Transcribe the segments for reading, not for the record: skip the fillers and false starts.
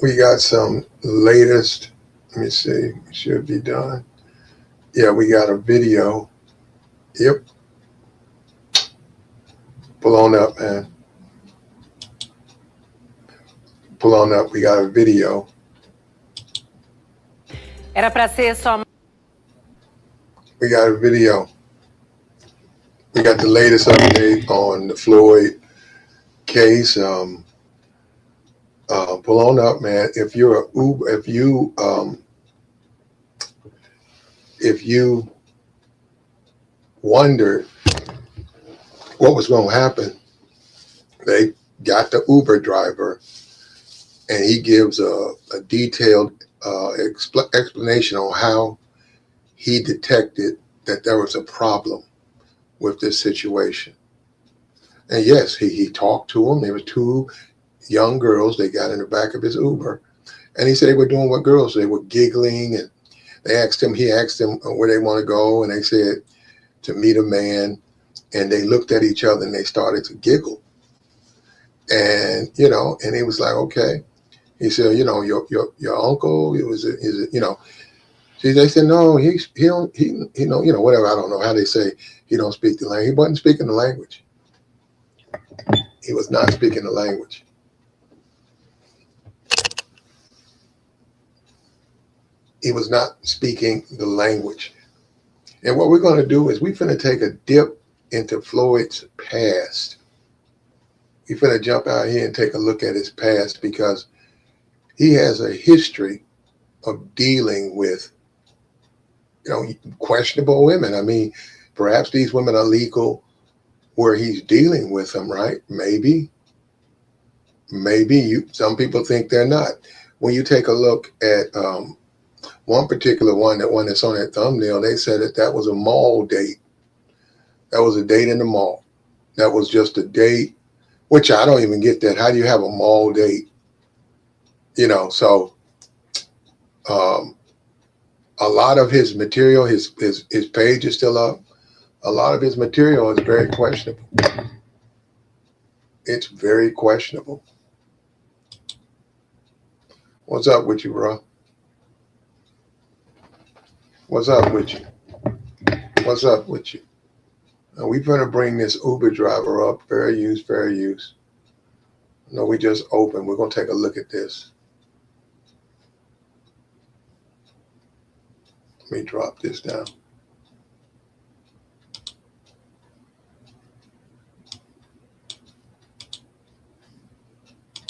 We got some latest. Let me see. It should be done. Yeah, we got a video. Yep. Pull on up, man. Pull on up. We got a video. Era para ser só. We got a video. We got the latest update on the Floyd case. Pull on up, man. If you're a Uber, if you wondered what was going to happen, they got the Uber driver, and he gives a detailed explanation on how he detected that there was a problem with this situation. And yes, he talked to them. There were two young girls. They got in the back of his Uber, and he said they were doing what girls. They were giggling, and he asked them where they want to go, and they said to meet a man, and they looked at each other and they started to giggle. And and he was like, okay. He said, your uncle, is it. See, they said no, he don't whatever. I don't know how they say he don't speak the language. He wasn't speaking the language. He was not speaking the language. He was not speaking the language. And what we're going to do is we're going to take a dip into Floyd's past. We're going to jump out here and take a look at his past, because he has a history of dealing with, questionable women. I mean, perhaps these women are legal where he's dealing with them, right? Maybe some people think they're not. When you take a look at one particular one that's on that thumbnail, they said that was a mall date. That was a date in the mall. That was just a date, which I don't even get that. How do you have a mall date? So a lot of his material, his page is still up. A lot of his material is very questionable. It's very questionable. What's up with you, bro? What's up with you? What's up with you? Now we're going to bring this Uber driver up. Fair use, fair use. No, we just opened. We're going to take a look at this. Let me drop this down.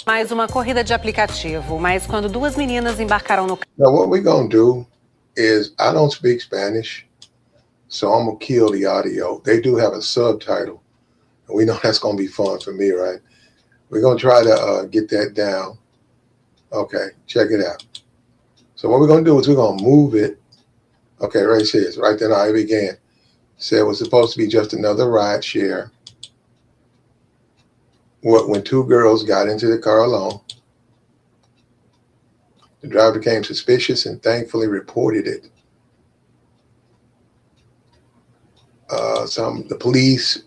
Mais uma corrida de aplicativo, mas quando duas meninas embarcaram no. Now what we're going to do is, I don't speak Spanish, so I'm going to kill the audio. They do have a subtitle. And we know that's going to be fun for me, right? We're going to try to get that down. Okay, check it out. So what we're going to do is we're going to move it. Okay, right here. Right then I began. Said it was supposed to be just another ride share. When two girls got into the car alone, the driver became suspicious and thankfully reported it. The police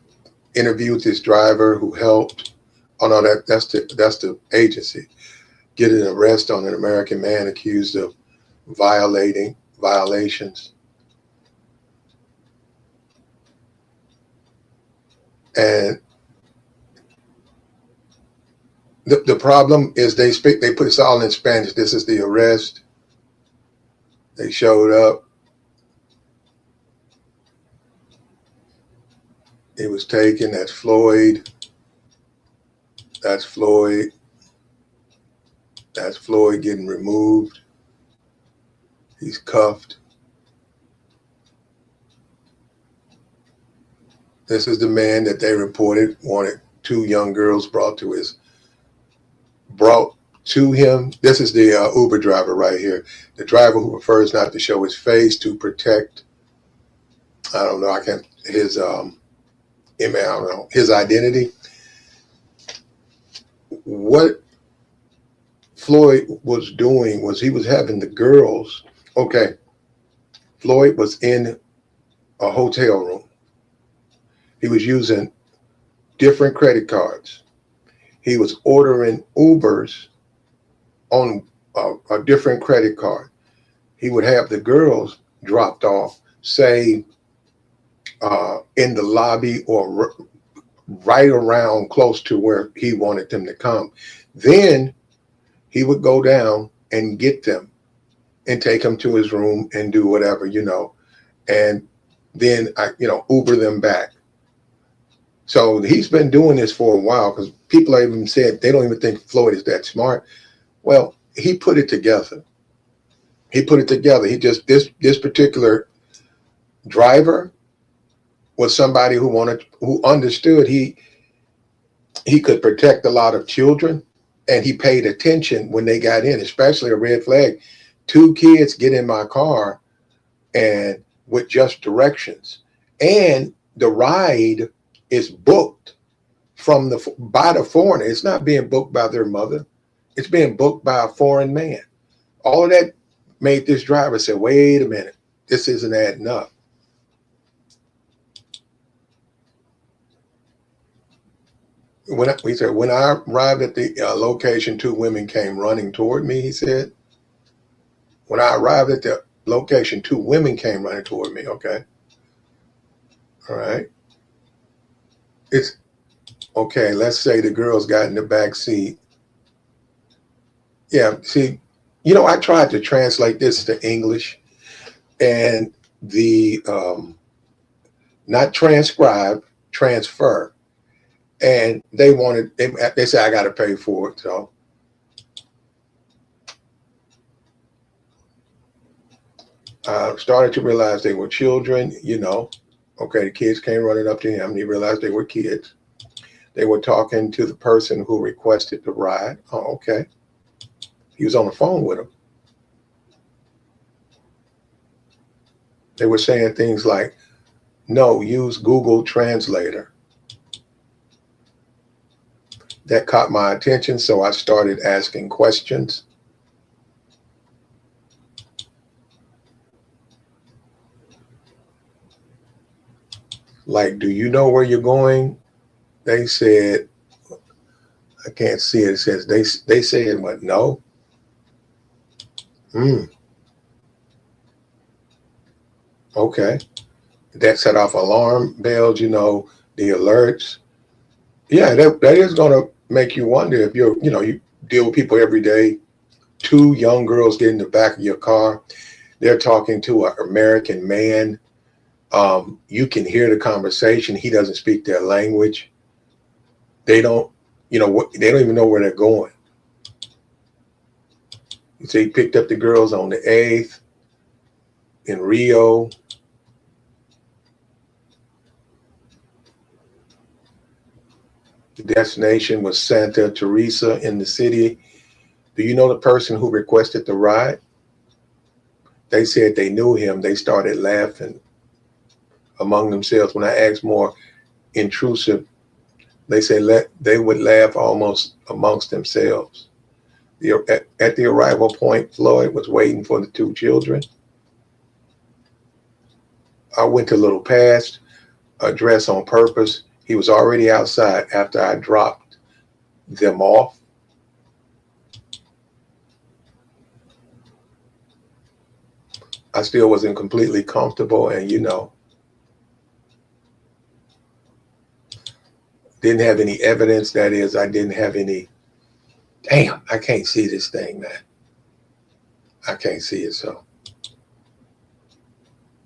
interviewed this driver who helped. Oh no, that's the agency. Get an arrest on an American man accused of violations. And the problem is they put this all in Spanish. This is the arrest. They showed up. It was taken. That's Floyd. That's Floyd. That's Floyd getting removed. He's cuffed. This is the man that they reported wanted two young girls brought to him. This is the Uber driver right here. The driver who prefers not to show his face to protect, I don't know, his identity. What Floyd was doing was he was having the girls, okay, Floyd was in a hotel room. He was using different credit cards. He was ordering Ubers on a different credit card. He would have the girls dropped off, say, in the lobby or right around close to where he wanted them to come. Then he would go down and get them and take them to his room and do whatever, and then Uber them back. So he's been doing this for a while because people have even said they don't even think Floyd is that smart. Well, he put it together. He put it together. He just this particular driver was somebody who understood he could protect a lot of children, and he paid attention when they got in, especially a red flag. 2 kids get in my car and with just directions, and the ride is booked by the foreigner. It's not being booked by their mother. It's being booked by a foreign man. All of that made this driver say, wait a minute, this isn't adding up. When I arrived at the location, 2 women came running toward me, he said. When I arrived at the location, 2 women came running toward me, okay? All right. It's okay, let's say the girls got in the back seat. Yeah, see, I tried to translate this to English, and the not transcribe, transfer. And they said I got to pay for it. So I started to realize they were children, Okay, the kids came running up to him, and he realized they were kids. They were talking to the person who requested the ride. Oh, okay. He was on the phone with them. They were saying things like, no, use Google Translator. That caught my attention, so I started asking questions. Like, do you know where you're going? They said, I can't see it. It says they said what? No. Okay. That set off alarm bells, the alerts. Yeah, that is going to make you wonder if you deal with people every day. 2 young girls get in the back of your car. They're talking to an American man. You can hear the conversation. He doesn't speak their language. They don't, they don't even know where they're going. So he picked up the girls on the 8th in Rio. The destination was Santa Teresa in the city. Do you know the person who requested the ride? They said they knew him. They started laughing among themselves. When I asked more intrusive, they said they would laugh almost amongst themselves. At the arrival point, Floyd was waiting for the 2 children. I went a little past, address on purpose. He was already outside after I dropped them off. I still wasn't completely comfortable, and didn't have any evidence. That is, I didn't have any. Damn, I can't see this thing, man. I can't see it. So,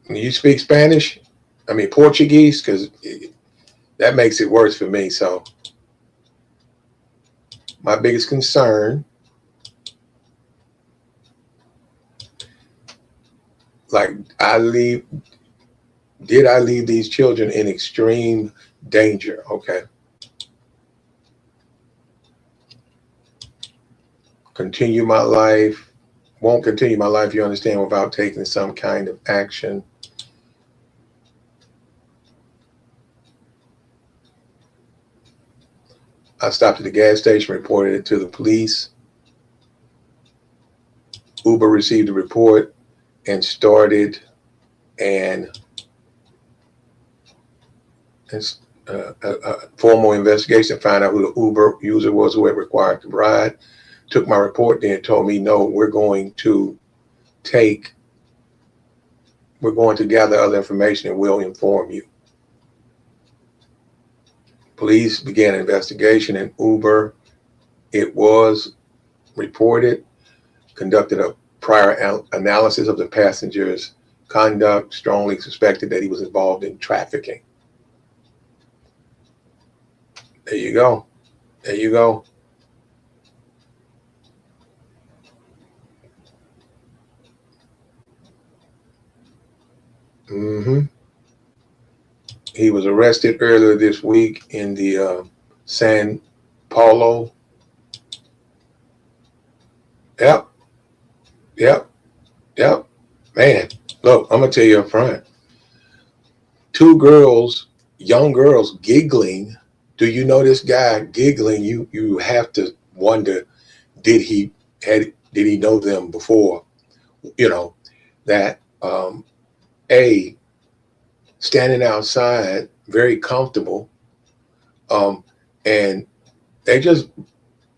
you speak Spanish? I mean Portuguese, because that makes it worse for me. So, my biggest concern, did I leave these children in extreme danger? Okay. Continue my life. Won't continue my life, you understand, without taking some kind of action. I stopped at the gas station, reported it to the police. Uber received the report and started a formal investigation to find out who the Uber user was who had required the ride. took my report there and told me, no, we're going to gather other information and we'll inform you. Police began an investigation in Uber. It was reported, conducted a prior analysis of the passenger's conduct, strongly suspected that he was involved in trafficking. There you go. There you go. He was arrested earlier this week in the San Paulo. Yep. Man, look, I'm going to tell you up front. Two girls, young girls, giggling. Do you know this guy giggling? You have to wonder, did he know them before? You know, that standing outside, very comfortable, and they just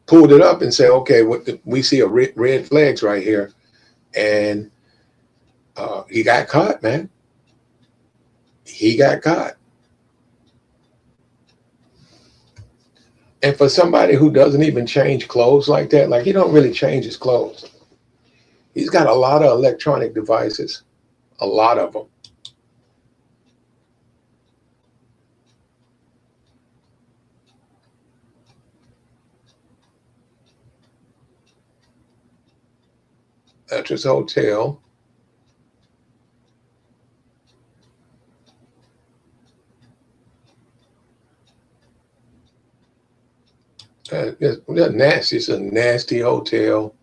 pulled it up and said, okay, we see a red flags right here, and he got caught, man. He got caught. And for somebody who doesn't even change clothes like that, like he don't really change his clothes. He's got a lot of electronic devices, a lot of them. That's his hotel. Nasty. It's a nasty hotel.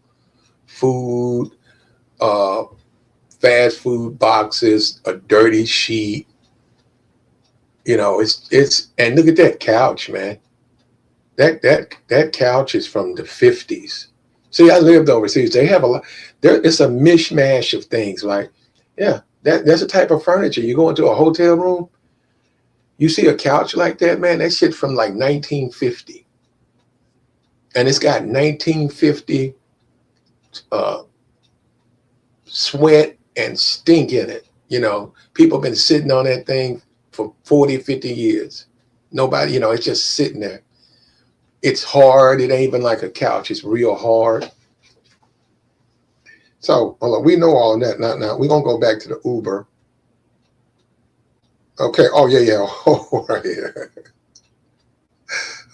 Food, fast food boxes, a dirty sheet. You know, it's and look at that couch, man. That couch is from the 50s. See, I lived overseas. They have a lot. It's a mishmash of things. Like, yeah, that's the type of furniture. You go into a hotel room, you see a couch like that, man. That shit from like 1950. And it's got 1950 sweat and stink in it. You know, people have been sitting on that thing for 40, 50 years. Nobody, you know, it's just sitting there. It's hard. It ain't even like a couch. It's real hard. So, well, we know all of that. Now we're going to go back to the Uber. Okay. Oh, yeah. Oh, right here.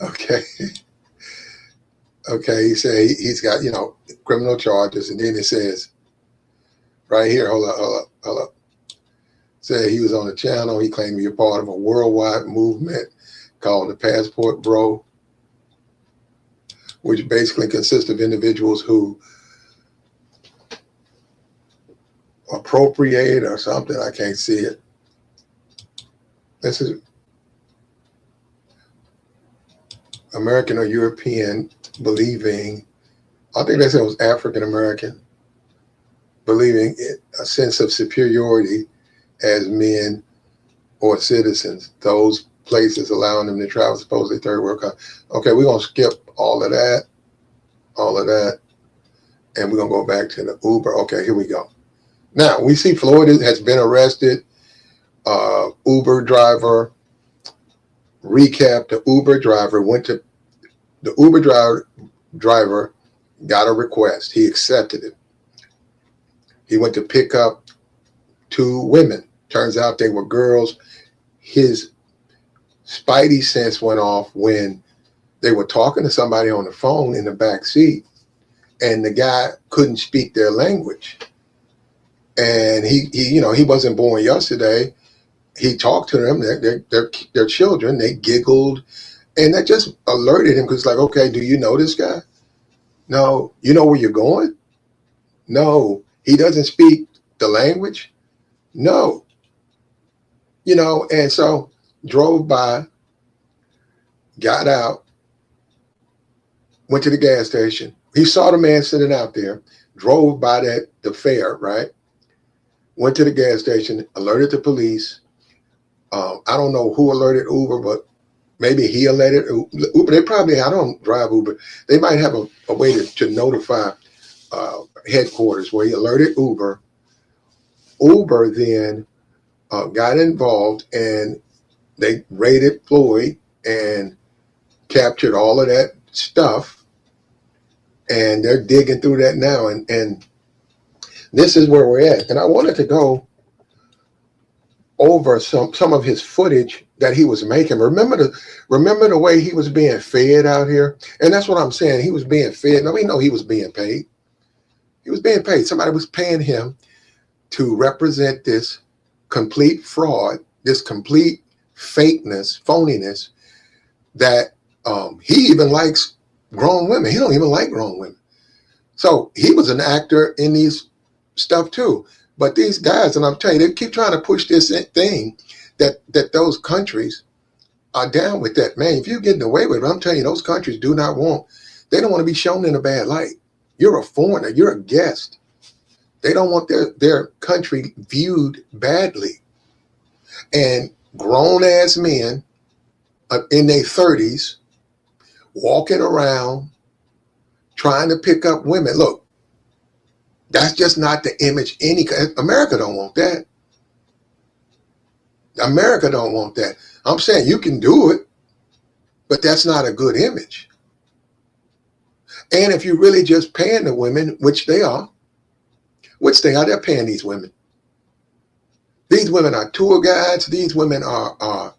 Okay. Okay, he said he's got, you know, criminal charges, and then it says right here, hold up. Said he was on a channel. He claimed to be a part of a worldwide movement called the Passport Bro, which basically consists of individuals who appropriate or something. I can't see it. This is American or European believing, I think they said it was African American, believing a sense of superiority as men or citizens. Those places allowing them to travel, supposedly third world country. Okay, we're going to skip all of that, and we're going to go back to the Uber. Okay, here we go. Now, we see Floyd has been arrested. Uber driver, recap, the Uber driver got a request. He accepted it. He went to pick up two women. Turns out they were girls. His spidey sense went off when they were talking to somebody on the phone in the back seat, and the guy couldn't speak their language. And he wasn't born yesterday. He talked to them. They're children. They giggled. And that just alerted him, because like, okay, do you know this guy? No. You know where you're going? No. He doesn't speak the language? No. You know, and so drove by, got out, went to the gas station. He saw the man sitting out there, drove by the fair, right? Went to the gas station, alerted the police. I don't know who alerted Uber, but Maybe he alerted Uber. They probably, I don't drive Uber. They might have a way to notify headquarters where he alerted Uber. Uber then got involved and they raided Floyd and captured all of that stuff. And they're digging through that now. And this is where we're at. And I wanted to go over some of his footage that he was making. Remember the way he was being fed out here? And that's what I'm saying. He was being fed. Now we know he was being paid. He was being paid. Somebody was paying him to represent this complete fraud, this complete fakeness, phoniness, that he even likes grown women. He don't even like grown women. So he was an actor in these stuff too. But these guys, and I'm telling you, they keep trying to push this thing that those countries are down with that. Man, if you're getting away with it, I'm telling you, those countries do not want, they don't want to be shown in a bad light. You're a foreigner, you're a guest. They don't want their country viewed badly. And grown ass men in their 30s walking around trying to pick up women. Look, that's just not the image America don't want that. America don't want that. I'm saying you can do it, but that's not a good image. And if you're really just paying the women, which they are, they're paying these women. These women are tour guides. These women are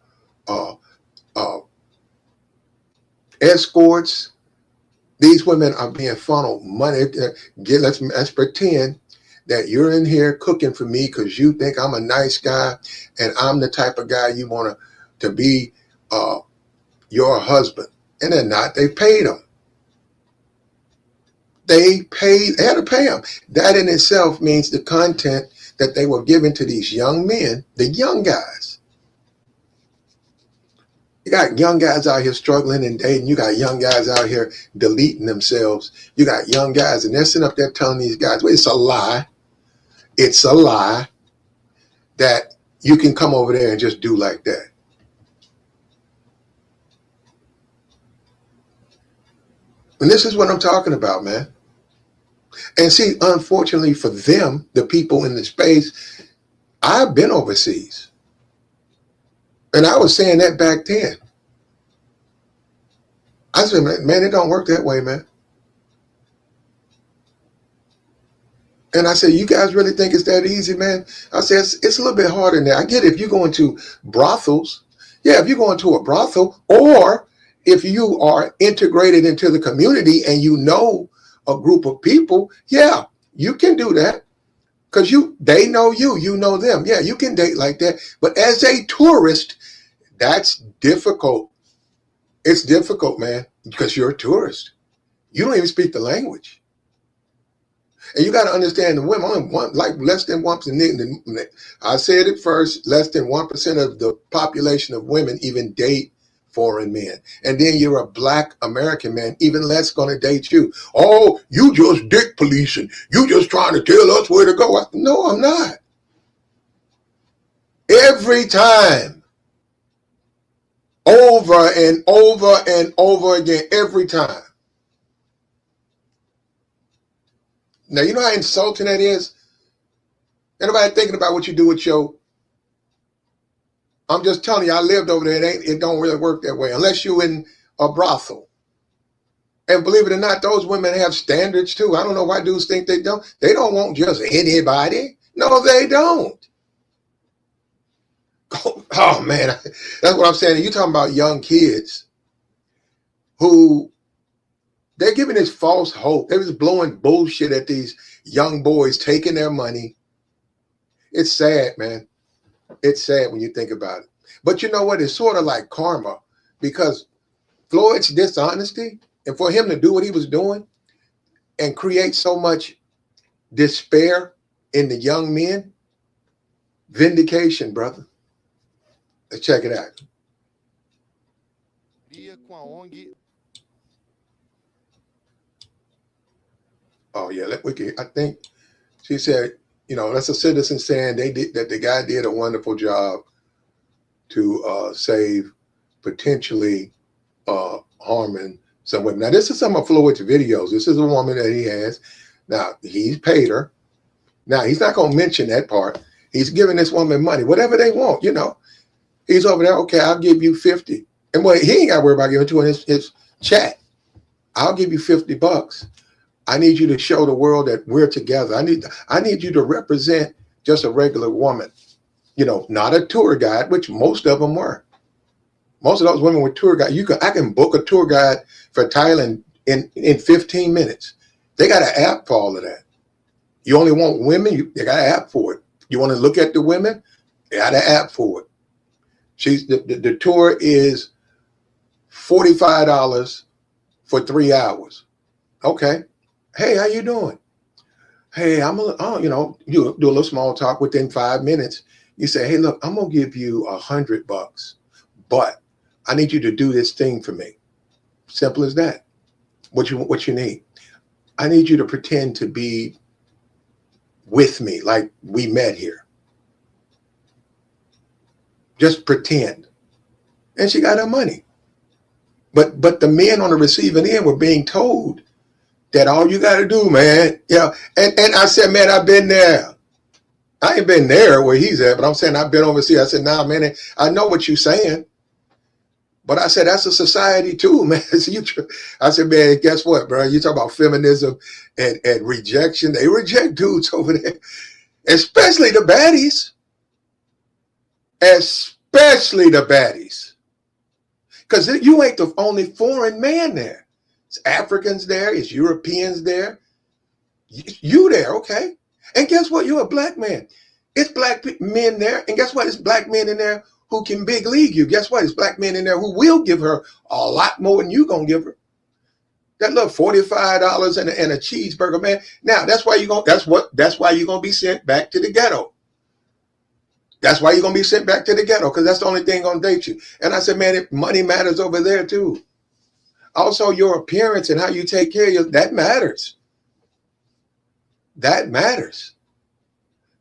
escorts. These women are being funneled money. Let's pretend that you're in here cooking for me because you think I'm a nice guy and I'm the type of guy you want to be your husband. And they're not. They paid them. They had to pay them. That in itself means the content that they were giving to these young men, the young guys. You got young guys out here struggling and dating. You got young guys out here deleting themselves. You got young guys, and they're sitting up there telling these guys, well, it's a lie. It's a lie that you can come over there and just do like that. And this is what I'm talking about, man. And see, unfortunately for them, the people in the space, I've been overseas. And I was saying that back then. I said, man, it don't work that way, man. And I said, you guys really think it's that easy, man? I said, it's a little bit harder than that. I get it if you're going to brothels. Yeah, if you're going to a brothel, or if you are integrated into the community and you know a group of people, yeah, you can do that. Because they know you know them. Yeah, you can date like that. But as a tourist, that's difficult. It's difficult, man, because you're a tourist. You don't even speak the language. And you got to understand the women, like less than 1%. I said it first, less than 1% of the population of women even date foreign men. And then you're a black American man, even less going to date you. Oh, you just dick policing. You just trying to tell us where to go. No, I'm not. Every time. Over and over and over again, every time. Now, you know how insulting that is? Anybody thinking about what you do with your... I'm just telling you, I lived over there. It don't really work that way unless you're in a brothel. And believe it or not, those women have standards too. I don't know why dudes think they don't. They don't want just anybody. No, they don't. Oh, man, that's what I'm saying. You're talking about young kids who they're giving this false hope. They're just blowing bullshit at these young boys, taking their money. It's sad, man. It's sad when you think about it. But you know what? It's sort of like karma, because Floyd's dishonesty, and for him to do what he was doing and create so much despair in the young men, vindication, brother. Let's check it out. Oh yeah, I think she said, that's a citizen saying that the guy did a wonderful job to save potentially harming some women. Now, this is some of Floyd's videos. This is a woman that he has. Now, he's paid her. Now, he's not going to mention that part. He's giving this woman money, whatever they want, you know. He's over there, okay, I'll give you 50. And well, he ain't got to worry about giving it to in his chat. I'll give you $50. I need you to show the world that we're together. I need you to represent just a regular woman, you know, not a tour guide, which most of them were. Most of those women were tour guides. I can book a tour guide for Thailand in 15 minutes. They got an app for all of that. You only want women, they got an app for it. You want to look at the women, they got an app for it. The tour is $45 for 3 hours. Okay. Hey, how you doing? Hey, you know, you do a little small talk within 5 minutes. You say, hey, look, I'm going to give you $100, but I need you to do this thing for me. Simple as that. What you need? I need you to pretend to be with me like we met here. Just pretend. And she got her money. But the men on the receiving end were being told that all you got to do, man. Yeah. And I said, man, I've been there. I ain't been there where he's at, but I'm saying I've been overseas. I said, nah, man, I know what you're saying. But I said, that's a society too, man. I said, man, guess what, bro? You talk about feminism and rejection. They reject dudes over there, especially the baddies. Especially the baddies. Because you ain't the only foreign man there. It's Africans there. It's Europeans there. You there, okay? And guess what? You're a black man. It's black men there. And guess what? It's black men in there who can big league you. Guess what? It's black men in there who will give her a lot more than you gonna give her. That little $45 and a cheeseburger, man. Now that's why you're gonna be sent back to the ghetto. That's why you're gonna be sent back to the ghetto, because that's the only thing gonna date you. And I said, man, money matters over there too. Also, your appearance and how you take care of you, that matters. That matters.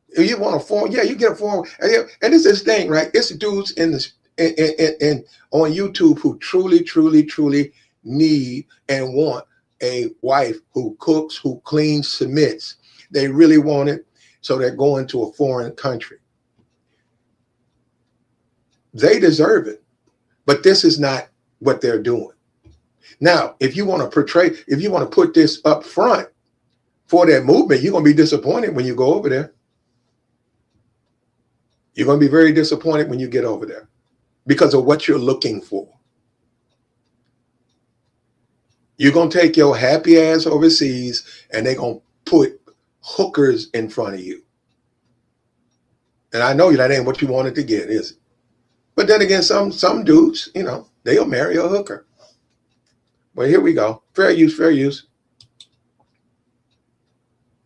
If you want a form, yeah, you get a form. And it's this thing, right? It's dudes on YouTube who truly need and want a wife who cooks, who cleans, submits. They really want it, so they're going to a foreign country. They deserve it, but this is not what they're doing. Now, if you want to put this up front for that movement, you're going to be disappointed when you go over there. You're going to be very disappointed when you get over there because of what you're looking for. You're going to take your happy ass overseas and they're going to put hookers in front of you. And I know that ain't what you wanted to get, is it? But then again, some dudes, you know, they'll marry a hooker. Well, here we go. Fair use, fair use.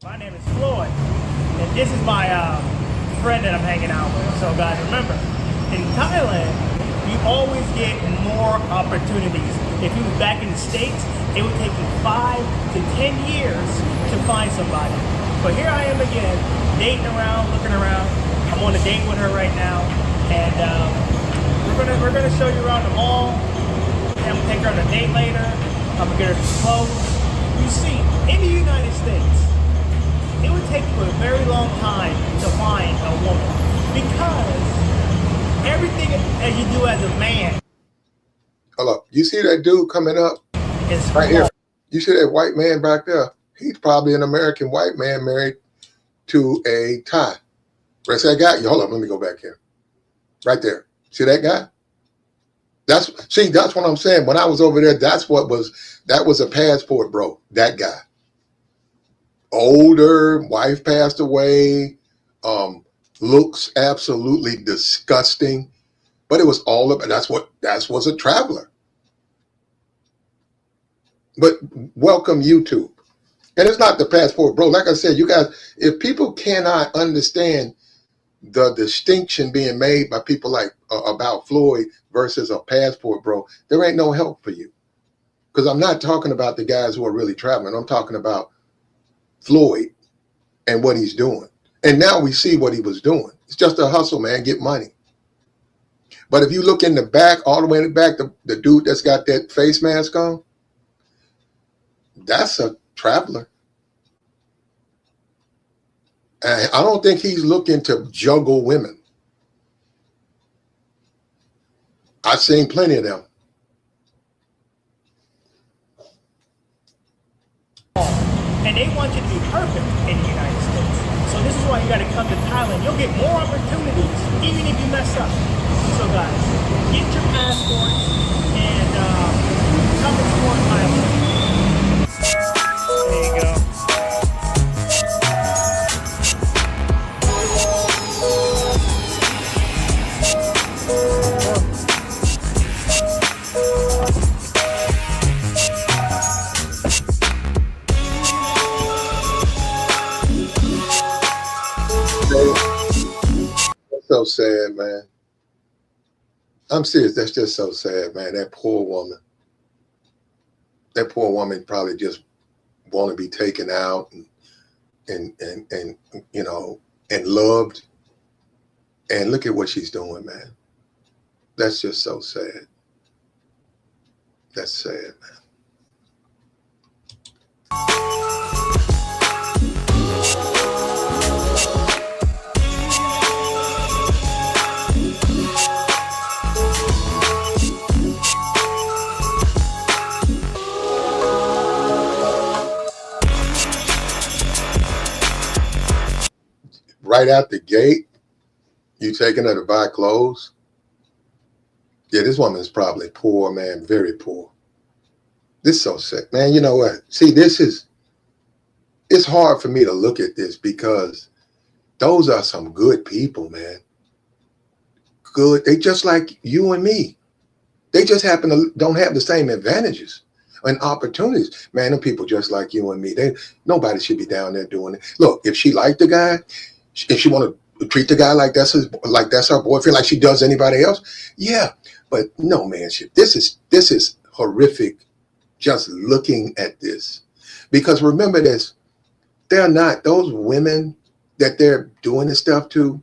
My name is Floyd, and this is my friend that I'm hanging out with. So guys, remember, in Thailand, you always get more opportunities. If you was back in the States, it would take you 5 to 10 years to find somebody. But here I am again, dating around, looking around. I'm on a date with her right now, and we're gonna show you around the mall. I'm gonna take her on a date later. I'm gonna get her some clothes. You see, in the United States, it would take you a very long time to find a woman because everything that you do as a man. Hello, you see that dude coming up Is right here? You see that white man back there? He's probably an American white man married to a Thai. Where's that guy? Hold on, let me go back here. Right there. See that guy? That's what I'm saying. When I was over there, that was a passport, bro. That guy. Older, wife passed away, looks absolutely disgusting. But it was all of it. That was a traveler. But welcome YouTube. And it's not the passport, bro. Like I said, you guys, if people cannot understand the distinction being made by people like about Floyd versus a passport, bro, there ain't no help for you. Because I'm not talking about the guys who are really traveling. I'm talking about Floyd and what he's doing. And now we see what he was doing. It's just a hustle, man. Get money. But if you look in the back, all the way in the back, the dude that's got that face mask on, that's a traveler. And I don't think he's looking to juggle women. I've seen plenty of them. And they want you to be perfect in the United States. So this is why you got to come to Thailand. You'll get more opportunities, even if you mess up. So guys, get your passports and come explore Thailand. There you go. That's so sad, man. I'm serious. That's just so sad, man. That poor woman. That poor woman probably just want to be taken out and you know, and loved. And look at what she's doing, man. That's just so sad. That's sad, man. Right out the gate, you taking her to buy clothes? Yeah, this woman is probably poor, man, very poor. This is so sick, man. You know what? See, it's hard for me to look at this because those are some good people, man. Good. They just like you and me. They just happen to don't have the same advantages and opportunities. Man, them people just like you and me. Nobody should be down there doing it. Look, if she liked the guy, if she want to treat the guy like that's her boyfriend, like she does anybody else, yeah. But no, man, this is horrific. Just looking at this, because remember this, they're not those women that they're doing this stuff to.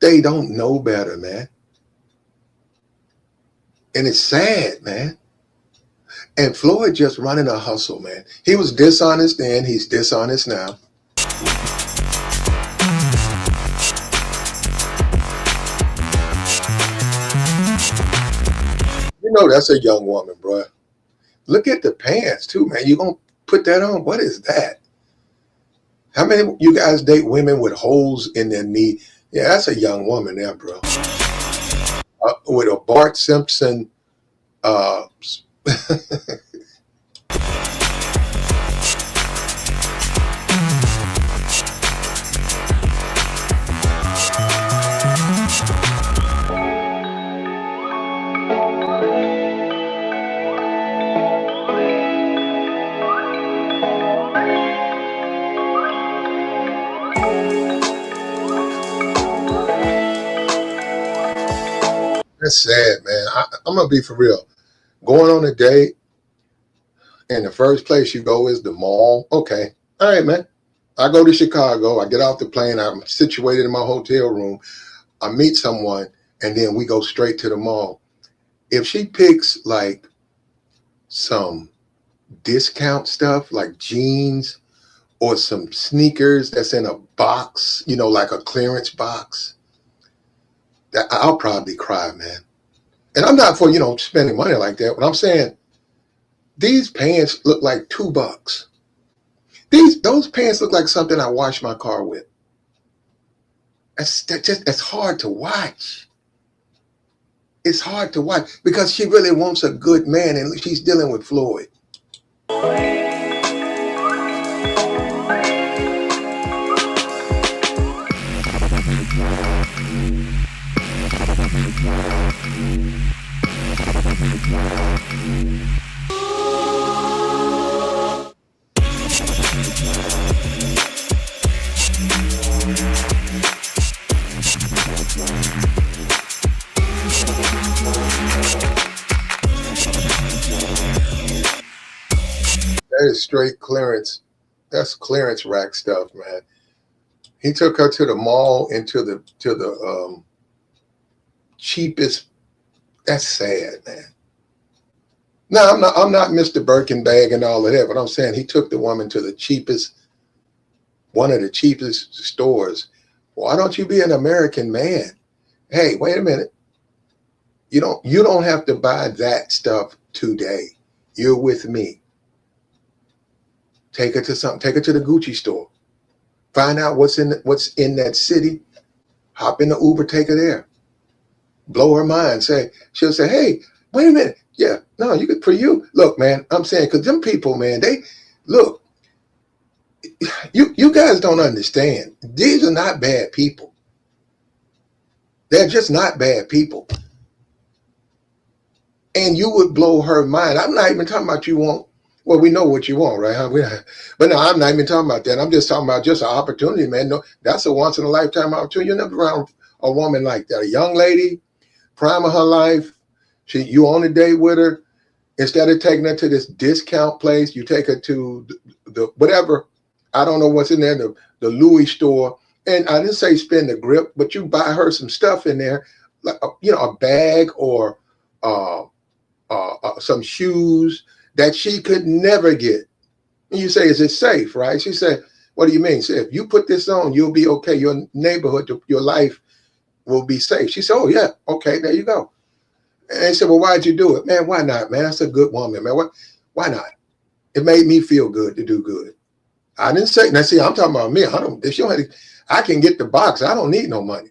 They don't know better, man, and it's sad, man. And Floyd just running a hustle, man. He was dishonest then, he's dishonest now. You know that's a young woman, bro. Look at the pants too, man. You gonna put that on? What is that? How many of you guys date women with holes in their knee? Yeah, that's a young woman there, bro. With a Bart Simpson. That's sad, man. I'm gonna be for real. Going on a date, and the first place you go is the mall. Okay, all right, man. I go to Chicago. I get off the plane. I'm situated in my hotel room. I meet someone, and then we go straight to the mall. If she picks like some discount stuff, like jeans or some sneakers that's in a box, you know, like a clearance box, I'll probably cry, man. And I'm not for, spending money like that. But I'm saying these pants look like $2. Those pants look like something I wash my car with. It's hard to watch. It's hard to watch because she really wants a good man, and she's dealing with Floyd. That is straight clearance. That's clearance rack stuff, man. He took her to the mall and to cheapest. That's sad, man. No, I'm not Mr. Birkenbag and all of that, but I'm saying he took the woman to the cheapest, one of the cheapest stores. Why don't you be an American man? Hey, wait a minute. You don't have to buy that stuff today. You're with me. Take her to something. Take her to the Gucci store. Find out what's in that city. Hop in the Uber. Take her there. Blow her mind. She'll say, hey, wait a minute. Yeah, no, you could, for you. Look, man, I'm saying, because them people, man, they look. You guys don't understand. These are not bad people. They're just not bad people. And you would blow her mind. I'm not even talking about you want. Well, we know what you want, right? But no, I'm not even talking about that. I'm just talking about just an opportunity, man. No, that's a once in a lifetime opportunity. You're never around a woman like that. A young lady, prime of her life. You on a date with her. Instead of taking her to this discount place, you take her to the whatever. I don't know what's in there, the Louis store. And I didn't say spend the grip, but you buy her some stuff in there, like a bag or some shoes that she could never get. And you say, is it safe, right? She said, what do you mean? She said, if you put this on, you'll be okay. Your neighborhood, your life will be safe. She said, oh, yeah, okay, there you go. And they said, well, why'd you do it? Man, why not, man? That's a good woman, man. Why not? It made me feel good to do good. I didn't say, now see, I'm talking about me. I can get the box. I don't need no money.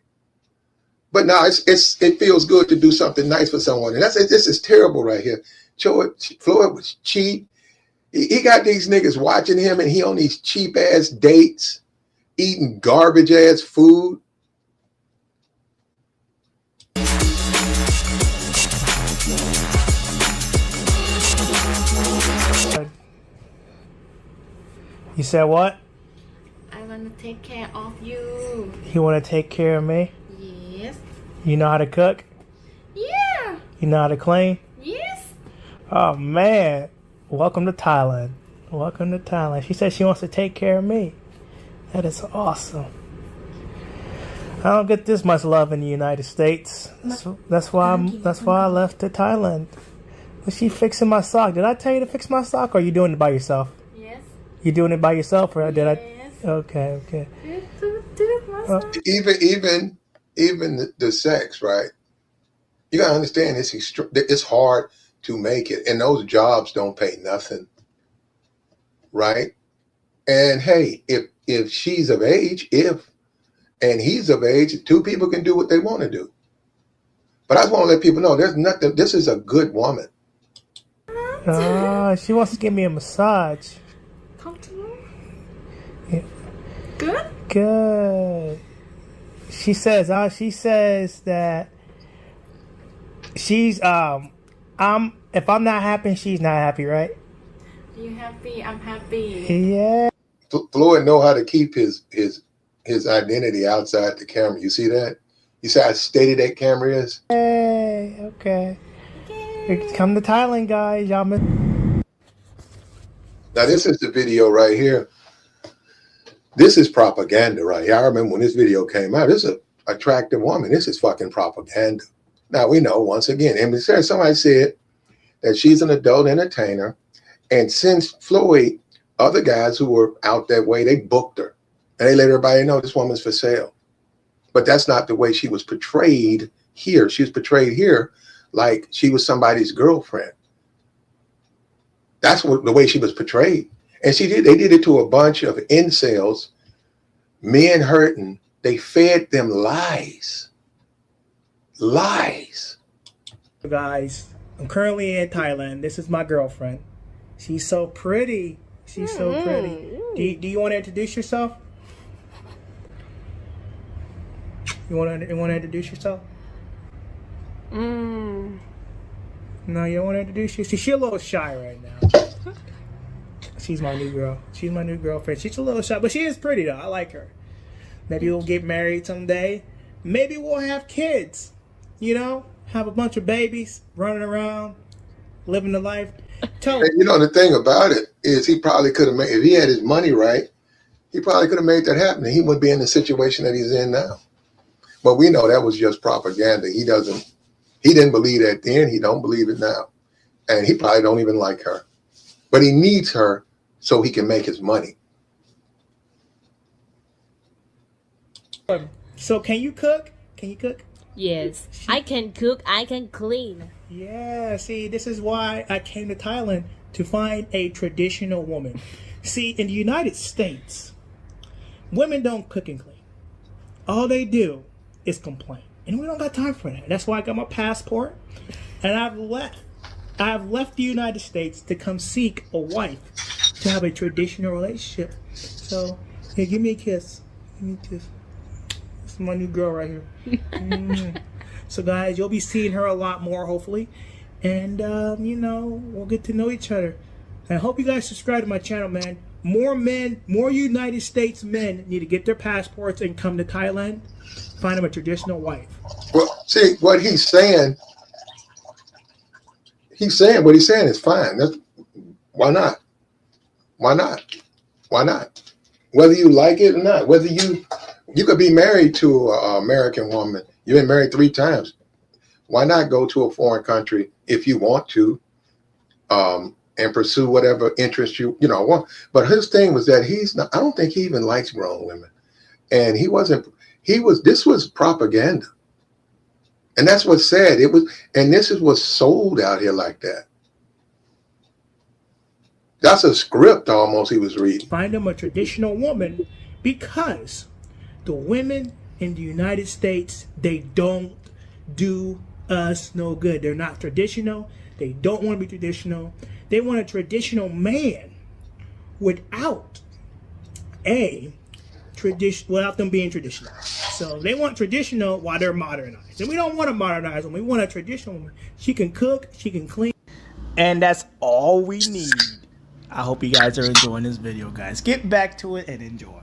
But now it feels good to do something nice for someone. And this is terrible right here. Floyd was cheap. He got these niggas watching him and he on these cheap ass dates, eating garbage ass food. You said what? I want to take care of you. You want to take care of me? Yes. You know how to cook? Yeah. You know how to clean? Yes. Oh, man. Welcome to Thailand. Welcome to Thailand. She said she wants to take care of me. That is awesome. I don't get this much love in the United States. That's why I left to Thailand. Was she fixing my sock? Did I tell you to fix my sock, or are you doing it by yourself? Yes. You doing it by yourself, or did I? Yes. Okay. Even the sex, right? You gotta understand it's hard to make it, and those jobs don't pay nothing, right? And hey, if she's of age, and he's of age, two people can do what they want to do. But I just want to let people know there's nothing. This is a good woman. She wants to give me a massage. Comfortable? Yeah. Good? She says that she's if I'm not happy, she's not happy, right? You happy? I'm happy. Yeah. Floyd know how to keep his identity outside the camera. You see that? You see how steady that camera is? Hey, okay. Come to Thailand, guys. Y'all miss. Now this is the video right here. This is propaganda right here. I remember when this video came out. This is an attractive woman. This is fucking propaganda. Now we know once again, and somebody said that she's an adult entertainer, and since Floyd, other guys who were out that way, they booked her, and they let everybody know this woman's for sale. But that's not the way she was portrayed here. She was portrayed here like she was somebody's girlfriend. That's the way she was portrayed. And they did it to a bunch of incels, men hurting. They fed them lies. Lies. Guys, I'm currently in Thailand. This is my girlfriend. She's so pretty. She's so pretty. Do you want to introduce yourself? You want to introduce yourself? No, you don't want to introduce yourself? She's a little shy right now. She's my new girl. She's my new girlfriend. She's a little shy, but she is pretty though. I like her. Maybe we'll get married someday. Maybe we'll have kids. You know, have a bunch of babies running around, living the life. And you know, the thing about it is he probably could have made, if he had his money right, he probably could have made that happen. He wouldn't be in the situation that he's in now. But we know that was just propaganda. He didn't believe that then. He don't believe it now. And he probably don't even like her. But he needs her so he can make his money. So can you cook? Can you cook? Yes, I can cook, I can clean. Yeah, see, this is why I came to Thailand, to find a traditional woman. See, in the United States, women don't cook and clean. All they do is complain. And we don't got time for that. That's why I got my passport. And I've left the United States to come seek a wife to have a traditional relationship. So, here, give me a kiss. Give me a kiss. This is my new girl right here. So, guys, you'll be seeing her a lot more, hopefully. And, you know, we'll get to know each other. And I hope you guys subscribe to my channel, man. More men, more United States men need to get their passports and come to Thailand, find them a traditional wife. Well, see, what he's saying what he's saying is fine. Why not? Why not? Why not? Whether you like it or not, whether you could be married to an American woman. You've been married 3 times. Why not go to a foreign country if you want to, and pursue whatever interest you want? But his thing was that I don't think he even likes grown women. And this was propaganda. And that's what's sad. And this is what's sold out here like that. That's a script almost he was reading. Find them a traditional woman, because the women in the United States, they don't do us no good. They're not traditional. They don't want to be traditional. They want a traditional man without them being traditional. So they want traditional while they're modernized. And we don't want to modernize them. We want a traditional woman. She can cook, she can clean. And that's all we need. I hope you guys are enjoying this video, guys. Get back to it and enjoy.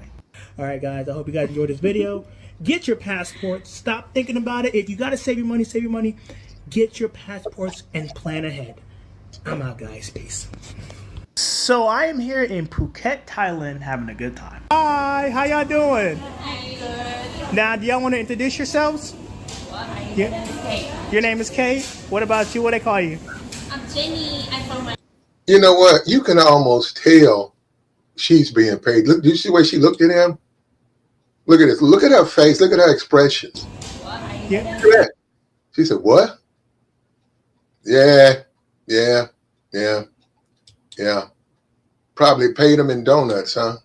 All right, guys. I hope you guys enjoyed this video. Get your passports. Stop thinking about it. If you got to save your money, save your money. Get your passports and plan ahead. I'm out, guys. Peace. So I am here in Phuket, Thailand, having a good time. Hi, how y'all doing? Good. Now, do y'all want to introduce yourselves? Your name is Kate. What about you? What they call you? I'm Jenny. I'm from my... You know what? You can almost tell she's being paid. Look, do you see the way she looked at him? Look at this. Look at her face. Look at her expressions. Yeah. Look at that. She said, what? Yeah. Probably paid him in donuts, huh?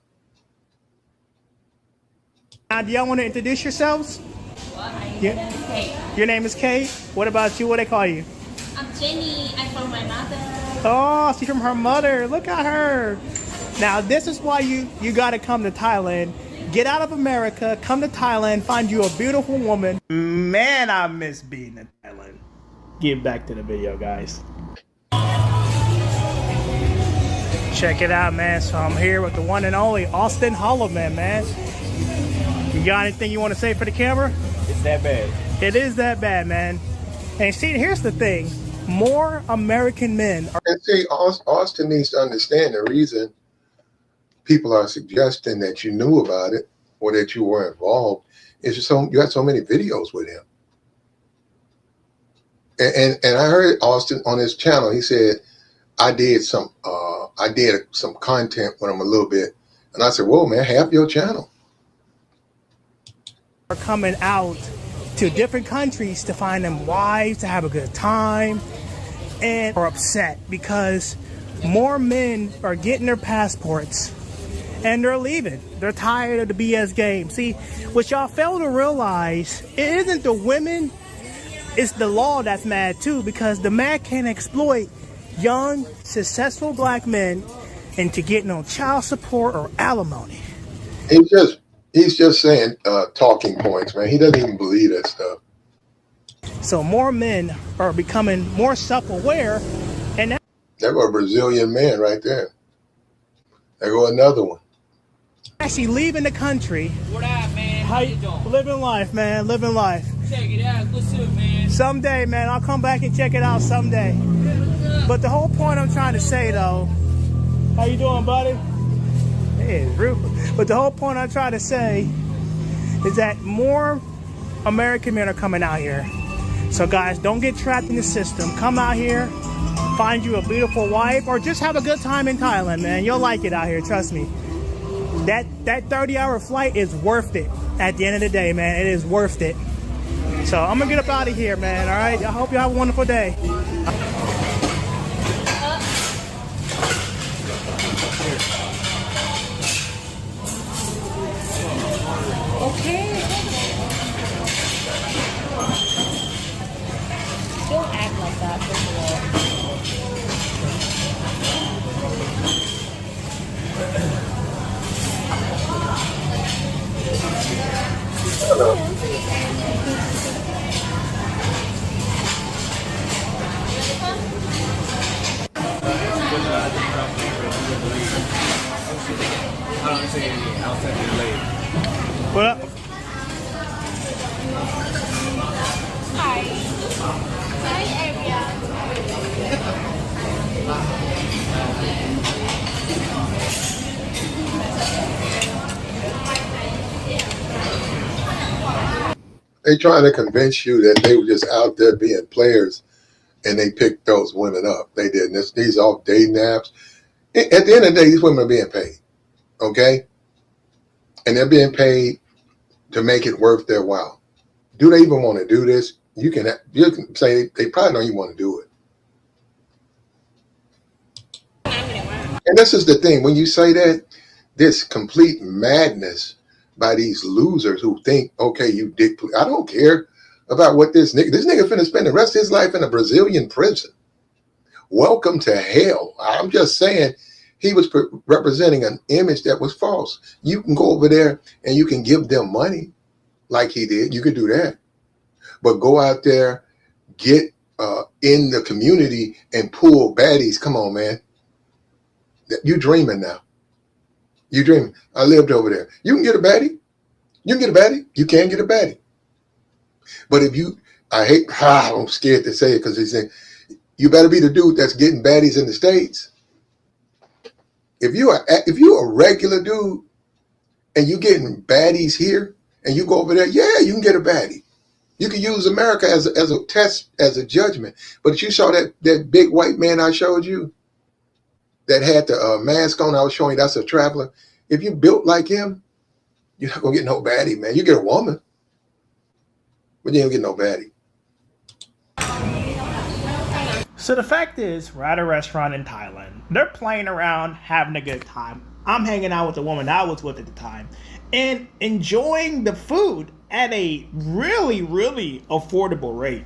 Now, do y'all want to introduce yourselves? Your name is Kate. What about you? What they call you? I'm Jenny. I'm from my mother. Oh, she's from her mother. Look at her. Now, this is why you got to come to Thailand. Get out of America, come to Thailand, find you a beautiful woman. Man, I miss being in Thailand. Get back to the video, guys. Check it out, man. So I'm here with the one and only Austin Holloman, man. You got anything you want to say for the camera? It's that bad. It is that bad, man. And see, here's the thing. More American men are... And see, Austin needs to understand the reason people are suggesting that you knew about it or that you were involved is just you had so many videos with him. And I heard Austin on his channel. He said, I did some content with him a little bit. And I said, whoa, man, half your channel. Are coming out to different countries to find them wives, to have a good time, and are upset because more men are getting their passports and they're leaving. They're tired of the BS game. See, what y'all fail to realize, it isn't the women, it's the law that's mad too, because the man can exploit young, successful black men into getting on child support or alimony. He's just saying talking points, man. He doesn't even believe that stuff. So more men are becoming more self-aware, and There go a Brazilian man right there. There go another one. actually leaving the country. What up, man? How you doing? Living life, man. Living life. Check it out. What's up, man? Someday, man. I'll come back and check it out someday. But the whole point I'm trying to say, though, how you doing, buddy? Hey, rude. But the whole point I'm trying to say is that more American men are coming out here. So guys, don't get trapped in the system. Come out here, find you a beautiful wife, or just have a good time in Thailand, man. You'll like it out here, trust me. That 30-hour flight is worth it at the end of the day, man. It is worth it. So I'm gonna get up out of here, man. All right, I hope you have a wonderful day. Okay. Don't act like that, first of all. What up? Hi. Hi, They trying to convince you that they were just out there being players and they picked those women up. They didn't. These are all dating apps. At the end of the day, these women are being paid, okay? And they're being paid to make it worth their while. Do they even want to do this? You can say they probably don't even want to do it. And this is the thing. When you say that, this complete madness by these losers who think, okay, you dick. I don't care about what this nigga finna spend the rest of his life in a Brazilian prison. Welcome to hell. I'm just saying he was representing an image that was false. You can go over there and you can give them money like he did. You could do that. But go out there, get in the community and pull baddies. Come on, man. You dreaming now. You dreaming. I lived over there. You can get a baddie. You can get a baddie. You can get a baddie. But if you, I'm scared to say it because he's saying, you better be the dude that's getting baddies in the States. If you are a regular dude and you getting baddies here and you go over there, yeah, you can get a baddie. You can use America as a test, as a judgment. But you saw that big white man I showed you that had the mask on. I was showing you that's a traveler. If you built like him, you're not gonna get no baddie, man. You get a woman, but you don't get no baddie. So the fact is, we're at a restaurant in Thailand. They're playing around, having a good time. I'm hanging out with the woman I was with at the time and enjoying the food at a really, really affordable rate.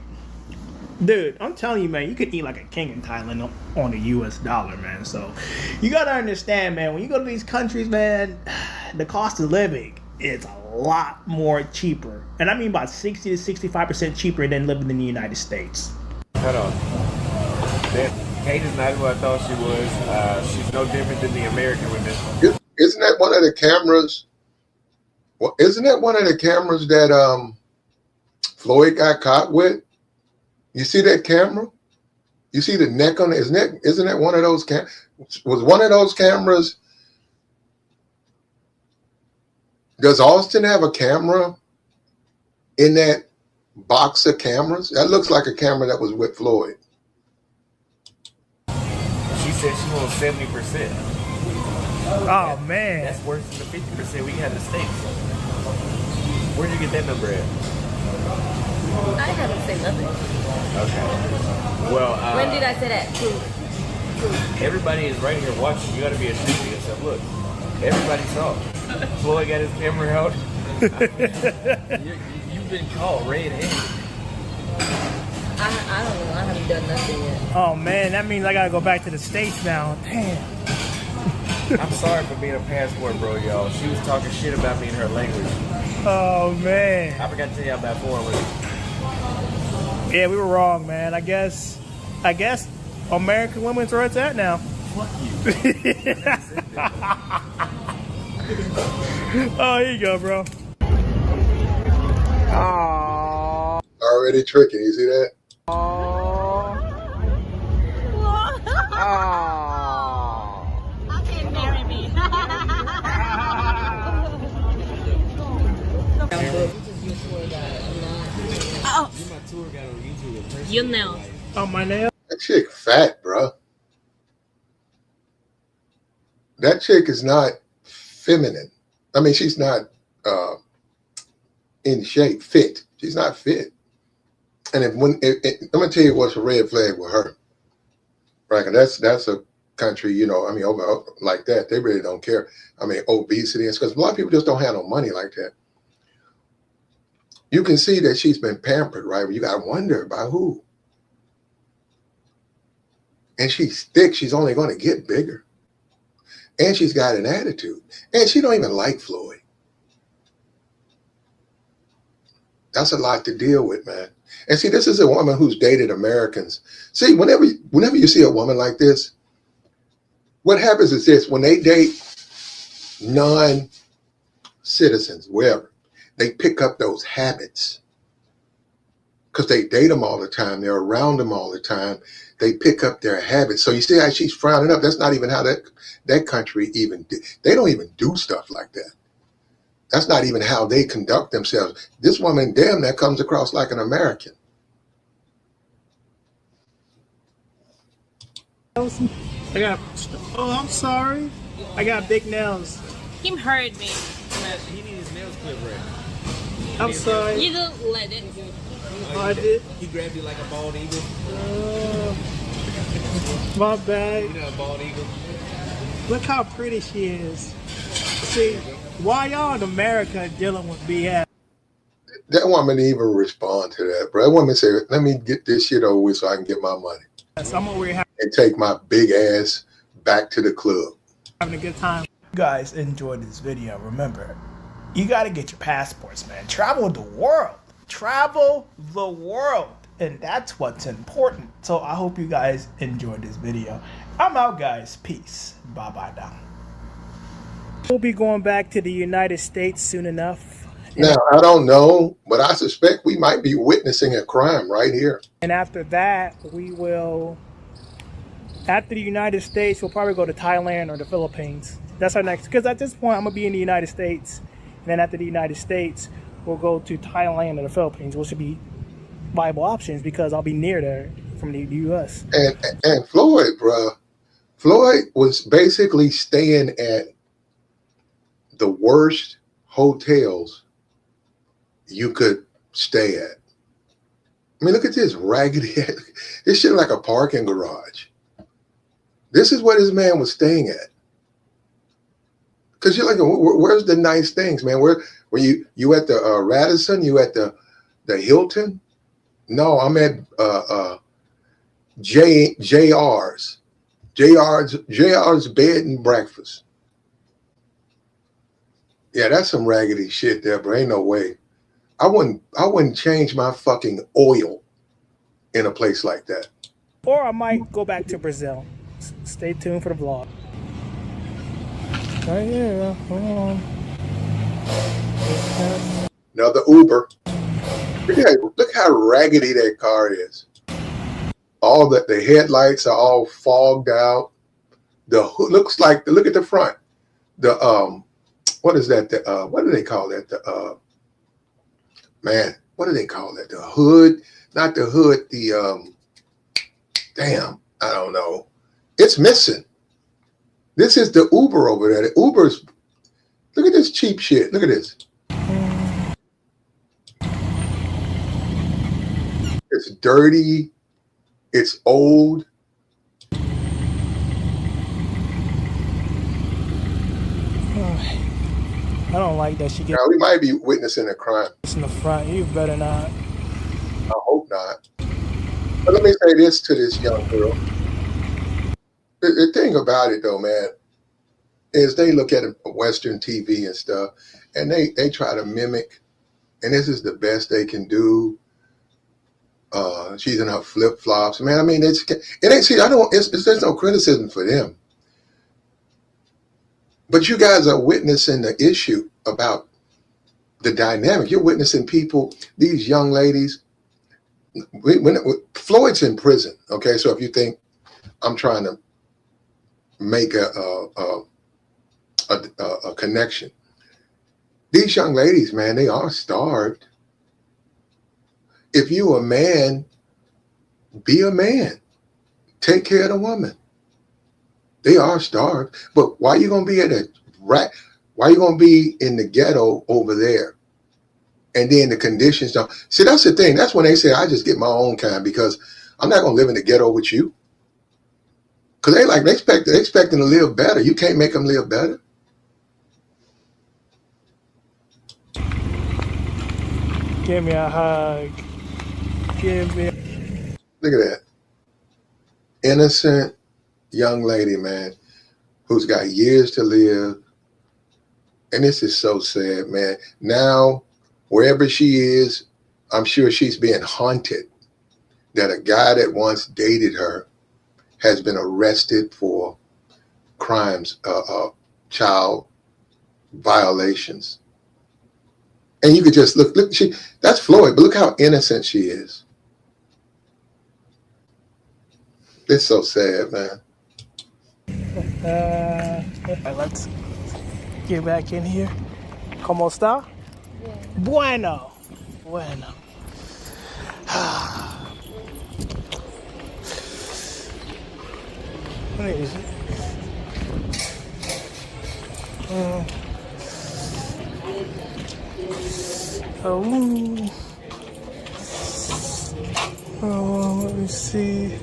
Dude, I'm telling you, man, you could eat like a king in Thailand on the US dollar, man. So you gotta understand, man, when you go to these countries, man, the cost of living is a lot more cheaper. And I mean about 60 to 65% cheaper than living in the United States. Hold on. Kate is not who I thought she was. She's no different than the American women. Isn't that one of the cameras? Well, isn't that one of the cameras that Floyd got caught with? You see that camera? You see the neck on it? Isn't that one of those cameras? Was one of those cameras? Does Austin have a camera in that box of cameras? That looks like a camera that was with Floyd. She said she wants 70%. Oh, man. That's worse than the 50% we had in the States. Where'd you get that number at? I haven't said nothing. Okay. Well, When did I say that? Proof. everybody is right here watching. You got to be ashamed of yourself. Look, everybody saw. Floyd got his camera out. You've been caught red-handed. I don't know. I haven't done nothing yet. Oh, man, that means I gotta go back to the States now. Damn. I'm sorry for being a passport bro, y'all. She was talking shit about me in her language. Oh, man. I forgot to tell y'all about foreign women. Yeah, we were wrong, man. I guess American women's where it's at now. Fuck you. Oh, here you go, bro. Already tricking. You see that? Okay, marry me. You just use for that. Your nails. Oh, my nail. That chick fat, bro. That chick is not feminine. I mean, she's not in shape, fit. She's not fit. And I'm gonna tell you what's a red flag with her, right? And that's a country, you know. I mean, over like that, they really don't care. I mean, obesity is because a lot of people just don't have no money like that. You can see that she's been pampered, right? But you got to wonder by who. And she's thick. She's only going to get bigger. And she's got an attitude. And she don't even like Floyd. That's a lot to deal with, man. And see, this is a woman who's dated Americans. See, whenever you see a woman like this, what happens is this: when they date non-citizens, wherever, they pick up those habits because they date them all the time. They're around them all the time. They pick up their habits. So you see how she's frowning up. That's not even how that country even, they don't even do stuff like that. That's not even how they conduct themselves. This woman, damn, that comes across like an American. Oh, I'm sorry. I got big nails. Him hurt me. He needs his nails clipped right. I'm sorry. You don't let it. I did. He grabbed you like a bald eagle. My bad. You know a bald eagle? Look how pretty she is. See, why y'all in America dealing with BS? That woman didn't even respond to that, bro. That woman said, let me get this shit over with so I can get my money. I'm over here And take my big ass back to the club. having a good time. You guys enjoyed this video. Remember, you got to get your passports, man. Travel the world. Travel the world. And that's what's important. So I hope you guys enjoyed this video. I'm out, guys. Peace. Bye-bye now. We'll be going back to the United States soon enough. Now, I don't know, but I suspect we might be witnessing a crime right here. And after that, we will, after the United States, we'll probably go to Thailand or the Philippines. That's our next, because at this point, I'm going to be in the United States. And then after the United States, we'll go to Thailand or the Philippines, which should be viable options because I'll be near there from the U.S. And Floyd, bro, Floyd was basically staying at the worst hotels you could stay at. I mean, look at this raggedy, this shit like a parking garage. This is what this man was staying at. Because you're like, where's the nice things, man? Where you at the Radisson? You at the Hilton? No, I'm at JR's bed and breakfast. Yeah, that's some raggedy shit there, bro. Ain't no way. I wouldn't change my fucking oil in a place like that. Or I might go back to Brazil. Stay tuned for the vlog. Right here, hold on. Another Uber. Look how raggedy that car is. All the headlights are all fogged out. The hood looks like, look at the front. The what is that? What do they call that? Man, what do they call that? The hood, not the hood. The damn, I don't know. It's missing. This is the Uber over there. The Uber's. Look at this cheap shit. Look at this. It's dirty. It's old. I don't like that she gets Now, we might be witnessing a crime. in the front. You better not. I hope not. But let me say this to this young girl. The thing about it, though, man, is they look at Western TV and stuff, and they try to mimic, and this is the best they can do. She's in her flip flops, man. I mean, it ain't. See, there's no criticism for them, but you guys are witnessing the issue about the dynamic. You're witnessing people, these young ladies. When Floyd's in prison, okay. So if you think I'm trying to make a connection, these young ladies, man, they are starved. If you a man Be a man. Take care of the woman. They are starved. But why you gonna be at a rat? Why you gonna be in the ghetto over there? And then the conditions don't. See, that's the thing. That's when they say I just get my own kind because I'm not gonna live in the ghetto with you. Cause they expecting to live better. You can't make them live better. Give me a hug. Give me. Look at that innocent young lady, man, who's got years to live. And this is so sad, man. Now, wherever she is, I'm sure she's being haunted that a guy that once dated her has been arrested for crimes, child violations. And you could just look, that's Floyd, but look how innocent she is. It's so sad, man. Let's get back in here. ¿Cómo está? Bueno. Bueno. Let me see. Let me see.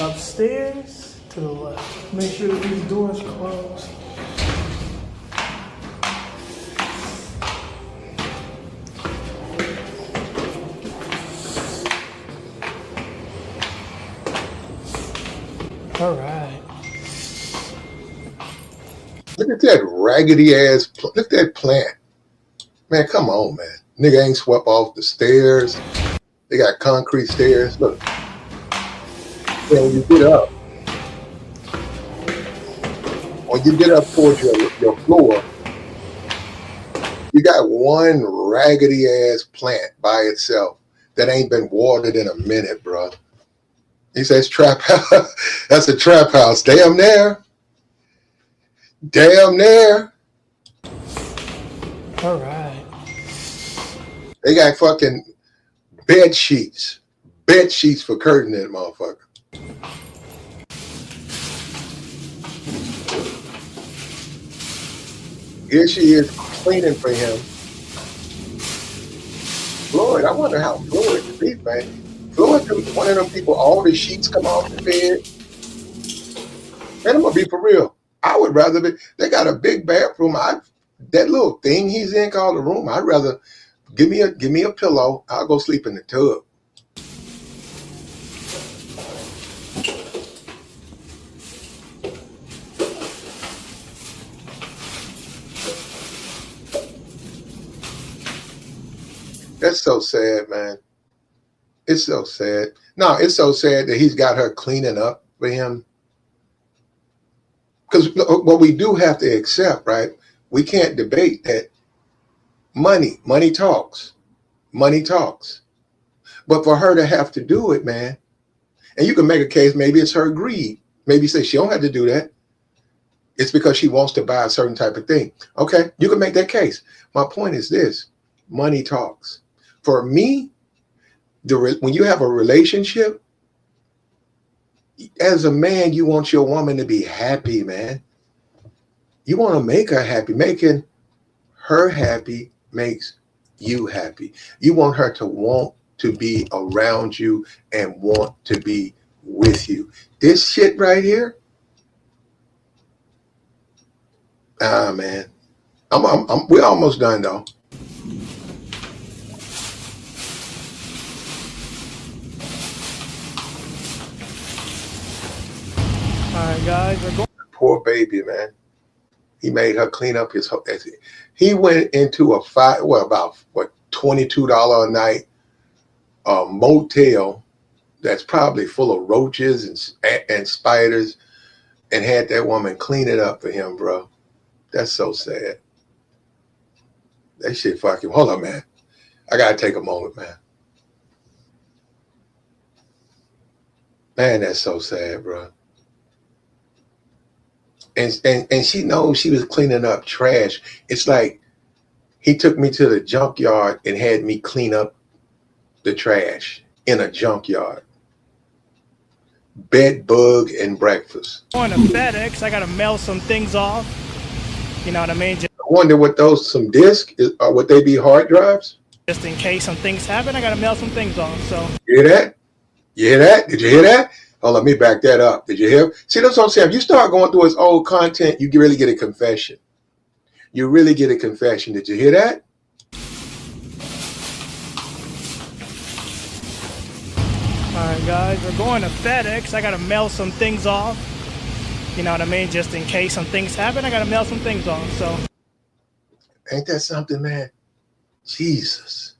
Upstairs to the left. Make sure that these doors close. All right. Look at that raggedy ass, look at that plant. Man, come on, man. Nigga ain't swept off the stairs. They got concrete stairs. Look. When you get up towards your floor, you got one raggedy ass plant by itself that ain't been watered in a minute, bro. He says trap house. That's a trap house. Damn near. Damn near. All right. They got fucking bed sheets. Bed sheets for curtain that motherfucker. Here she is cleaning for him. Floyd, I wonder how Floyd could be, man. Floyd is one of them people, all the sheets come off the bed. Man, I'm gonna be for real. I would rather be, they got a big bathroom. That little thing he's in called a room, I'd rather give me a pillow. I'll go sleep in the tub. That's so sad, man. It's so sad. No, it's so sad that he's got her cleaning up for him. Because what we do have to accept, right? We can't debate that money talks. Money talks. But for her to have to do it, man, and you can make a case, maybe it's her greed. Maybe say she don't have to do that. It's because she wants to buy a certain type of thing. Okay, you can make that case. My point is this: money talks. For me, when you have a relationship, as a man, you want your woman to be happy, man. You want to make her happy. Making her happy makes you happy. You want her to want to be around you and want to be with you. This shit right here, man. We're almost done though. All right, guys, we're going. Poor baby, man. He made her clean up his whole. He went into a fight. Well, about what $22 a night motel that's probably full of roaches and spiders, and had that woman clean it up for him, bro. That's so sad. That shit fucking. Hold on, man. I gotta take a moment, man. Man, that's so sad, bro. and she knows she was cleaning up trash. It's like he took me to the junkyard and had me clean up the trash in a junkyard. Bed bug and breakfast. Going to FedEx, I gotta mail some things off. You know what I mean? I wonder what those, some discs, would they be hard drives? Just in case some things happen, I gotta mail some things off. So You hear that? You hear that? Did you hear that? Oh, let me back that up. Did you hear? See, that's what I'm saying. If you start going through his old content, you really get a confession. You really get a confession. Did you hear that? all right, guys, we're going to FedEx. I gotta mail some things off. You know what I mean? Just in case some things happen, I gotta mail some things off. So Ain't that something, man? Jesus.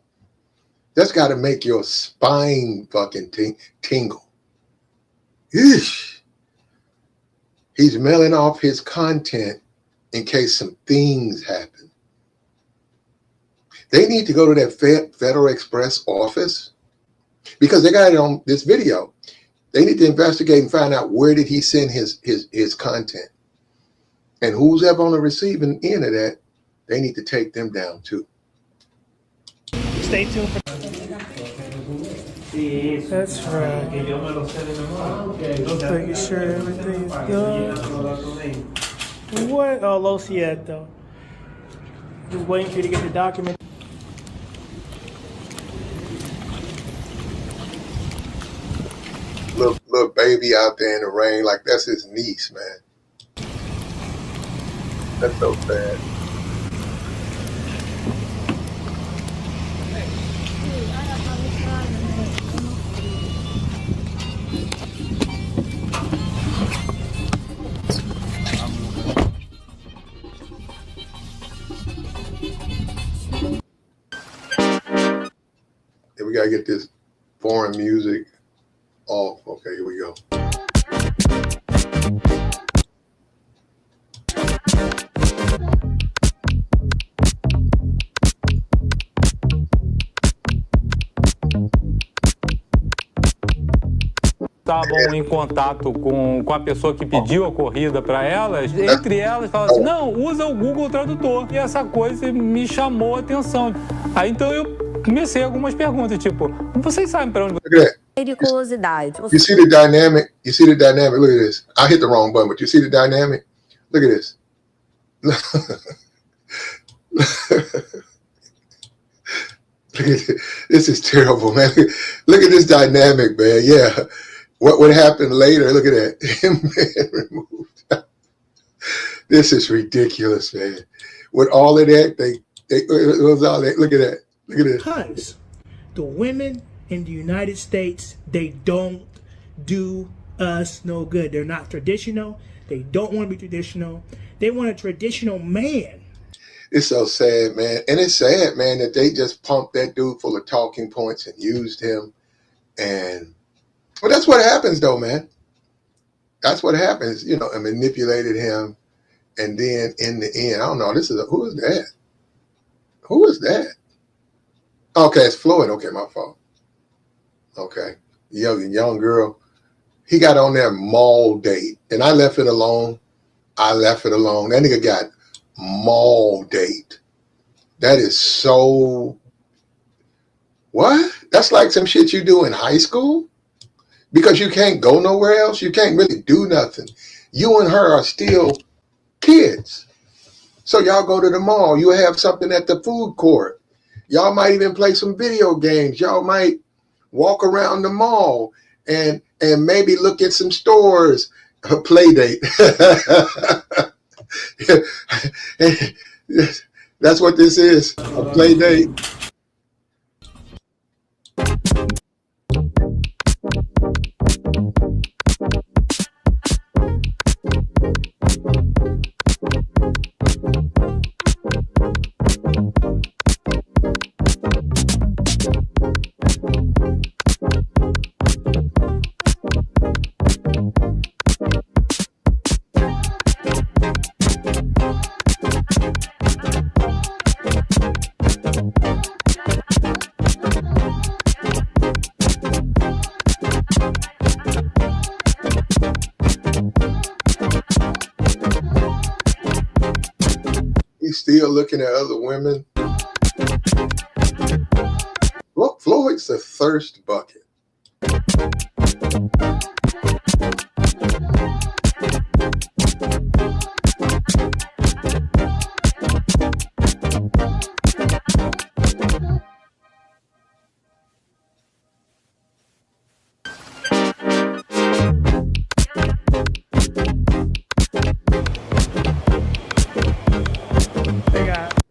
That's got to make your spine fucking tingle. Eesh. He's mailing off his content in case some things happen. They need to go to that Federal Express office because they got it on this video. They need to investigate and find out where did he send his content. And who's ever on the receiving end of that, they need to take them down too. stay tuned for. That's right. Just making sure everything's good. What? Oh, lo siento. Just waiting for you to get the document. Little baby out there in the rain, like that's his niece, man. That's so sad. Yeah, we gotta get this foreign music off. Okay, here we go. Estavam em contato com a pessoa que pediu a corrida para elas, entre elas falavam assim, não, usa o Google Tradutor. E essa coisa me chamou a atenção. Aí então eu comecei algumas perguntas, tipo, vocês sabem para onde... Look at that. Curiosidade. You see the dynamic? You see the dynamic? Look at this. I hit the wrong button, but you see the dynamic? Look at this. Look at this. This is terrible, man. Look at this dynamic, man. Yeah. What would happen later? Look at that. Him being removed. This is ridiculous, man. With all of that, it was all that. Look at that. Look at this. Because the women in the United States, they don't do us no good. They're not traditional. They don't want to be traditional. They want a traditional man. It's so sad, man. And it's sad, man, that they just pumped that dude full of talking points and used him. And well, that's what happens, though, man. That's what happens, you know, and manipulated him. And then in the end, I don't know, who is that? Who is that? Okay, it's Floyd. Okay, my fault. Okay, young girl. He got on their mall date, and I left it alone. That nigga got mall date. That is so... What? That's like some shit you do in high school? Because you can't go nowhere else. You can't really do nothing. You and her are still kids. So y'all go to the mall. You have something at the food court. Y'all might even play some video games. Y'all might walk around the mall and maybe look at some stores. A play date. That's what this is. A play date. He's still looking at other women. Look, Floyd's a thirst bucket.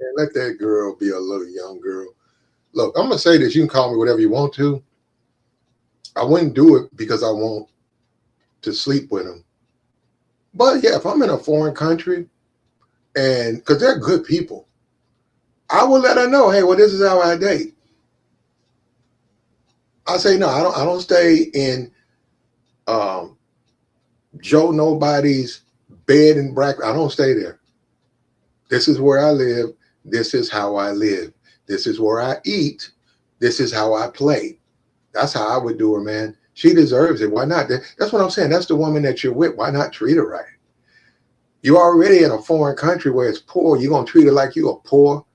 And let that girl be a little young girl. Look, I'm gonna say this. You can call me whatever you want to. I wouldn't do it because I want to sleep with him. But yeah, if I'm in a foreign country, and because they're good people, I will let her know, hey, well, this is how I date. I say no, I don't stay in Joe Nobody's bed and breakfast. I don't stay there. This is where I live. This is how I live. This is where I eat. This is how I play. That's how I would do her, man. She deserves it. Why not? That's what I'm saying. That's the woman that you're with. Why not treat her right? You're already in a foreign country where it's poor. You're going to treat her like you're a poor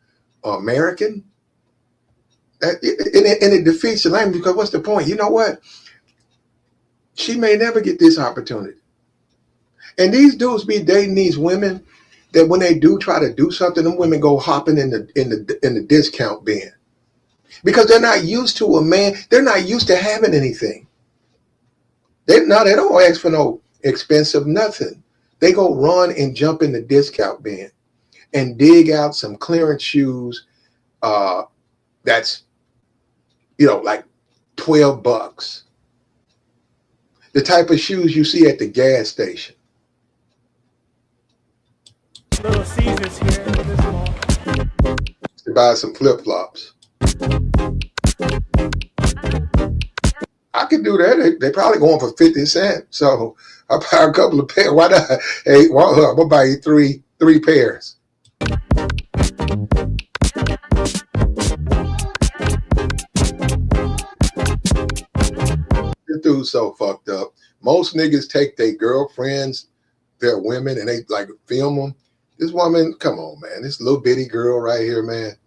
American? And it defeats the language, because what's the point? You know what? She may never get this opportunity. And these dudes be dating these women that when they do try to do something, them women go hopping in the discount bin. Because they're not used to a man. They're not used to having anything. They don't ask for no expensive nothing. They go run and jump in the discount bin and dig out some clearance shoes that's, like $12. The type of shoes you see at the gas station. Little Caesars here in this mall. To buy some flip-flops. I could do that. They probably going for 50 cents. So I'll buy a couple of pairs. Why not? Hey, I'm gonna buy you three pairs. This dude's so fucked up. Most niggas take their girlfriends, their women, and they like film them. This woman, come on, man. This little bitty girl right here, man.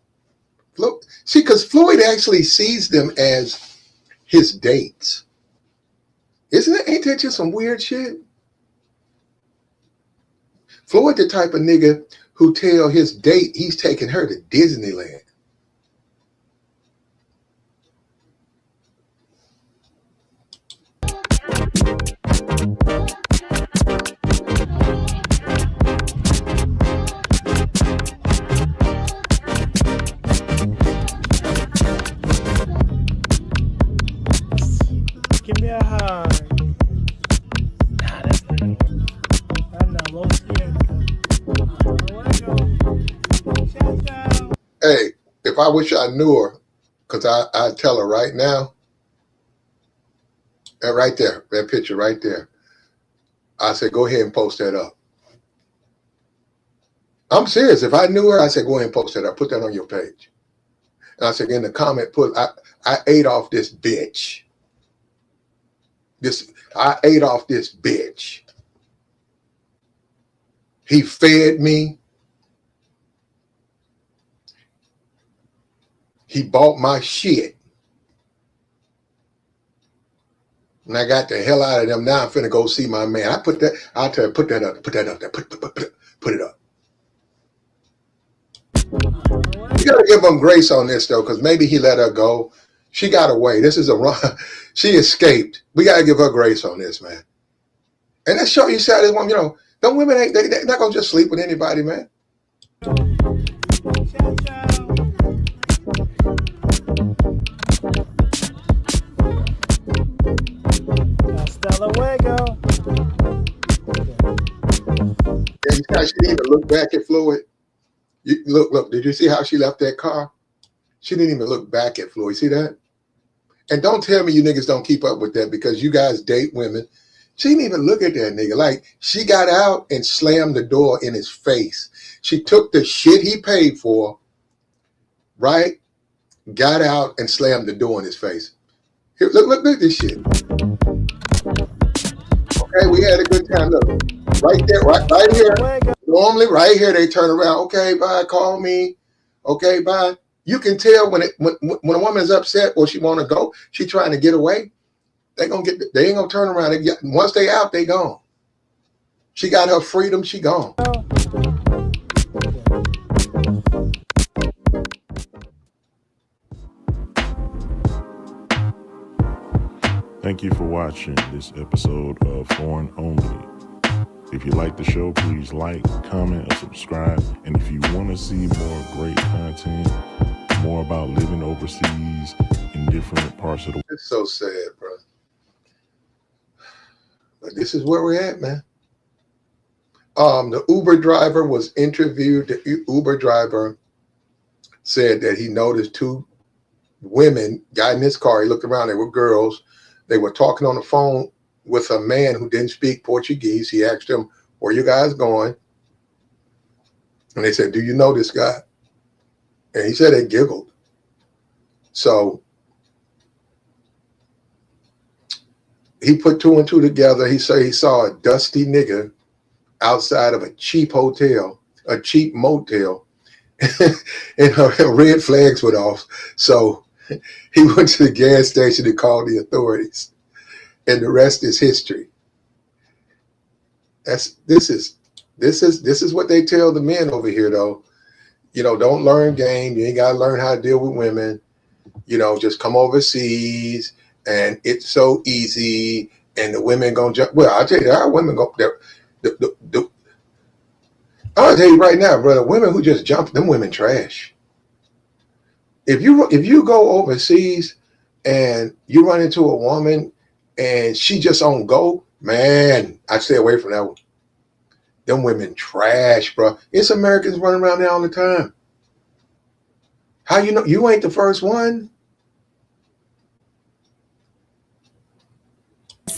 Look, see, because Floyd actually sees them as his dates. Ain't that just some weird shit? Floyd the type of nigga who tell his date he's taking her to Disneyland. Give me a hug. Nah, that's not it. I'm not low scared. Hey, if I wish I knew her, because I'd tell her right now, that right there, that picture right there, I said, go ahead and post that up. I'm serious. If I knew her, I said, go ahead and post that up. Put that on your page. And I said, in the comment, I ate off this bitch. I ate off this bitch. He fed me. He bought my shit. And I got the hell out of them. Now I'm finna go see my man. I'll tell you, put that up there. Put it up. You gotta give him grace on this though, because maybe he let her go. She got away. This is a run. She escaped. We gotta give her grace on this, man. And that show you said this woman, them women they're not gonna just sleep with anybody, man. Hasta luego. Yeah, you see how she didn't even look back at Floyd? Look, did you see how she left that car? She didn't even look back at Floyd. See that? And don't tell me you niggas don't keep up with that because you guys date women. She didn't even look at that nigga. Like, she got out and slammed the door in his face. She took the shit he paid for, right? Got out and slammed the door in his face. Here, look at this shit. Okay, we had a good time. Look, right there, right here. Normally, right here, they turn around. Okay, bye. Call me. Okay, bye. You can tell when a woman is upset or she want to go, she trying to get away. They ain't gonna turn around. Once they out, they gone. She got her freedom. She gone. Thank you for watching this episode of Foreign Only. If you like the show, please like, comment, or subscribe. And if you want to see more great content, more about living overseas in different parts of the world. It's so sad, bro. But this is where we're at, man. The Uber driver was interviewed. The Uber driver said that he noticed two women got in his car. He looked around. They were girls. They were talking on the phone with a man who didn't speak Portuguese. He asked them, "Where you guys going?" And they said, "Do you know this guy?" And he said they giggled. So he put two and two together. He said he saw a dusty nigga outside of a cheap hotel, a cheap motel, and her red flags went off. So he went to the gas station and called the authorities, and the rest is history. This is what they tell the men over here, though. You know, don't learn game. You ain't got to learn how to deal with women. You know, just come overseas, and it's so easy. And the women gonna jump. Well, I'll tell you, our women go there. I'll tell you right now, brother. Women who just jump, them women trash. If you go overseas and you run into a woman and she just on go, man, I'd stay away from that one. Them women trash, bro. It's Americans running around there all the time. How you know you ain't the first one?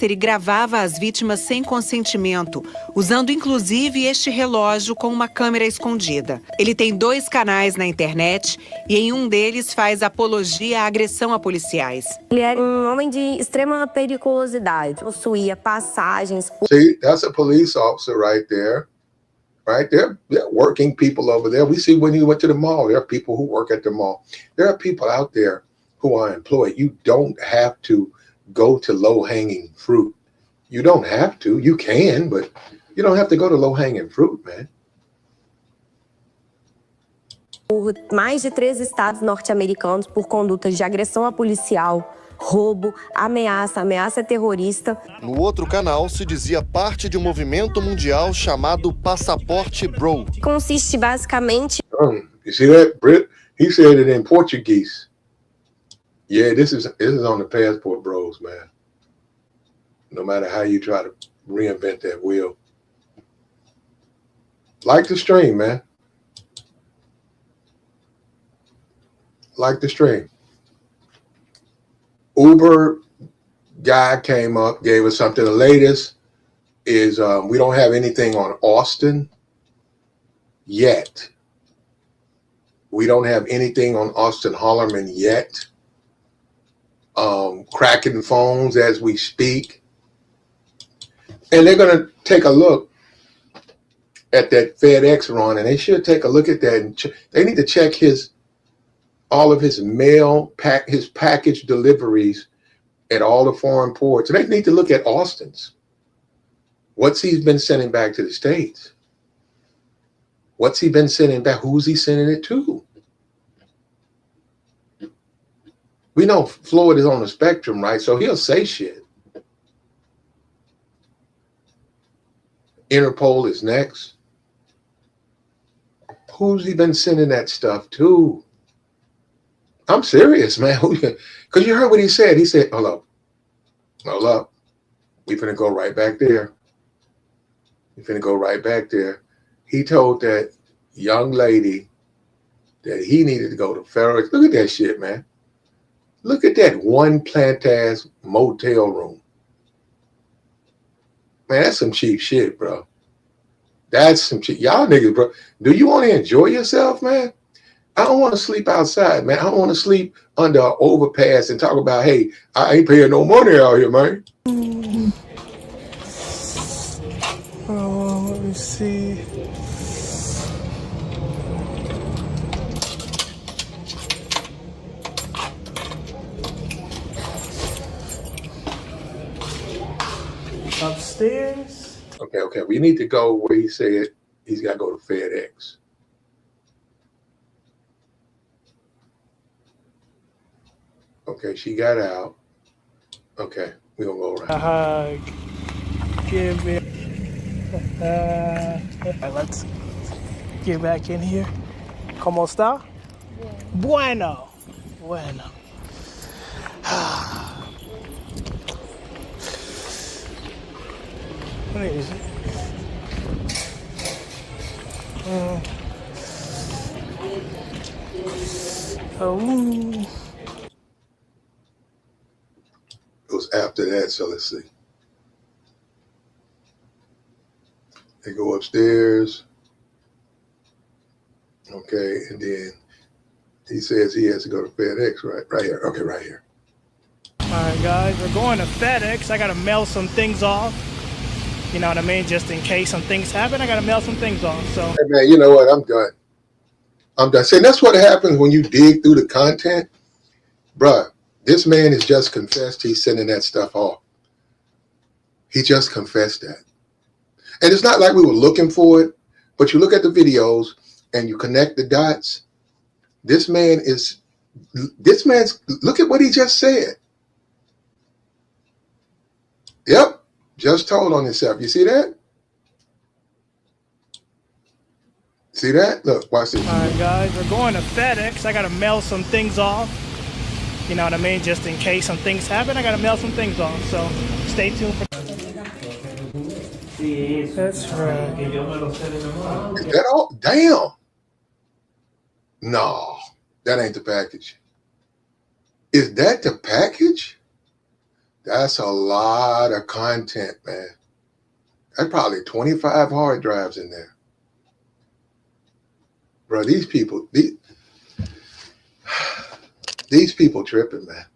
Ele gravava as vítimas sem consentimento, usando inclusive este relógio com uma câmera escondida. Ele tem 2 canais na internet e em um deles faz apologia à agressão a policiais. Ele era homem de extrema periculosidade, possuía passagens. See, that's a police officer right there. Right there, they're working people over there. We see when he went to the mall, there are people who work at the mall. There are people out there who are employed. You don't have to go to low-hanging fruit. You don't have to. You can, but you don't have to go to low-hanging fruit, man. Por mais de 3 estados norte-americanos por condutas de agressão a policial, roubo, ameaça terrorista. No outro canal se dizia parte de um movimento mundial chamado Passaporte Bro. Consiste basicamente... You see that, Brit? He said it in Portuguese. Yeah, this is on the passport, bros, man. No matter how you try to reinvent that wheel. Like the stream, man. Like the stream. Uber guy came up, gave us something. The latest is we don't have anything on Austin yet. We don't have anything on Austin Hollerman yet. Cracking phones as we speak. And they're going to take a look at that FedEx run, and they should take a look at that. And they need to check all of his his package deliveries at all the foreign ports. And they need to look at Austin's. What's he been sending back to the States? What's he been sending back? Who's he sending it to? We know Floyd is on the spectrum, right? So he'll say shit. Interpol is next. Who's he been sending that stuff to? I'm serious, man. Because you heard what he said. He said, hold up. We finna go right back there. He told that young lady that he needed to go to federal. Look at that shit, man. Look at that one plant-ass motel room. Man, that's some cheap shit, bro. That's some cheap. Y'all niggas, bro. Do you want to enjoy yourself, man? I don't want to sleep outside, man. I don't want to sleep under an overpass and talk about, hey, I ain't paying no money out here, man. Oh, let me see. Upstairs. Okay. We need to go where he said he's got to go to FedEx. Okay, she got out. Okay, we're going to go around. A hug. Give me. Let's get back in here. ¿Cómo está? Bueno. Bueno. What is it? Oh. It was after that, so let's see. They go upstairs. Okay, and then he says he has to go to FedEx, right here. Okay, right here. All right, guys, we're going to FedEx. I got to mail some things off. You know what I mean? Just in case some things happen, I got to mail some things off. So, Hey, man, you know what? I'm done. See, that's what happens when you dig through the content. Bruh, this man has just confessed he's sending that stuff off. He just confessed that. And it's not like we were looking for it, but you look at the videos and you connect the dots. This man's, look at what he just said. Yep, just told on himself. You see that? See that? Look, watch this. all right, guys, we're going to FedEx. I got to mail some things off. You know what I mean? Just in case some things happen, I got to mail some things off. So stay tuned for That's right. Is that all? Damn. No, that ain't the package. Is that the package? That's a lot of content, man. That's probably 25 hard drives in there. Bro, these people tripping, man.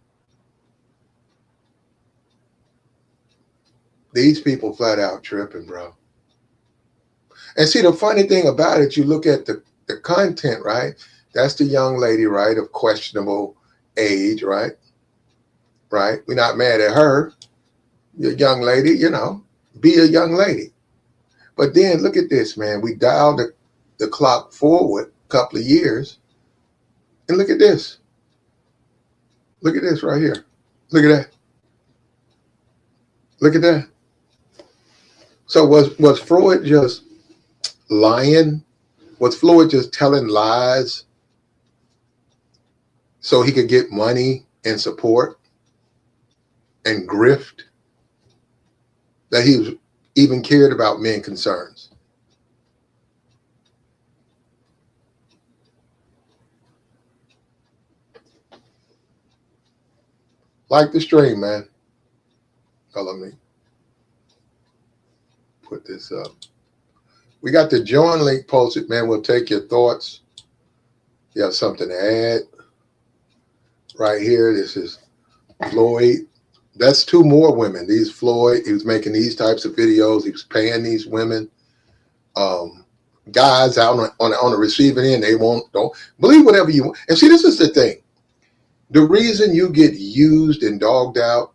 These people flat out tripping, bro. And see, the funny thing about it, you look at the content, right? That's the young lady, right, of questionable age, right? Right? We're not mad at her. You're a young lady, you know, be a young lady. But then look at this, man. We dialed the clock forward a couple of years. And look at this. Look at this right here. Look at that. Look at that. So was Floyd just lying? Was Floyd just telling lies so he could get money and support and grift? That he was even cared about men concerns? Like the stream, man. Oh, let me put this up. We got the join link posted, man. We'll take your thoughts. You have something to add right here. This is Floyd. That's two more women. These Floyd, he was making these types of videos. He was paying these women. Guys out on the receiving end, don't believe whatever you want. And see, this is the thing. The reason you get used and dogged out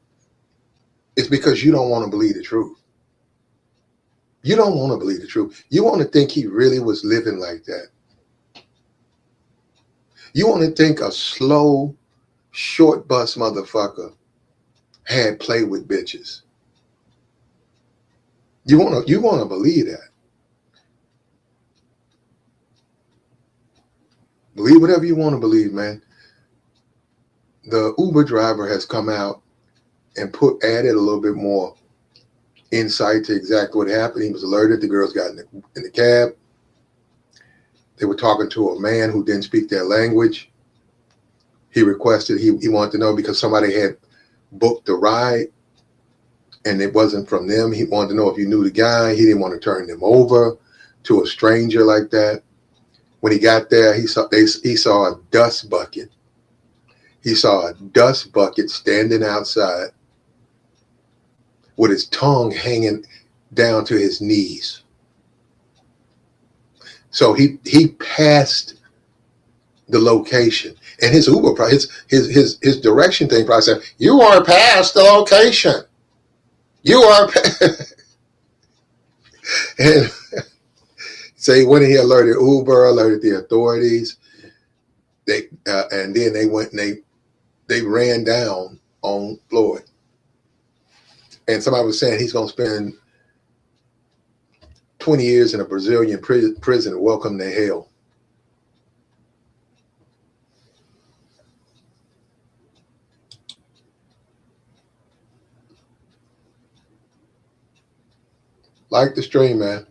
is because you don't want to believe the truth. You don't want to believe the truth. You want to think he really was living like that. You want to think a slow, short bus motherfucker had play with bitches. You want to believe that. Believe whatever you want to believe, man. The Uber driver has come out and added a little bit more insight to exactly what happened. He was alerted. The girls got in the cab. They were talking to a man who didn't speak their language. He requested, he wanted to know because somebody had booked the ride and it wasn't from them. He wanted to know if you knew the guy. He didn't want to turn them over to a stranger like that. When he got there, he saw a dust bucket. He saw a dust bucket standing outside with his tongue hanging down to his knees. So he passed the location, and his Uber, his direction thing probably said, "You are past the location. You are." And so he went and he alerted Uber, alerted the authorities. And then they went and they ran down on Floyd. And somebody was saying he's going to spend 20 years in a Brazilian prison and welcome to hell. Like the stream, man.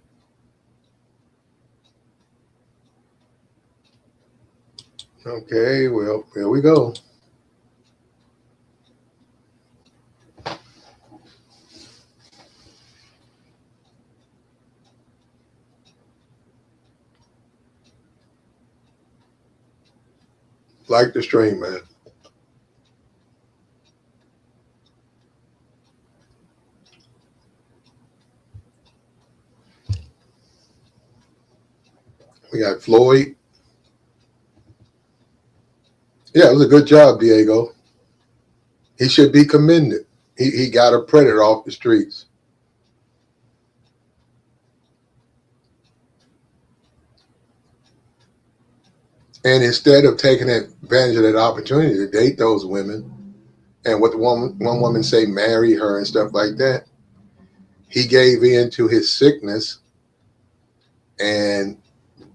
Okay, well, here we go. Like the stream, man. We got Floyd. Yeah, it was a good job, Diego. He should be commended. He got a predator off the streets. And instead of taking advantage of that opportunity to date those women, and what one woman say, marry her and stuff like that, he gave in to his sickness and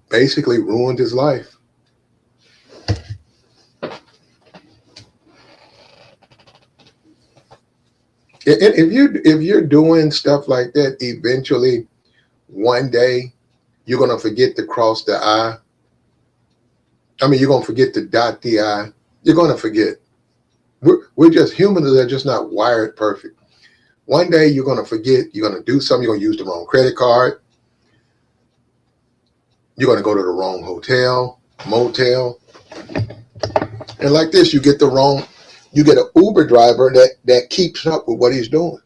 basically ruined his life. If you're doing stuff like that, eventually, one day, you're gonna forget to cross the I. I mean, you're gonna forget to dot the I. You're gonna forget. We're just humans that are just not wired perfect. One day you're gonna forget. You're gonna do something. You're gonna use the wrong credit card. You're gonna go to the wrong hotel, motel, and like this, you get an Uber driver that keeps up with what he's doing.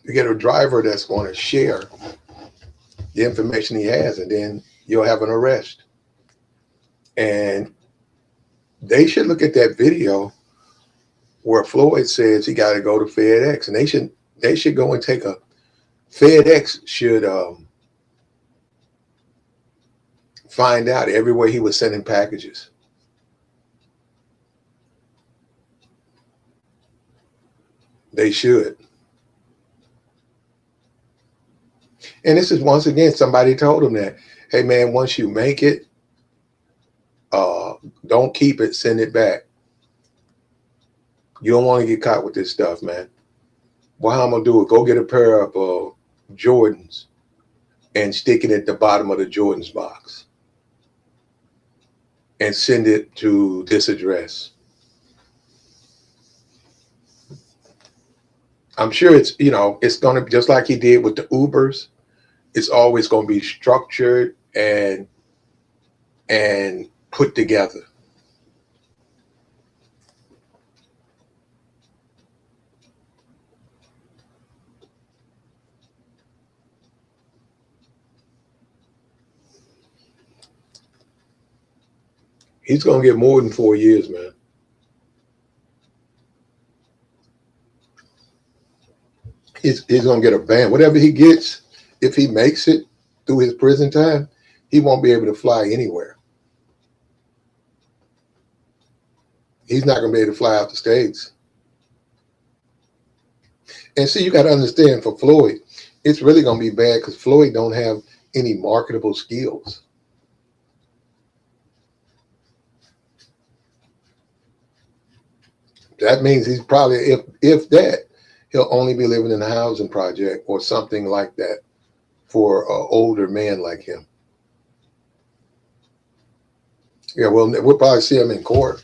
You get a driver that's going to share the information he has, and then you'll have an arrest. And they should look at that video where Floyd says he got to go to FedEx, and they should go and take a FedEx should find out everywhere he was sending packages. They should. And this is, once again, somebody told him that, hey man, once you make it, don't keep it, send it back. You don't want to get caught with this stuff, man. Well, how I'm gonna do it? Go get a pair of Jordans and stick it at the bottom of the Jordans box and send it to this address. I'm sure it's gonna be just like he did with the Ubers. It's always gonna be structured and put together. He's gonna get more than 4 years, man. He's gonna get a ban. Whatever he gets, if he makes it through his prison time, he won't be able to fly anywhere. He's not gonna be able to fly out the States. And see, you got to understand, for Floyd, it's really gonna be bad because Floyd don't have any marketable skills. That means he's probably, if that, he'll only be living in a housing project or something like that for an older man like him. Yeah, well, we'll probably see him in court.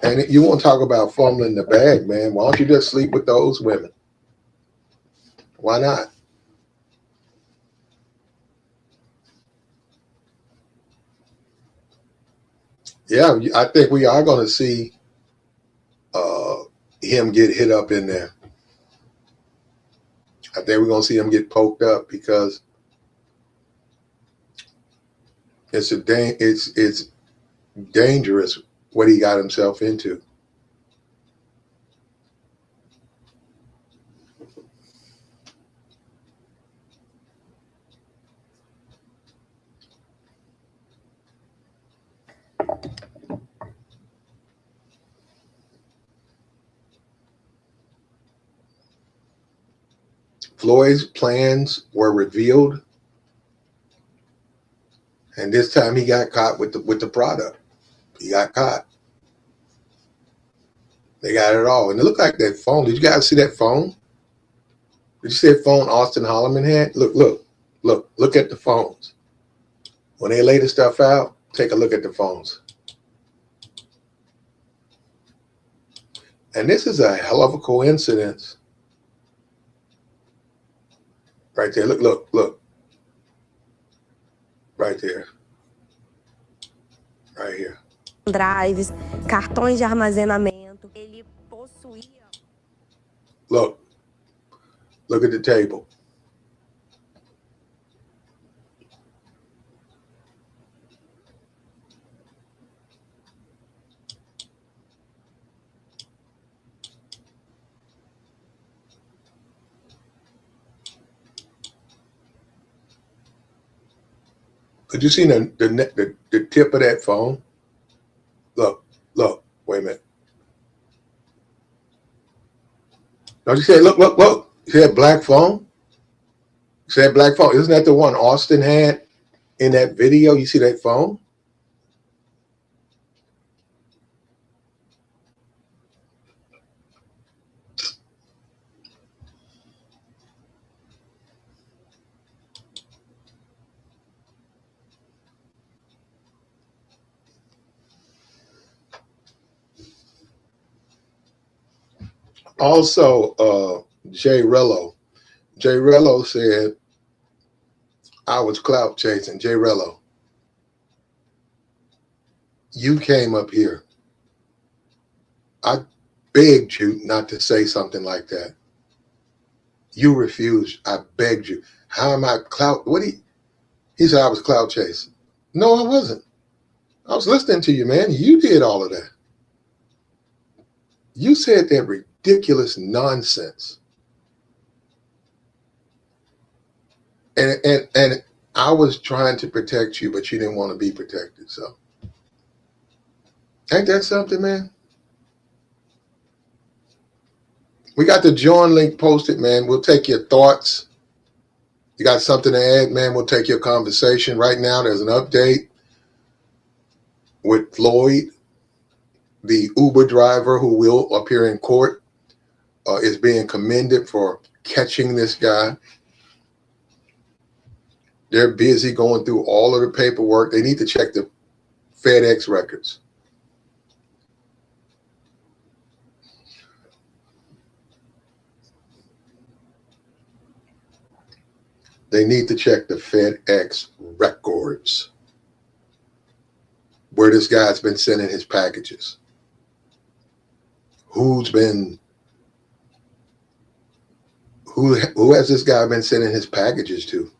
And you want to talk about fumbling the bag, man? Why don't you just sleep with those women? Why not? Yeah, I think we are going to see him get hit up in there. I think we're going to see him get poked up because it's dangerous what he got himself into. Floyd's plans were revealed, and this time he got caught with the product. He got caught. They got it all, and it looked like that phone. Did you guys see that phone? Did you see that phone Austin Holloman had? Look at the phones. When they lay the stuff out, take a look at the phones. And this is a hell of a coincidence. Right there. Look. Right there. Right here. Drives, cartões de armazenamento. Ele possuía. Look at the table. Did you see the tip of that phone? Look, wait a minute. Don't you say, look. You see that black phone? You see that black phone? Isn't that the one Austin had in that video? You see that phone? Also, Jay Rello said, I was clout chasing. Jay Rello, you came up here. I begged you not to say something like that. You refused. I begged you. How am I clout? He said I was clout chasing. No, I wasn't. I was listening to you, man. You did all of that. You said that ridiculous nonsense. And I was trying to protect you, but you didn't want to be protected. So ain't that something, man? We got the join link posted, man. We'll take your thoughts. You got something to add, man? We'll take your conversation. Right now, there's an update with Floyd, the Uber driver who will appear in court, is being commended for catching this guy. They're busy going through all of the paperwork. They need to check the FedEx records. They need to check the FedEx records where this guy's been sending his packages. Who has this guy been sending his packages to?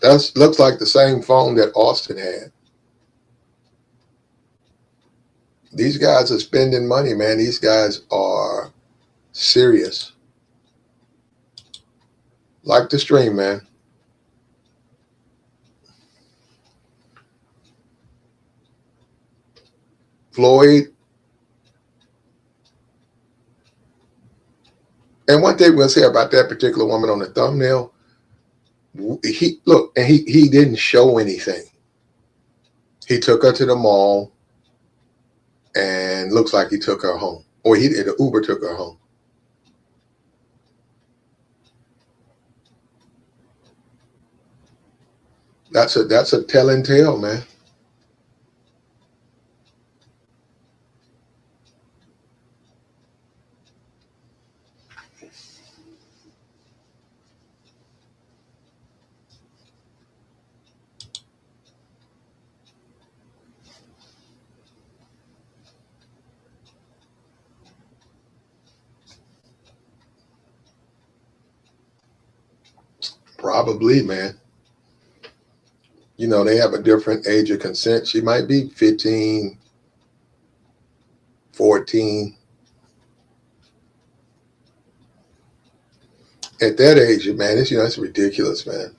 That looks like the same phone that Austin had. These guys are spending money, man. These guys are serious. Like the stream, man. Floyd. And one thing we'll say about that particular woman on the thumbnail, he didn't show anything. He took her to the mall. and looks like he took her home, or the Uber took her home. That's a telling tale, man. Probably, man. You know, they have a different age of consent. She might be 15, 14. At that age, man, it's ridiculous, man.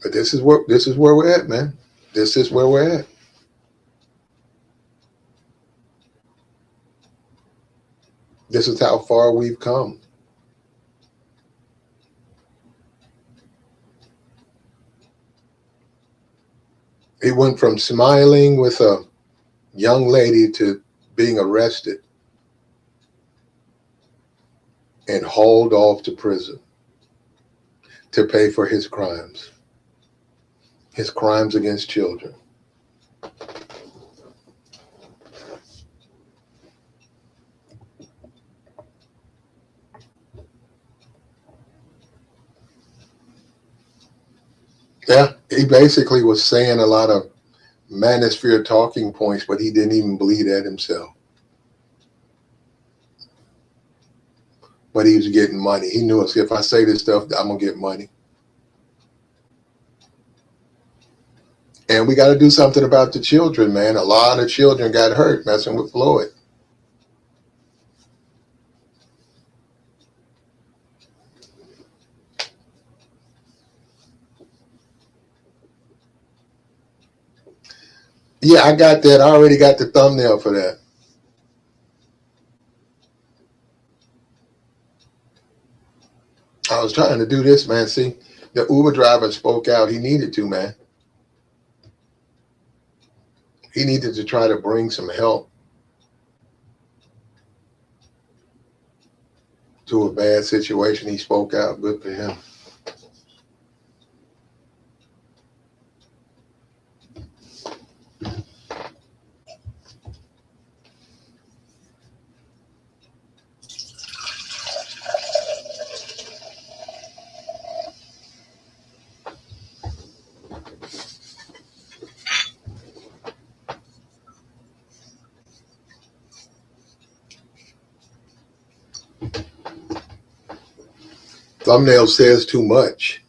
But this is where we're at, man. This is where we're at. This is how far we've come. It went from smiling with a young lady to being arrested and hauled off to prison to pay for his crimes against children. Yeah, he basically was saying a lot of manosphere talking points, but he didn't even believe that himself. But he was getting money. He knew if I say this stuff, I'm going to get money. And we got to do something about the children, man. A lot of children got hurt messing with Floyd. Yeah, I got that. I already got the thumbnail for that. I was trying to do this, man. See, the Uber driver spoke out. He needed to, man. He needed to try to bring some help to a bad situation. He spoke out. Good for him. Thumbnail says too much.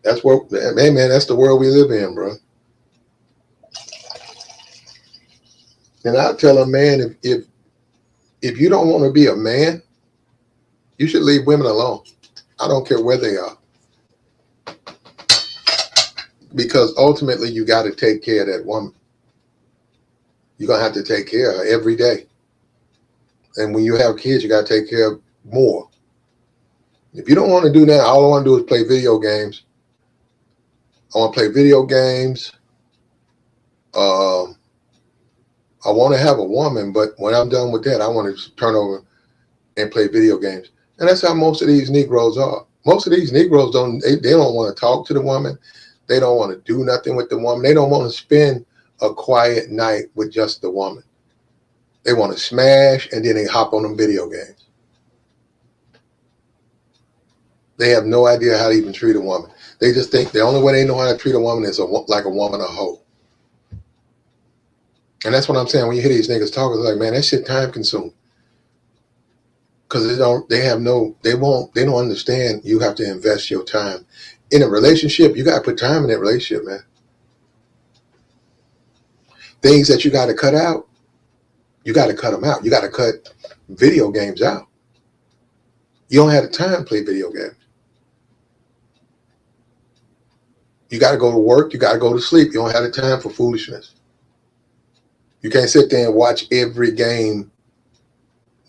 That's what, man, that's the world we live in, bro. And I tell a man, if you don't want to be a man, you should leave women alone. I don't care where they are. Because ultimately you got to take care of that woman. You're going to have to take care of her every day. And when you have kids, you got to take care of more. If you don't want to do that, all I want to do is play video games. I want to play video games. I want to have a woman, but when I'm done with that, I want to turn over and play video games. And that's how most of these Negroes are. Most of these Negroes don't want to talk to the woman. They don't want to do nothing with the woman. They don't want to spend a quiet night with just the woman. They want to smash, and then they hop on them video games. They have no idea how to even treat a woman. They just think the only way they know how to treat a woman is like a woman a hoe. And that's what I'm saying. When you hear these niggas talking, it's like, man, that shit time consuming. Because they don't understand you have to invest your time. In a relationship, you got to put time in that relationship, man. Things that you got to cut out, you got to cut them out. You got to cut video games out. You don't have the time to play video games. You got to go to work. You got to go to sleep. You don't have the time for foolishness. You can't sit there and watch every game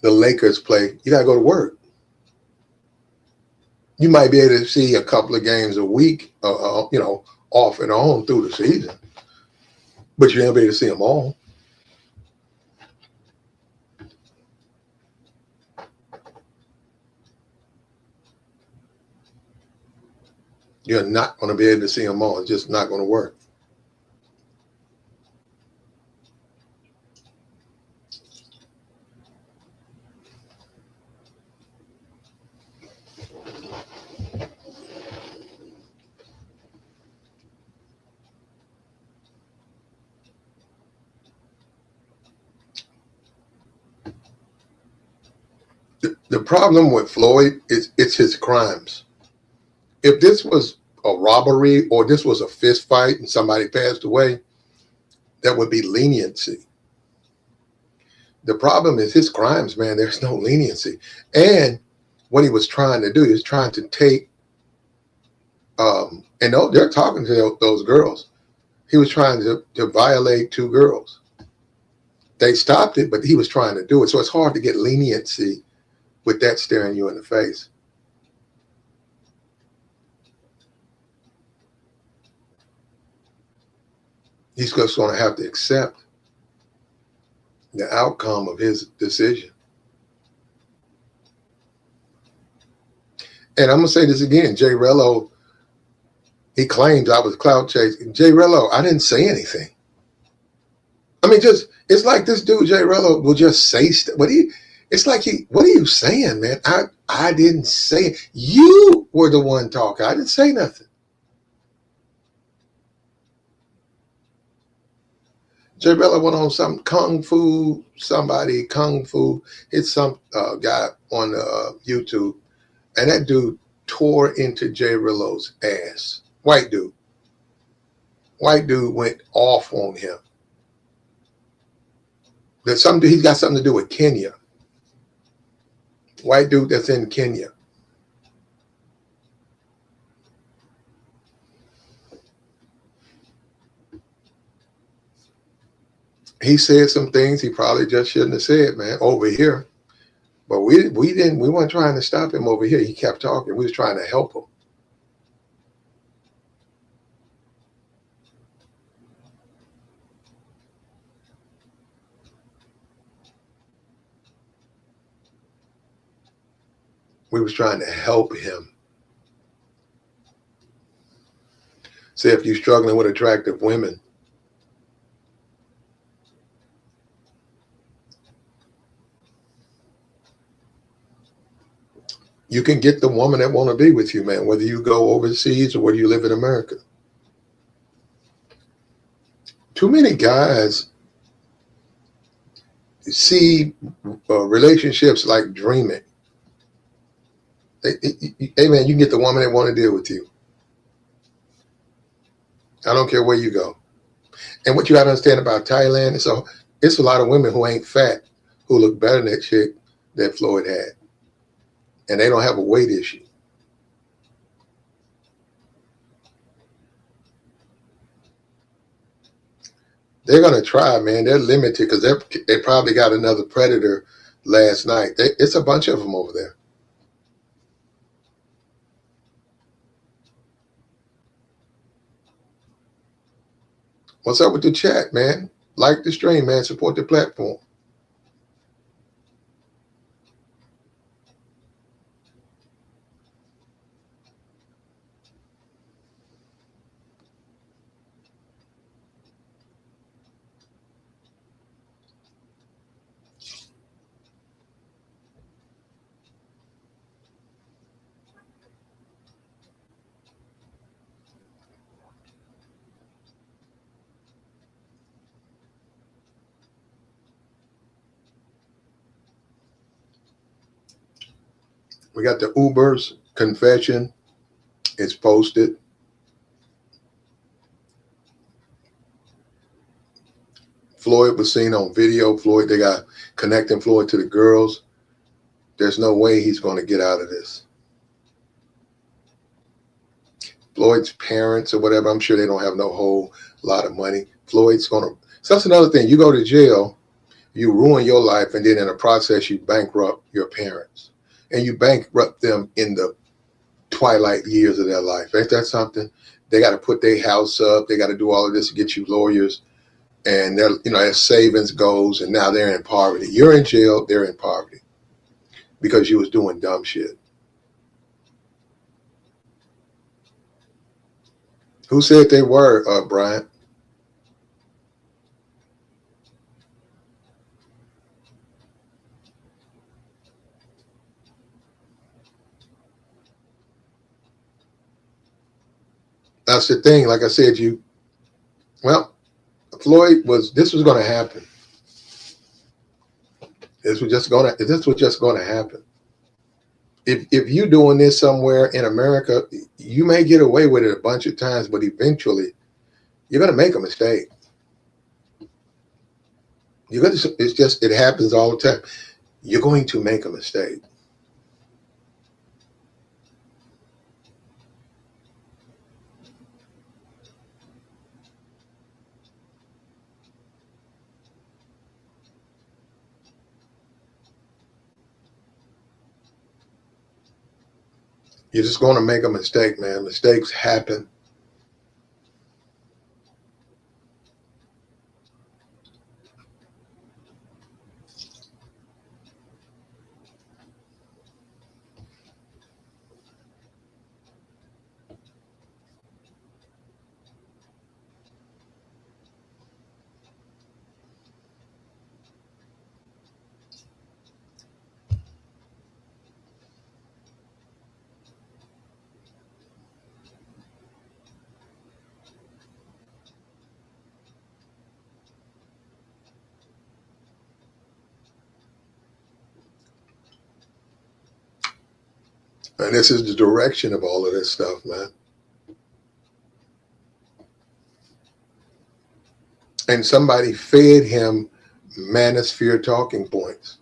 the Lakers play. You got to go to work. You might be able to see a couple of games a week, off and on through the season, but you ain't be able to see them all. You're not going to be able to see them all. It's just not going to work. The problem with Floyd is it's his crimes. If this was a robbery or this was a fist fight and somebody passed away, that would be leniency. The problem is his crimes, man. There's no leniency. And what he was trying to do is trying to take, they're talking to those girls. He was trying to violate 2 girls. They stopped it, but he was trying to do it. So it's hard to get leniency with that staring you in the face. He's just going to have to accept the outcome of his decision. And I'm going to say this again. Jay Rello, he claims I was clout chasing. Jay Rello, I didn't say anything. I mean, it's like this dude, Jay Rello, will just say stuff. What are you saying, man? I didn't say it. You were the one talking. I didn't say nothing. Jay Rello went on some kung fu. It's some guy on YouTube. And that dude tore into Jay Rello's ass. White dude. White dude went off on him. He's got something to do with Kenya. White dude that's in Kenya. He said some things he probably just shouldn't have said, man, over here. But we weren't trying to stop him over here. He kept talking. We was trying to help him. We was trying to help him. Say if you're struggling with attractive women, you can get the woman that want to be with you, man, whether you go overseas or whether you live in America. Too many guys see relationships like dreaming. Hey, man, you can get the woman that want to deal with you. I don't care where you go. And what you got to understand about Thailand is it's a lot of women who ain't fat who look better than that chick that Floyd had. And they don't have a weight issue. They're going to try, man. They're limited because they probably got another predator last night. It's a bunch of them over there. What's up with the chat, man? Like the stream, man. Support the platform. We got the Uber's confession. It's posted. Floyd was seen on video. They got connecting Floyd to the girls. There's no way he's going to get out of this. Floyd's parents or whatever, I'm sure they don't have no whole lot of money. Floyd's going to, so that's another thing. You go to jail, you ruin your life, and then in the process, you bankrupt your parents. And you bankrupt them in the twilight years of their life. Ain't that something? They got to put their house up. They got to do all of this to get you lawyers. And their savings goes, and now they're in poverty. You're in jail, they're in poverty because you was doing dumb shit. Who said they were, Brian? That's the thing. Like I said, Floyd this was going to happen. This was just going to happen. If you're doing this somewhere in America, you may get away with it a bunch of times, but eventually you're going to make a mistake. It happens all the time. You're going to make a mistake. You're just going to make a mistake, man. Mistakes happen. And this is the direction of all of this stuff, man. And somebody fed him manosphere talking points,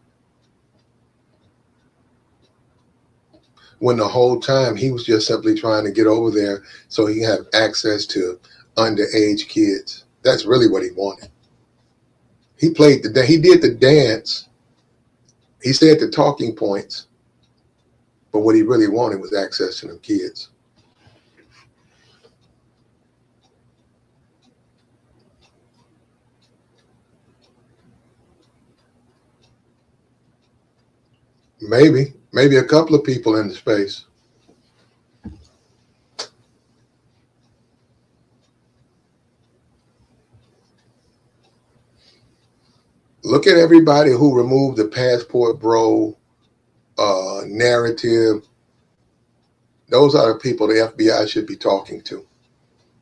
when the whole time he was just simply trying to get over there so he can have access to underage kids. That's really what he wanted. He did the dance. He said the talking points, but what he really wanted was access to them kids. Maybe a couple of people in the space. Look at everybody who removed the passport bro narrative. Those are the people the FBI should be talking to,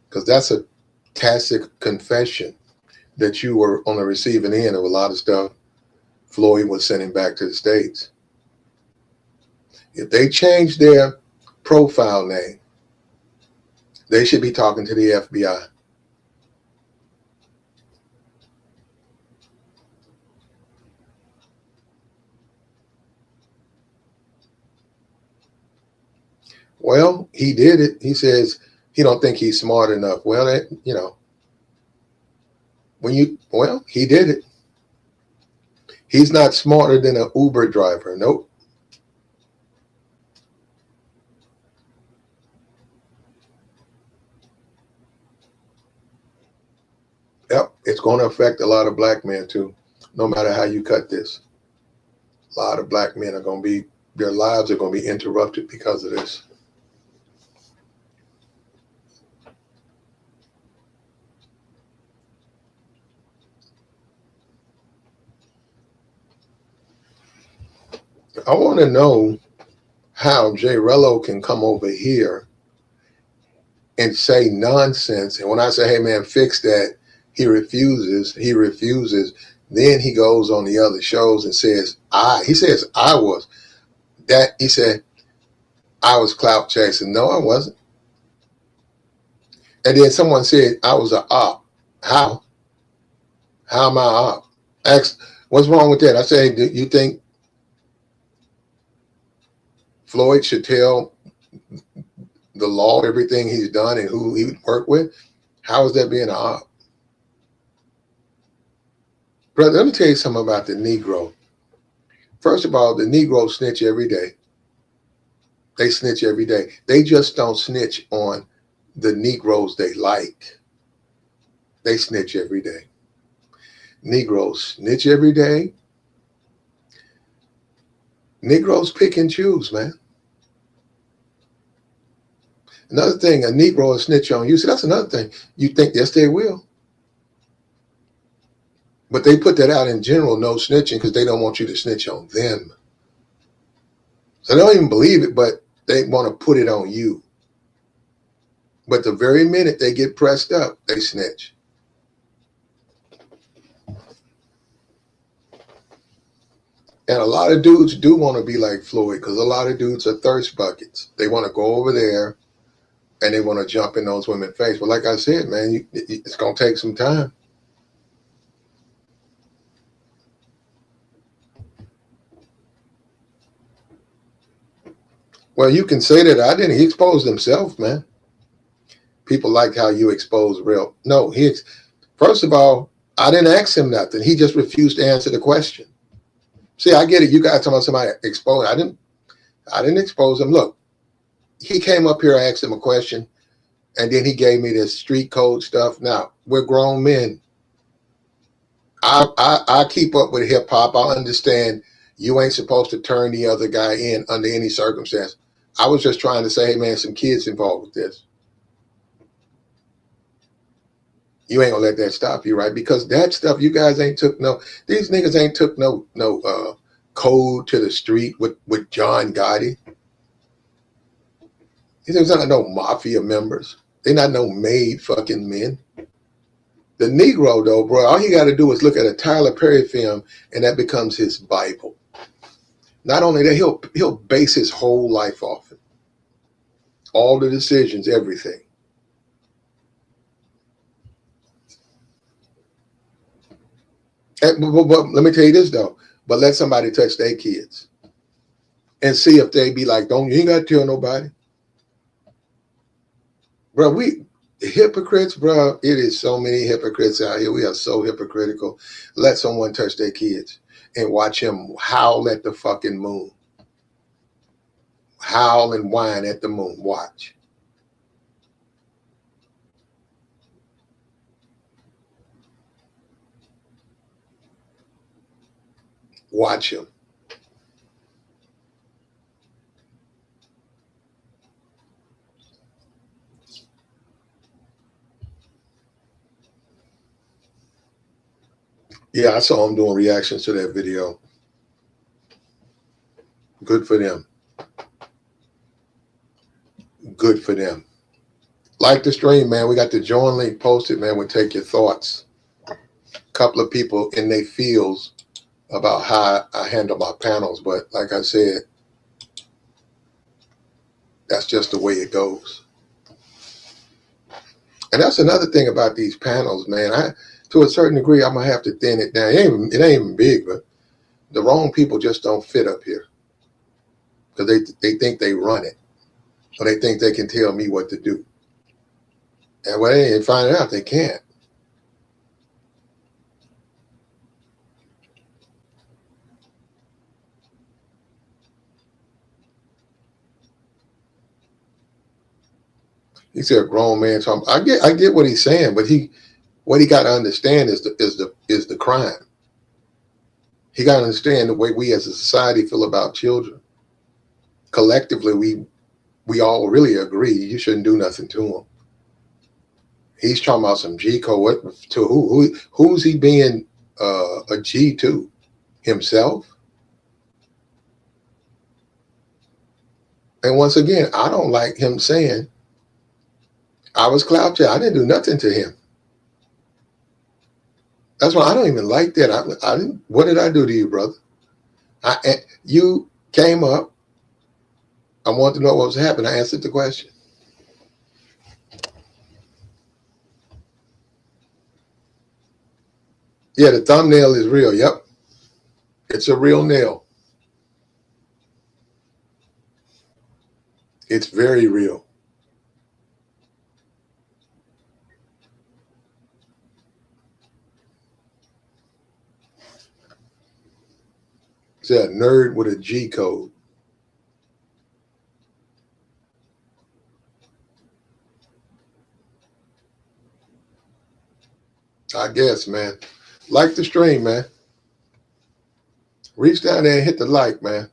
because that's a tacit confession that you were on the receiving end of a lot of stuff Floyd was sending back to the States. If they change their profile name, they should be talking to the FBI. Well, he did it. He says he don't think he's smart enough. Well, he did it. He's not smarter than an Uber driver. Nope. Yep, it's going to affect a lot of black men too, no matter how you cut this. A lot of black men their lives are going to be interrupted because of this. I want to know how Jay Rello can come over here and say nonsense. And when I say, hey man, fix that, he refuses. Then he goes on the other shows and says, he said, I was clout chasing. No, I wasn't. And then someone said I was an op. How? How am I an op? Asked, what's wrong with that? I say, do you think Floyd should tell the law everything he's done and who he would work with? How is that being an op? Brother, let me tell you something about the Negro. First of all, the Negro snitch every day. They snitch every day. They just don't snitch on the Negroes they like. They snitch every day. Negroes snitch every day. Negroes pick and choose, man. Another thing, a Negro will snitch on you. See, that's another thing. You think, yes, they will. But they put that out in general, no snitching, because they don't want you to snitch on them. So they don't even believe it, but they want to put it on you. But the very minute they get pressed up, they snitch. And a lot of dudes do want to be like Floyd, because a lot of dudes are thirst buckets. They want to go over there and they want to jump in those women's face. But like I said, man, it's going to take some time. Well, you can say that I didn't. He exposed himself, man. People like how you expose real. No, first of all, I didn't ask him nothing. He just refused to answer the question. See, I get it. You guys talking about somebody exposed. I didn't expose him. Look, he came up here, I asked him a question, and then he gave me this street code stuff. Now, we're grown men. I keep up with hip hop. I understand you ain't supposed to turn the other guy in under any circumstance. I was just trying to say, hey, man, some kids involved with this. You ain't gonna let that stop you, right? Because that stuff, you guys ain't took these niggas ain't took no code to the street with John Gotti. These niggas not no mafia members. They not no made fucking men. The Negro, though, bro, all he got to do is look at a Tyler Perry film, and that becomes his Bible. Not only that, he'll base his whole life off it. All the decisions, everything. But let me tell you this, though. But let somebody touch their kids and see if they be like, you ain't got to tell nobody. Bro, hypocrites, bro. It is so many hypocrites out here. We are so hypocritical. Let someone touch their kids and watch him howl at the fucking moon. Howl and whine at the moon. Watch. Watch him. Yeah, I saw him doing reactions to that video. Good for them. Good for them. Like the stream, man. We got the join link posted, man. We take your thoughts. A couple of people in their fields about how I handle my panels, but like I said, that's just the way it goes. And that's another thing about these panels, man. To a certain degree, I'm gonna have to thin it down. It ain't even big, but the wrong people just don't fit up here because they think they run it, or they think they can tell me what to do. And when they find out, they can't. He said, "Grown man talking." I get what he's saying, but what he got to understand is the crime. He got to understand the way we as a society feel about children. Collectively, we all really agree you shouldn't do nothing to them. He's talking about some G code. What to who? Who's he being a G to? Himself? And once again, I don't like him saying I was clout chasing. I didn't do nothing to him. That's why I don't even like that. I didn't. What did I do to you, brother? You came up. I wanted to know what was happening. I answered the question. Yeah, the thumbnail is real. Yep. It's a real nail. It's very real. It's a nerd with a G code. I guess, man. Like the stream, man. Reach down there and hit the like, man.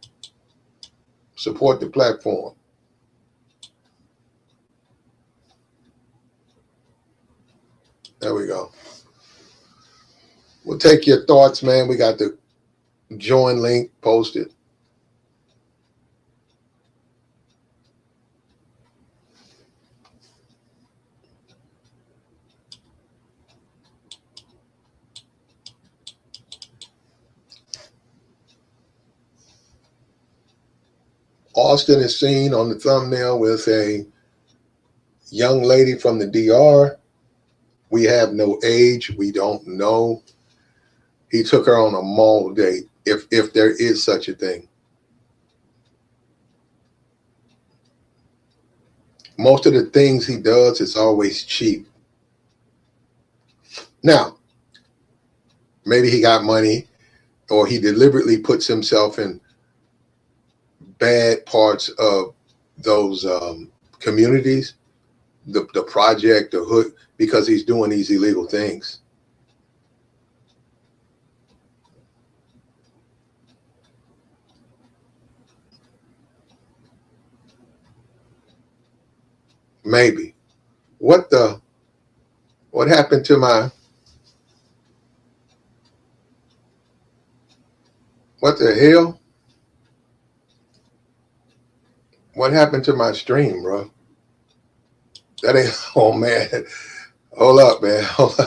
Support the platform. There we go. We'll take your thoughts, man. We got the join link posted. Austin is seen on the thumbnail with a young lady from the DR. We have no age. We don't know. He took her on a mall date, if there is such a thing. Most of the things he does is always cheap. Now, maybe he got money, or he deliberately puts himself in bad parts of those communities, the project, the hood, because he's doing these illegal things. Maybe. What happened to my, what the hell? What happened to my stream, bro? That ain't, oh man. Hold up, man. Hold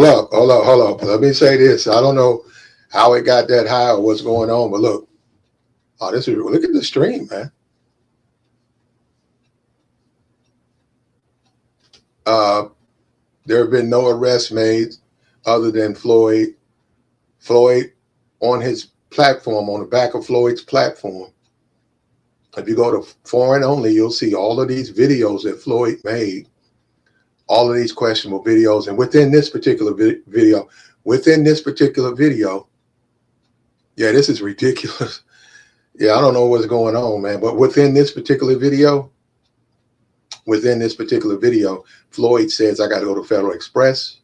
up. Let me say this. I don't know how it got that high or what's going on, but look. Oh, look at the stream, man. There have been no arrests made other than Floyd. Floyd on his platform, on the back of Floyd's platform. If you go to Foreign Only, you'll see all of these videos that Floyd made, all of these questionable videos. And within this particular video, yeah, this is ridiculous. Yeah, I don't know what's going on, man. But within this particular video, Floyd says, I got to go to Federal Express.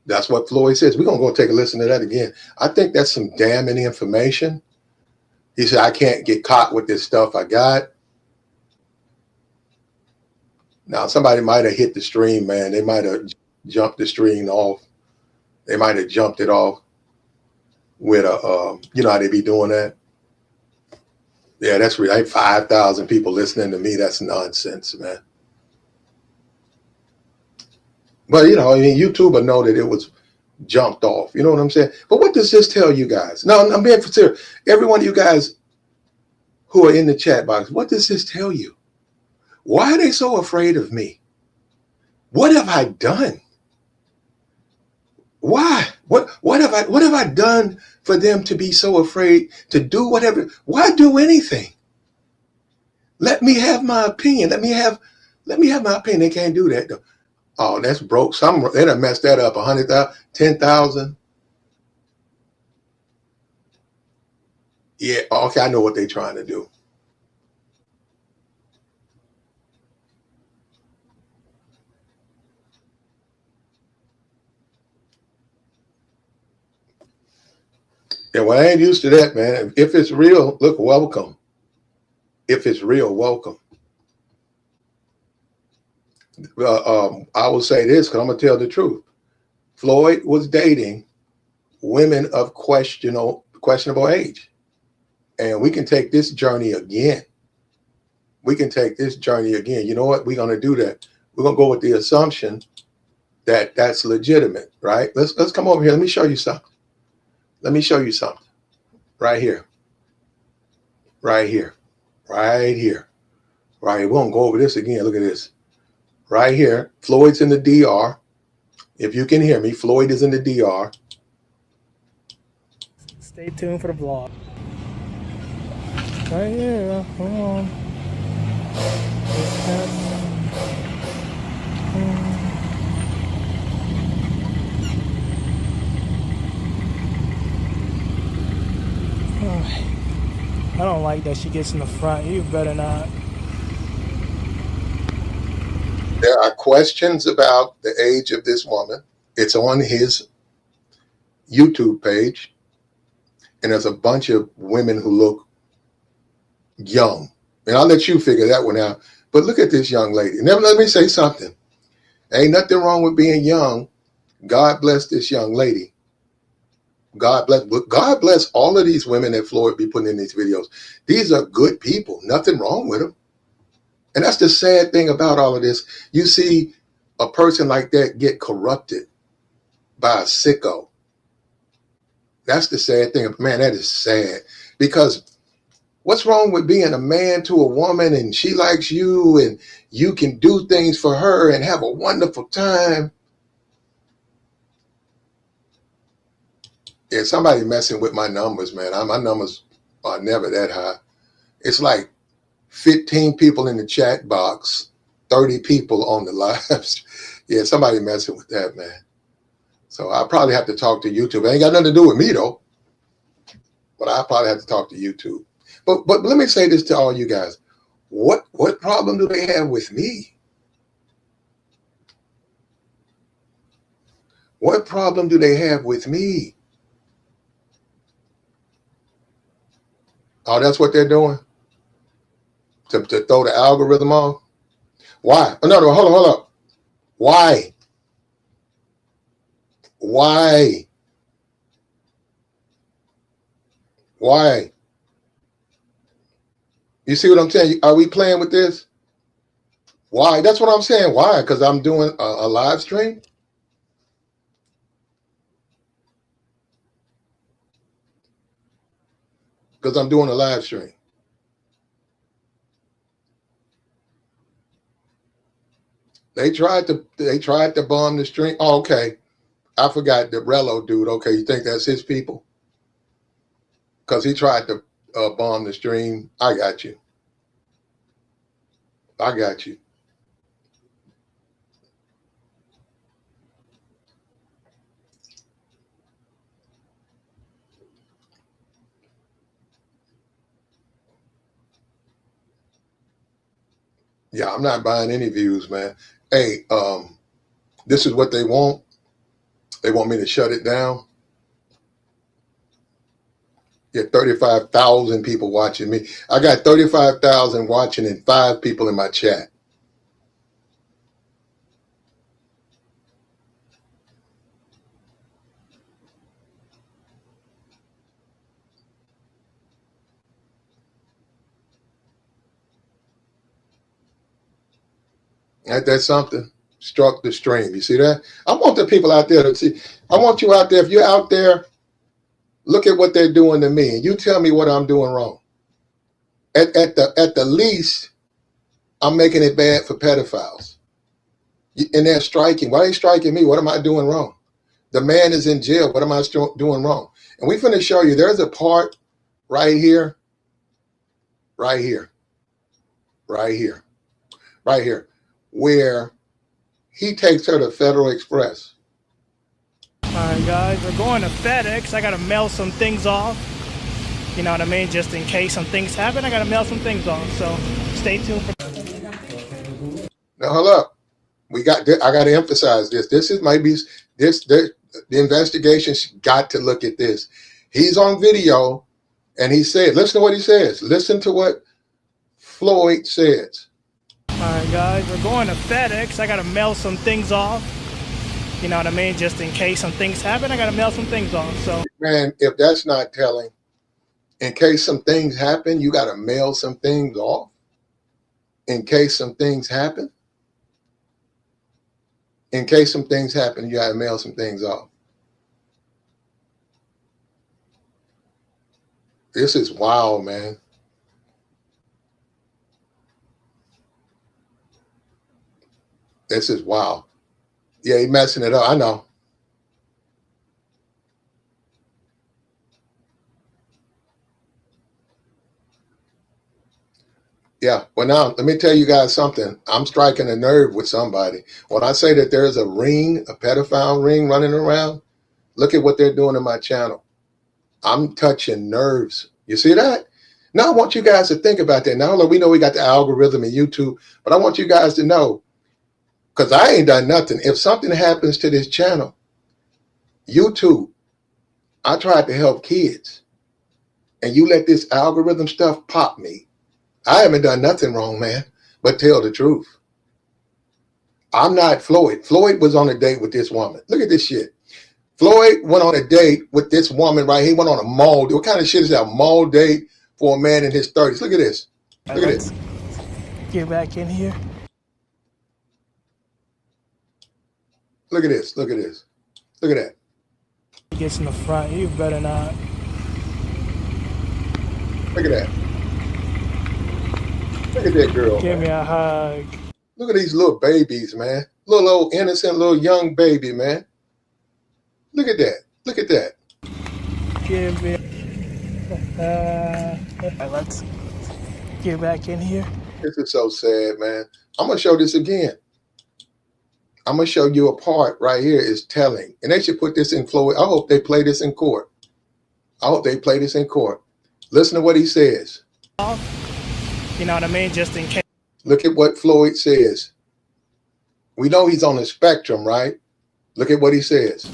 That's what Floyd says. We're going to go take a listen to that again. I think that's some damning information. He said, I can't get caught with this stuff I got. Now, somebody might have hit the stream, man. They might have jumped the stream off. They might have jumped it off with a, you know how they be doing that? Yeah, that's real. Like 5,000 people listening to me. That's nonsense, man. But, you know, I mean, YouTube will know that it was jumped off. You know what I'm saying? But what does this tell you guys? No, I'm being serious. Every one of you guys who are in the chat box, what does this tell you? Why are they so afraid of me? What have I done? Why? What have I done for them to be so afraid to do whatever? Why do anything? Let me have my opinion. Let me have my opinion. They can't do that though. Oh, that's broke. They done messed that up. 100,000, 10,000. Yeah, okay, I know what they're trying to do. Yeah, well, I ain't used to that, man. If it's real, look, welcome. If it's real, welcome. I will say this because I'm going to tell the truth. Floyd was dating women of questionable age. And we can take this journey again. You know what? We're going to do that. We're going to go with the assumption that that's legitimate, right? Let's come over here. Let me show you something. Right here. Right. We won't go over this again. Look at this. Right here. Floyd's in the DR. If you can hear me, Floyd is in the DR. Stay tuned for the vlog. Right here. Hold on. I don't like that she gets in the front. You better not. There are questions about the age of this woman. It's on his YouTube page. And there's a bunch of women who look young. And I'll let you figure that one out. But look at this young lady. And let me say something. Ain't nothing wrong with being young. God bless this young lady. God bless all of these women that Floyd be putting in these videos. These are good people. Nothing wrong with them. And that's the sad thing about all of this. You see a person like that get corrupted by a sicko. That's the sad thing. Man, that is sad. Because what's wrong with being a man to a woman and she likes you and you can do things for her and have a wonderful time? Yeah, somebody messing with my numbers, man. My numbers are never that high. It's like 15 people in the chat box, 30 people on the lives. Yeah, somebody messing with that, man. So I probably have to talk to YouTube. It ain't got nothing to do with me, though. But I probably have to talk to YouTube. But let me say this to all you guys. What problem do they have with me? What problem do they have with me? Oh, that's what they're doing? To throw the algorithm off? Why? Oh, no, hold up. Why? Why? Why? You see what I'm saying? Are we playing with this? Why? That's what I'm saying. Why? Because I'm doing a live stream? Because I'm doing a live stream. They tried to bomb the stream. Oh, okay. I forgot the Rello dude. Okay, you think that's his people? Because he tried to bomb the stream. I got you. I got you. Yeah, I'm not buying any views, man. Hey, this is what they want. They want me to shut it down. Yeah, 35,000 people watching me. I got 35,000 watching and 5 people in my chat. Ain't that something? Struck the stream. You see that? I want the people out there to see. I want you out there. If you're out there, look at what they're doing to me, and you tell me what I'm doing wrong. At the least, I'm making it bad for pedophiles. And they're striking. Why are they striking me? What am I doing wrong? The man is in jail. What am I doing wrong? And we're going to show you. There's a part right here, right here, right here, right here, where he takes her to Federal Express. All right, guys, we're going to FedEx. I got to mail some things off. You know what I mean? Just in case some things happen, I got to mail some things off. So stay tuned for. Now, hold up. I got to emphasize this. The investigation's got to look at this. He's on video, and he said, listen to what he says. Listen to what Floyd says. All right, guys, we're going to FedEx. I got to mail some things off. You know what I mean? Just in case some things happen, I got to mail some things off. So, man, if that's not telling, in case some things happen, you got to mail some things off. In case some things happen. In case some things happen, you got to mail some things off. This is wild, man. This is wild. Yeah, he messing it up. I know. Yeah. Well, now, let me tell you guys something. I'm striking a nerve with somebody. When I say that there's a ring, a pedophile ring running around, look at what they're doing in my channel. I'm touching nerves. You see that? Now, I want you guys to think about that. Now, we know we got the algorithm in YouTube, but I want you guys to know Because I ain't done nothing. If something happens to this channel, YouTube, I tried to help kids, and you let this algorithm stuff pop me. I haven't done nothing wrong, man, but tell the truth. I'm not Floyd. Floyd was on a date with this woman. Look at this shit. Floyd went on a date with this woman, right? He went on a mall. What kind of shit is that? A mall date for a man in his 30s. Look at this. Look at this. Get back in here. Look at this. Look at this. Look at that. He gets in the front. You better not. Look at that. Look at that girl. Give me a hug. Look at these little babies, man. Little old innocent little young baby, man. Look at that. Look at that. Give me. Let's get back in here. This is so sad, man. I'm gonna show this again. I'm gonna show you a part right here is telling, and they should put this in Floyd. I hope they play this in court. I hope they play this in court. Listen to what he says. You know what I mean? Just in case. Look at what Floyd says. We know he's on the spectrum, right? Look at what he says.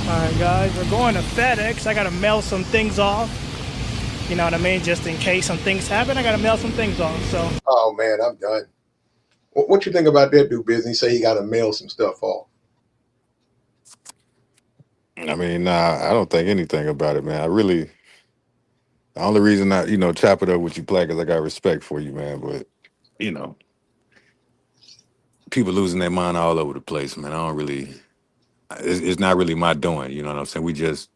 All right, guys, we're going to FedEx. I gotta mail some things off. You know what I mean? Just in case some things happen, I gotta mail some things off. So. Oh man, I'm done. What you think about that dude business? He say he got to mail some stuff off. I mean, nah, I don't think anything about it, man. The only reason I, chop it up with you, Black, is I got respect for you, man. But, people losing their mind all over the place, man. I don't really, it's not really my doing, you know what I'm saying? We just,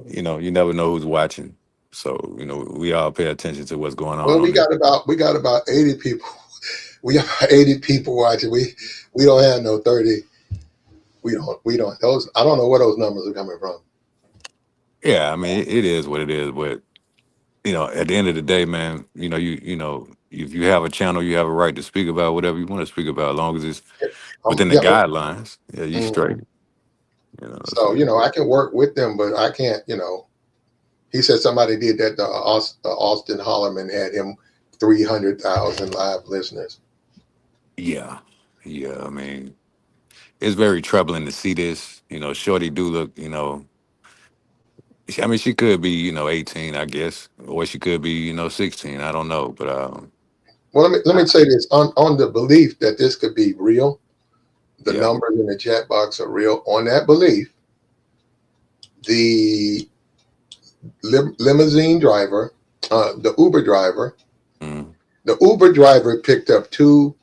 you never know who's watching. So, we all pay attention to what's going on. Well, we got about 80 people. We got 80 people watching. We don't have no 30. We don't. Those, I don't know where those numbers are coming from. Yeah, I mean, it is what it is, but at the end of the day, man, if you have a channel, you have a right to speak about whatever you want to speak about, as long as it's within the guidelines. Yeah, you straight. So I can work with them, but I can't. He said somebody did that. Austin Hollerman had him 300,000 live listeners. Yeah. I mean, it's very troubling to see this. Shorty do look. I mean, she could be 18, I guess, or she could be 16. I don't know, but well, let me say this on the belief that this could be real. The numbers in the chat box are real. On that belief, the limousine driver, the Uber driver, the Uber driver picked up 2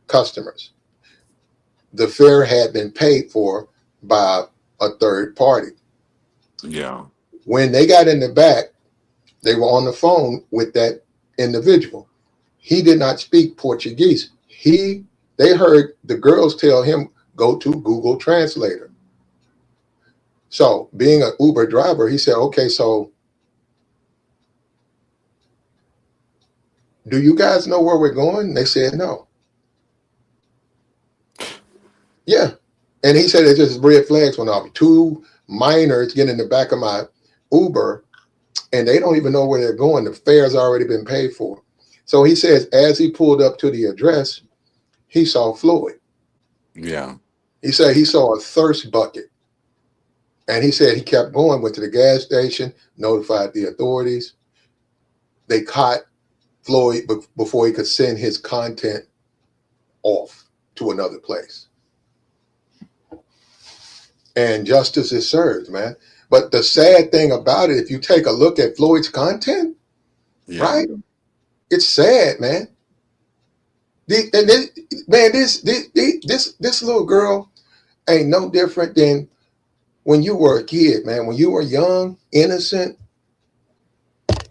customers. The fare had been paid for by a third party. Yeah. When they got in the back, they were on the phone with that individual. He did not speak Portuguese. They heard the girls tell him, go to Google Translator. So being an Uber driver, he said, okay, so do you guys know where we're going? They said, no. Yeah. And he said it just red flags went off. 2 minors get in the back of my Uber and they don't even know where they're going. The fare's already been paid for. So he says, as he pulled up to the address, he saw Floyd. Yeah. He said he saw a thirst bucket. And he said he kept going, went to the gas station, notified the authorities. They caught Floyd before he could send his content off to another place. And justice is served, man. But the sad thing about it, if you take a look at Floyd's content, right? It's sad, man. This little girl ain't no different than when you were a kid, man. When you were young, innocent.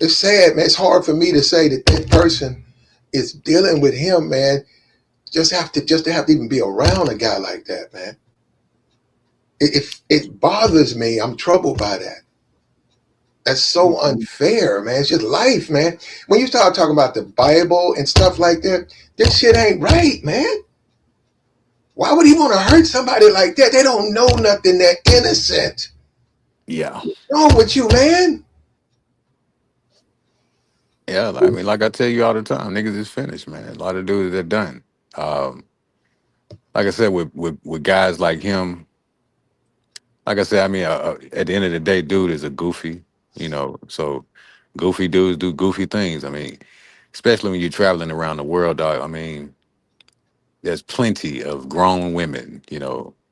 It's sad, man. It's hard for me to say that this person is dealing with him, man. Just to have to even be around a guy like that, man. It bothers me. I'm troubled by that. That's so unfair, man. It's just life, man. When you start talking about the Bible and stuff like that, this shit ain't right, man. Why would he want to hurt somebody like that? They don't know nothing. They're innocent. Yeah. What's wrong with you, man? Yeah, I mean, like I tell you all the time, niggas is finished, man. A lot of dudes are done. Um, like I said, with guys like him, like I said, I mean, at the end of the day, dude is a goofy, so goofy dudes do goofy things. I mean, especially when you're traveling around the world, dog. I mean, there's plenty of grown women,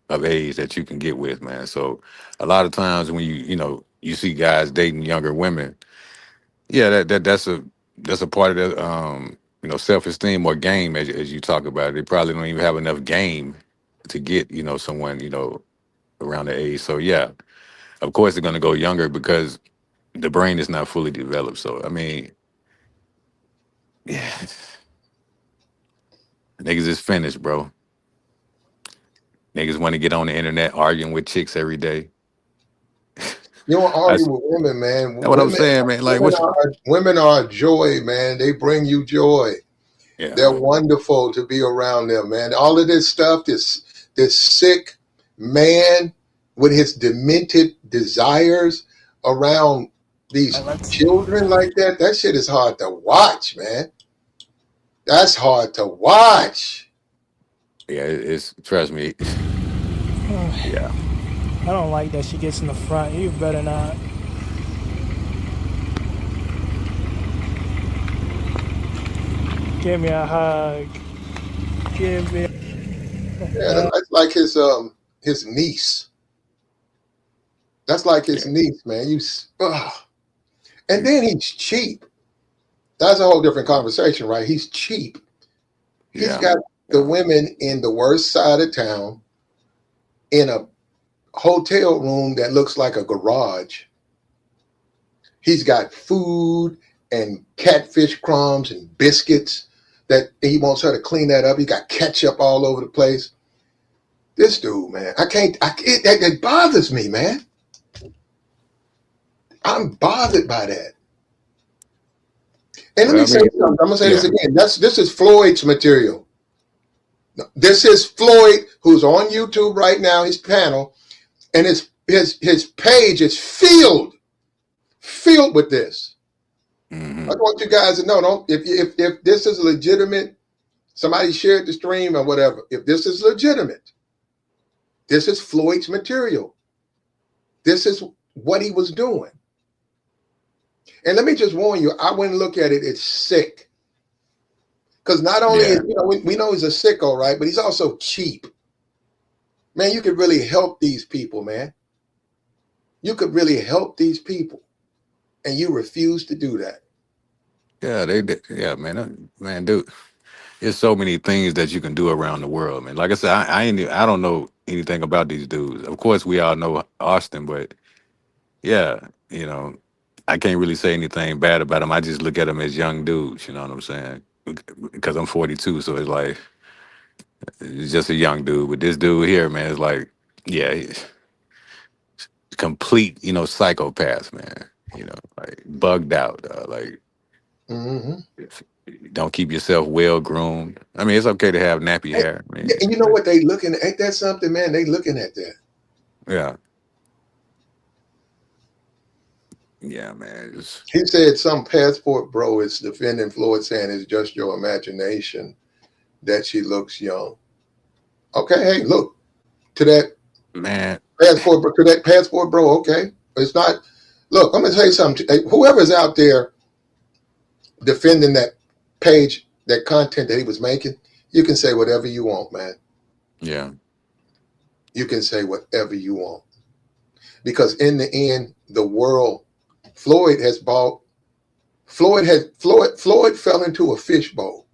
of age that you can get with, man. So a lot of times when you see guys dating younger women, yeah, that's a part of the self-esteem or game as you talk about it. They probably don't even have enough game to get, someone, around the age. So yeah, of course they're gonna go younger because the brain is not fully developed. So I mean, yeah, niggas is finished, bro. Niggas want to get on the internet arguing with chicks every day. You don't argue That's with women, man. what I'm saying, man. Like, Women are a joy, man. They bring you joy. They're yeah, wonderful to be around them, man. All of this stuff, this sick man with his demented desires around these children like that shit is hard to watch, man. That's hard to watch. yeah, it's trust me. Yeah. I don't like that she gets in the front. You better not. Give me a hug. Give me. Yeah, that's like his niece. That's like his niece, man. And then he's cheap. That's a whole different conversation, right? He's cheap. He's got the women in the worst side of town in a hotel room that looks like a garage. He's got food and catfish crumbs and biscuits that he wants her to clean that up. He got ketchup all over the place. This dude, man, it bothers me, man. I'm bothered by that. And let me say something. I'm gonna say this again. This is Floyd's material. This is Floyd, who's on YouTube right now, his panel, and his page is filled with this. I want you guys to know, if this is legitimate, somebody shared the stream or whatever. If this is legitimate, this is Floyd's material. This is what he was doing. And let me just warn you, I went and look at it. It's sick. Because not only, we know he's a sicko, right? But he's also cheap. Man, you could really help these people, man. You could really help these people. And you refuse to do that. Yeah, man, dude. There's so many things that you can do around the world, man. Like I said, I don't know anything about these dudes. Of course, we all know Austin, but yeah, I can't really say anything bad about them. I just look at them as young dudes. You know what I'm saying? Because I'm 42, so it's like it's just a young dude. But this dude here, man, is like, yeah, he's complete, psychopath, man. Like bugged out, like. Don't keep yourself well groomed. I mean, it's okay to have nappy hair. I mean, and you know what they looking at? Ain't that something, man? They looking at that. Yeah. Yeah, man. He said some passport bro is defending Floyd, saying it's just your imagination that she looks young. Okay, hey, look to that man passport bro. Okay, it's not. Look, I'm gonna tell you something. Hey, whoever's out there defending that page, that content that he was making, you can say whatever you want, man. Yeah. You can say whatever you want. Because in the end, the world, Floyd fell into a fishbowl.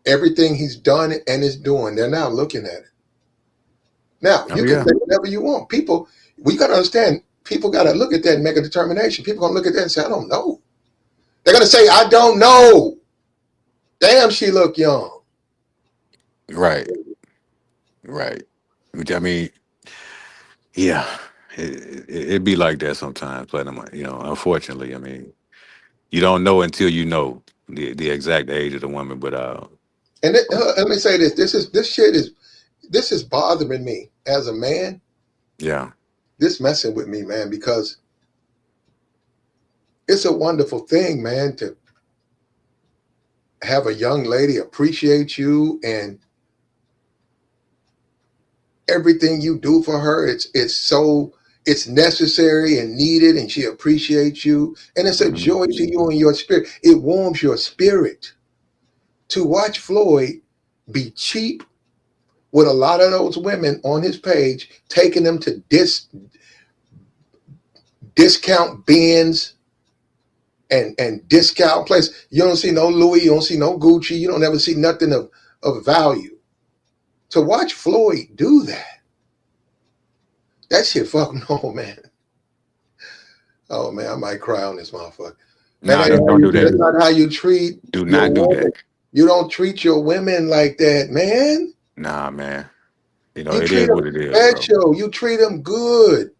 Everything he's done and is doing, they're now looking at it. Now, you can say whatever you want. People, we got to understand, people got to look at that and make a determination. People going to look at that and say, I don't know. They're going to say, I don't know. Damn, she look young. Right. I mean, yeah, it'd be like that sometimes. But unfortunately, I mean, you don't know until you know the exact age of the woman. But and let me say this: this is bothering me as a man. Yeah, this messing with me, man, because it's a wonderful thing, man, to have a young lady appreciate you and everything you do for her, it's necessary and needed, and she appreciates you, and it's a joy to you and your spirit. It warms your spirit to watch Floyd be cheap with a lot of those women on his page, taking them to discount bins and discount place. You don't see no Louis, you don't see no Gucci, you don't ever see nothing of value. To watch Floyd do that shit fucking no, man. Oh man, I might cry on this motherfucker. That Nah, ain't how don't do that's that. not how you treat Do your not do woman. that. You don't treat your women like that, man. Nah, man. You know, You it treat is them what it is, bro. special. You treat them good.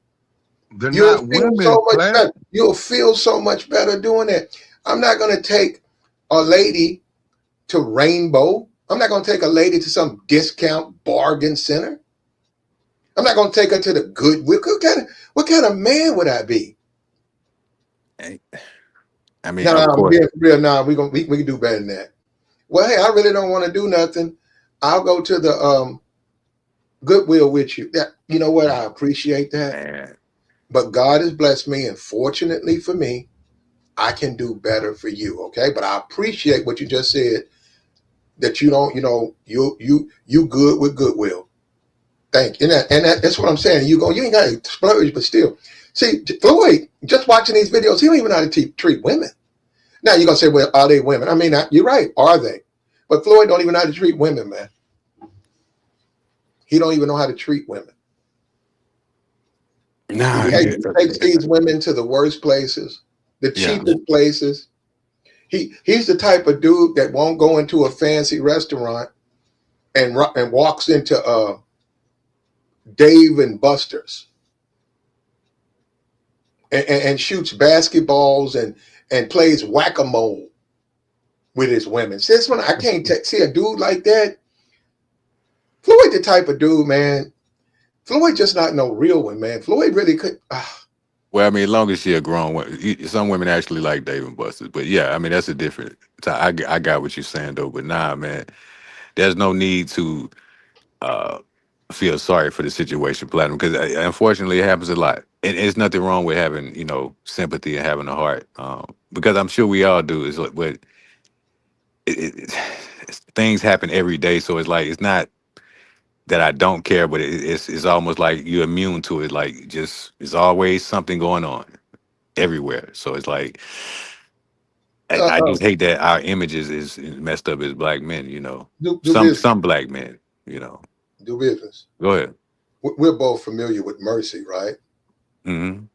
They're You'll not feel women, so much Plat. better. You'll feel so much better doing that. I'm not gonna take a lady to Rainbow. I'm not gonna take a lady to some discount bargain center. I'm not gonna take her to the Goodwill. What kind of man would I be? I mean, No, of I'm course. being real. No, we can do better than that. Well, hey, I really don't want to do nothing. I'll go to the Goodwill with you. Yeah, you know what? I appreciate that. Man. But God has blessed me, and fortunately for me, I can do better for you. Okay. But I appreciate what you just said, that you don't, you good with Goodwill. Thank you. That's what I'm saying. You ain't gotta splurge, but still. See, Floyd, just watching these videos, he don't even know how to treat women. Now you're gonna say, well, are they women? I mean, you're right, are they? But Floyd don't even know how to treat women, man. He don't even know how to treat women. Nah, He takes these women to the worst places, the yeah. cheapest places. He's the type of dude that won't go into a fancy restaurant and walks into Dave and Buster's and shoots basketballs and plays whack-a-mole with his women. See, this one I can't see a dude like that. Floyd, the type of dude, man. Floyd just not no real one, man. Floyd really could. Well, I mean, as long as she a grown woman, some women actually like Dave and Buster's. But yeah, I mean, that's a different. I got what you're saying though. But nah, man, there's no need to uh, feel sorry for the situation, Platinum, because unfortunately it happens a lot. And there's nothing wrong with having, sympathy and having a heart, because I'm sure we all do. Is like, but things happen every day, so it's like it's not that I don't care, but it's almost like you're immune to it. Like just there's always something going on everywhere. So it's like I just hate that our images is messed up as black men. Do Some business. some black men. Do business. Go ahead. We're both familiar with Mercy, right? Mm-hmm.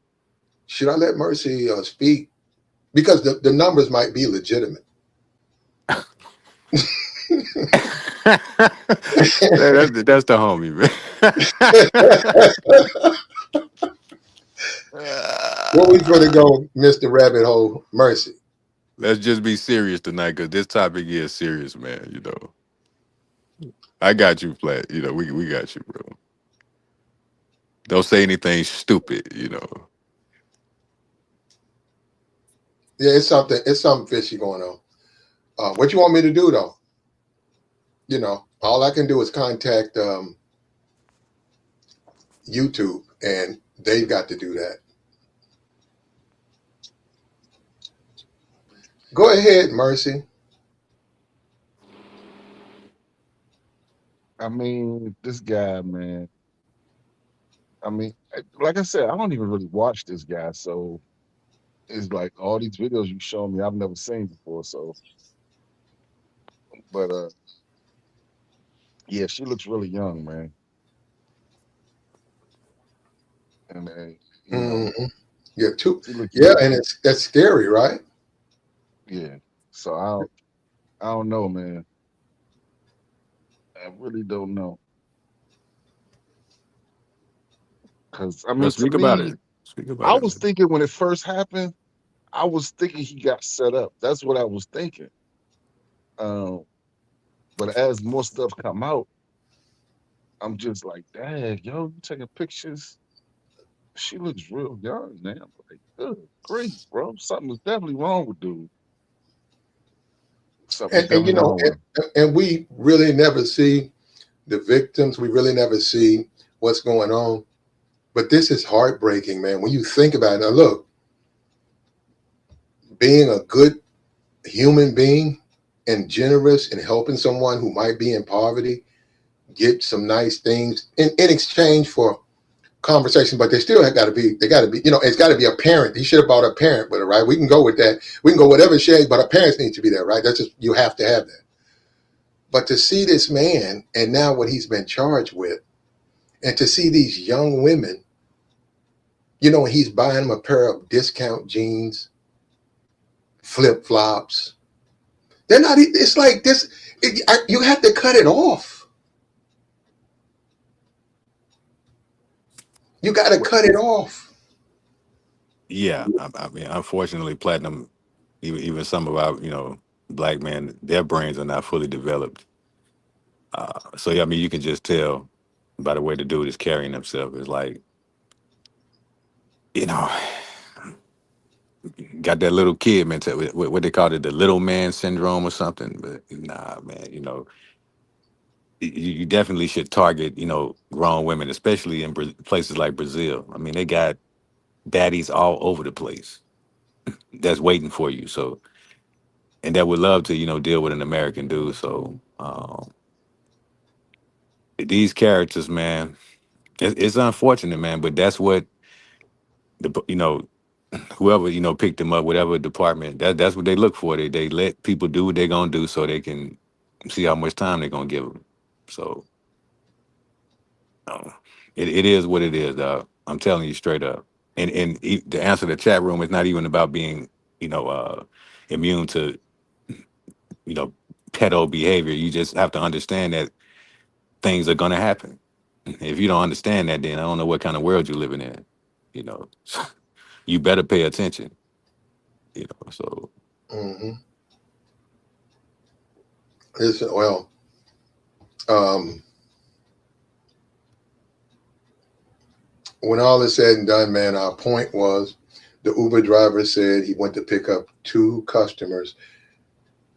Should I let Mercy speak? Because the numbers might be legitimate. That's the homie, man. Where we gonna go, Mr. Rabbit Hole? Mercy. Let's just be serious tonight, because this topic is serious, man. I got you, Flat. We got you, bro. Don't say anything stupid. Yeah, it's something fishy going on. What you want me to do though? All I can do is contact YouTube, and they've got to do that. Go ahead, Mercy. I mean, this guy, man. I mean, like I said, I don't even really watch this guy, so it's like all these videos you show me, I've never seen before. So, but yeah, she looks really young, man, and Mm-hmm. Yeah, too. she looks Yeah, really, and that's scary, right? yeah. So I don't know, man. I really don't know, because I Well, mean, to speak about me, it. Speak about I it, was man. thinking when it first happened, I was thinking he got set up. That's what I was thinking. Um, but as more stuff come out, I'm just like, dang, yo, you taking pictures? She looks real young, man. I'm like, good grief, bro. Something is definitely wrong with dude. Something's and definitely going on. and we really never see the victims. We really never see what's going on. But this is heartbreaking, man. When you think about it, now look, being a good human being and generous and helping someone who might be in poverty get some nice things in exchange for conversation, but they still got to be, it's got to be a parent. He should have brought a parent with it, right? We can go with that. We can go whatever shade, but our parents need to be there, right? That's just, you have to have that. But to see this man and now what he's been charged with, and to see these young women, he's buying them a pair of discount jeans, flip flops. They're not, it's like this, you have to cut it off. You got to cut it off. Yeah, I mean, unfortunately, platinum, even some of our, black men, their brains are not fully developed. So yeah, I mean, you can just tell by the way the dude is carrying himself. It's like, you know, got that little kid mentality. What they call it, the little man syndrome or something. But nah, man, you definitely should target, grown women, especially in places like Brazil. I mean, they got baddies all over the place that's waiting for you. So, and that would love to, deal with an American dude. So, these characters, man, it's unfortunate, man, but that's what whoever picked them up, whatever department, that's what they look for. They let people do what they're gonna do so they can see how much time they're gonna give them. So, uh, it is what it is, dog. I'm telling you straight up. And to answer the chat room, it's not even about being immune to you know pedo behavior. You just have to understand that things are gonna happen. If you don't understand that, then I don't know what kind of world you're living in. You know, you better pay attention. So Mm-hmm. Listen, well, um, when all is said and done, man, our point was the Uber driver said he went to pick up two customers.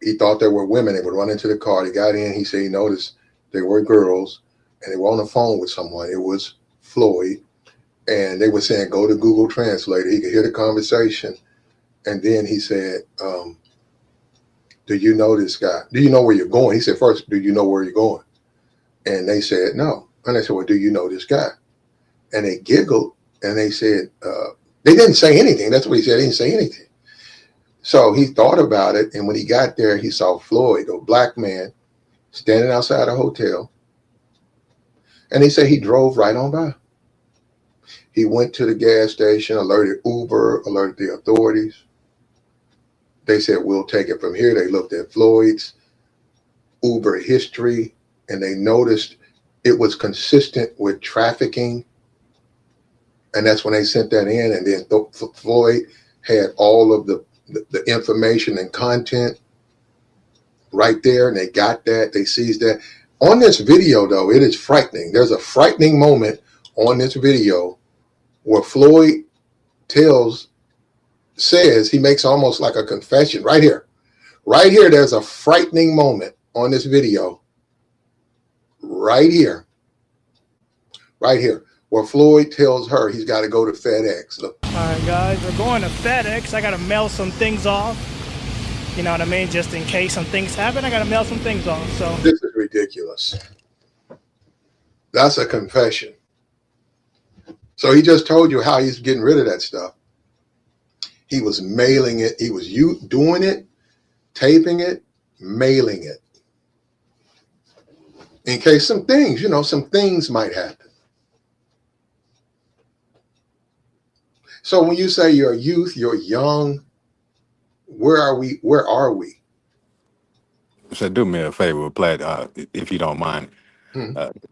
He thought they were women. They would run into the car. He got in. He said he noticed they were girls and they were on the phone with someone. It was Floyd. And they were saying, go to Google Translator. He could hear the conversation. And then he said, do you know this guy? Do you know where you're going? He said, first, do you know where you're going? And they said, no. And they said, well, do you know this guy? And they giggled and they said, they didn't say anything. That's what he said. He didn't say anything. So he thought about it. And when he got there, he saw Floyd, a black man, standing outside a hotel. And he said he drove right on by. He went to the gas station, alerted Uber, alerted the authorities. They said, we'll take it from here. They looked at Floyd's Uber history and they noticed it was consistent with trafficking. And that's when they sent that in. And then Floyd had all of the information and content right there. And they got that. They seized that. On this video, though, it is frightening. There's a frightening moment on this video where Floyd says, he makes almost like a confession right here. Right here, there's a frightening moment on this video. Right here, where Floyd tells her he's got to go to FedEx. Look. All right, guys, we're going to FedEx. I got to mail some things off. You know what I mean? Just in case some things happen, I got to mail some things off. So this is ridiculous. That's a confession. So he just told you how he's getting rid of that stuff. He was mailing it. He was doing it, taping it, mailing it. In case some things might happen. So when you say you're youth, you're young, where are we? So do me a favor, Platt, if you don't mind.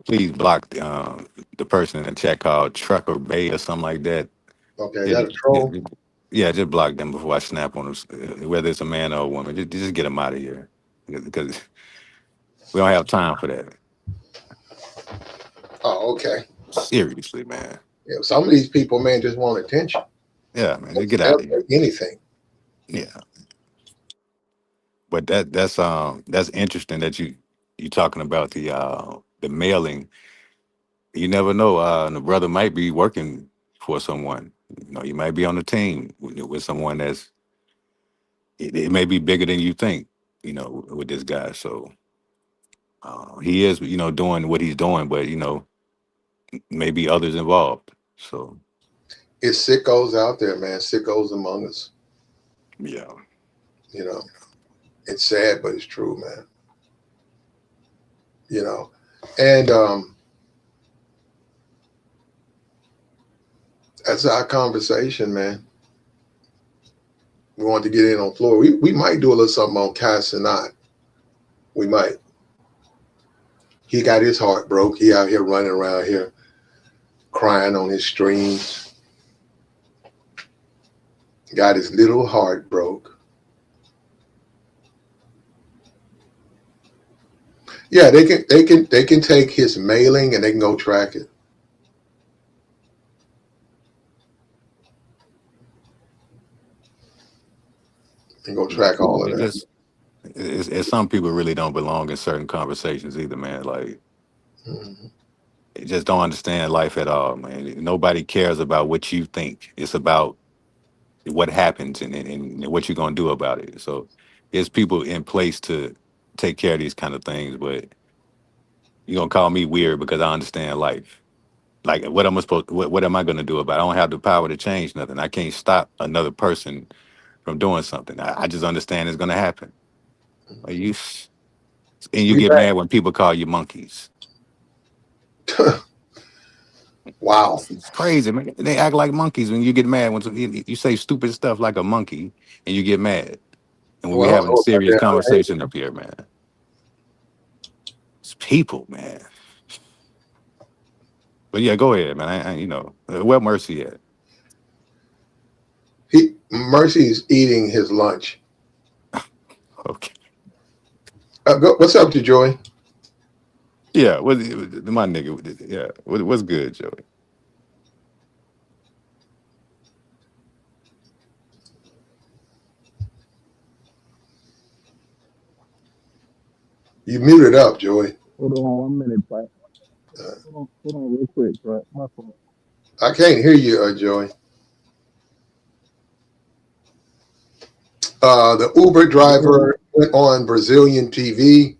Please block the person in the chat called Trucker Bay or something like that. Okay, is that a troll? Yeah, just block them before I snap on them, whether it's a man or a woman. Just get them out of here because we don't have time for that. Oh, okay. Seriously, man. Yeah, some of these people, man, just want attention. Yeah, man, they get out of here. Anything. Yeah. But that's interesting that you talking about the mailing. You never know. The brother might be working for someone. You know, you might be on the team with someone it may be bigger than you think. You know, with this guy. So he is, doing what he's doing, but maybe others involved. So It's sickos out there, man. Sickos among us. yeah, You know, it's sad, but it's true, man. You know, and that's our conversation, man. We want to get in on Floyd. We might do a little something on Casanat. We might. He got his heart broke. He out here running around here crying on his streams. Got his little heart broke. Yeah, they can take his mailing and they can go track it. And go track all of it that. just some people really don't belong in certain conversations either, man. Like Mm-hmm. they just don't understand life at all, man. Nobody cares about what you think. It's about what happens and what you're gonna do about it. So there's people in place to take care of these kind of things, but you're gonna call me weird because I understand life. Like what am I gonna do about it? I don't have the power to change nothing. I can't stop another person from doing something. I just understand it's gonna happen. Like and you We get back. mad when people call you monkeys. Wow. It's crazy, man. They act like monkeys when you get mad when you say stupid stuff like a monkey and you get mad. And when we Well, I don't having a know about serious that. I hate conversation up here, man. It's people, man. But yeah, go ahead, man. Where Mercy at? Mercy's eating his lunch. Okay. What's up to Joy? Yeah, my nigga? Yeah, what's good, Joey? You muted up, Joy. Hold on 1 minute, Pat. Hold on real quick, Pat. My fault. I can't hear you, Joy. The Uber driver went on Brazilian TV.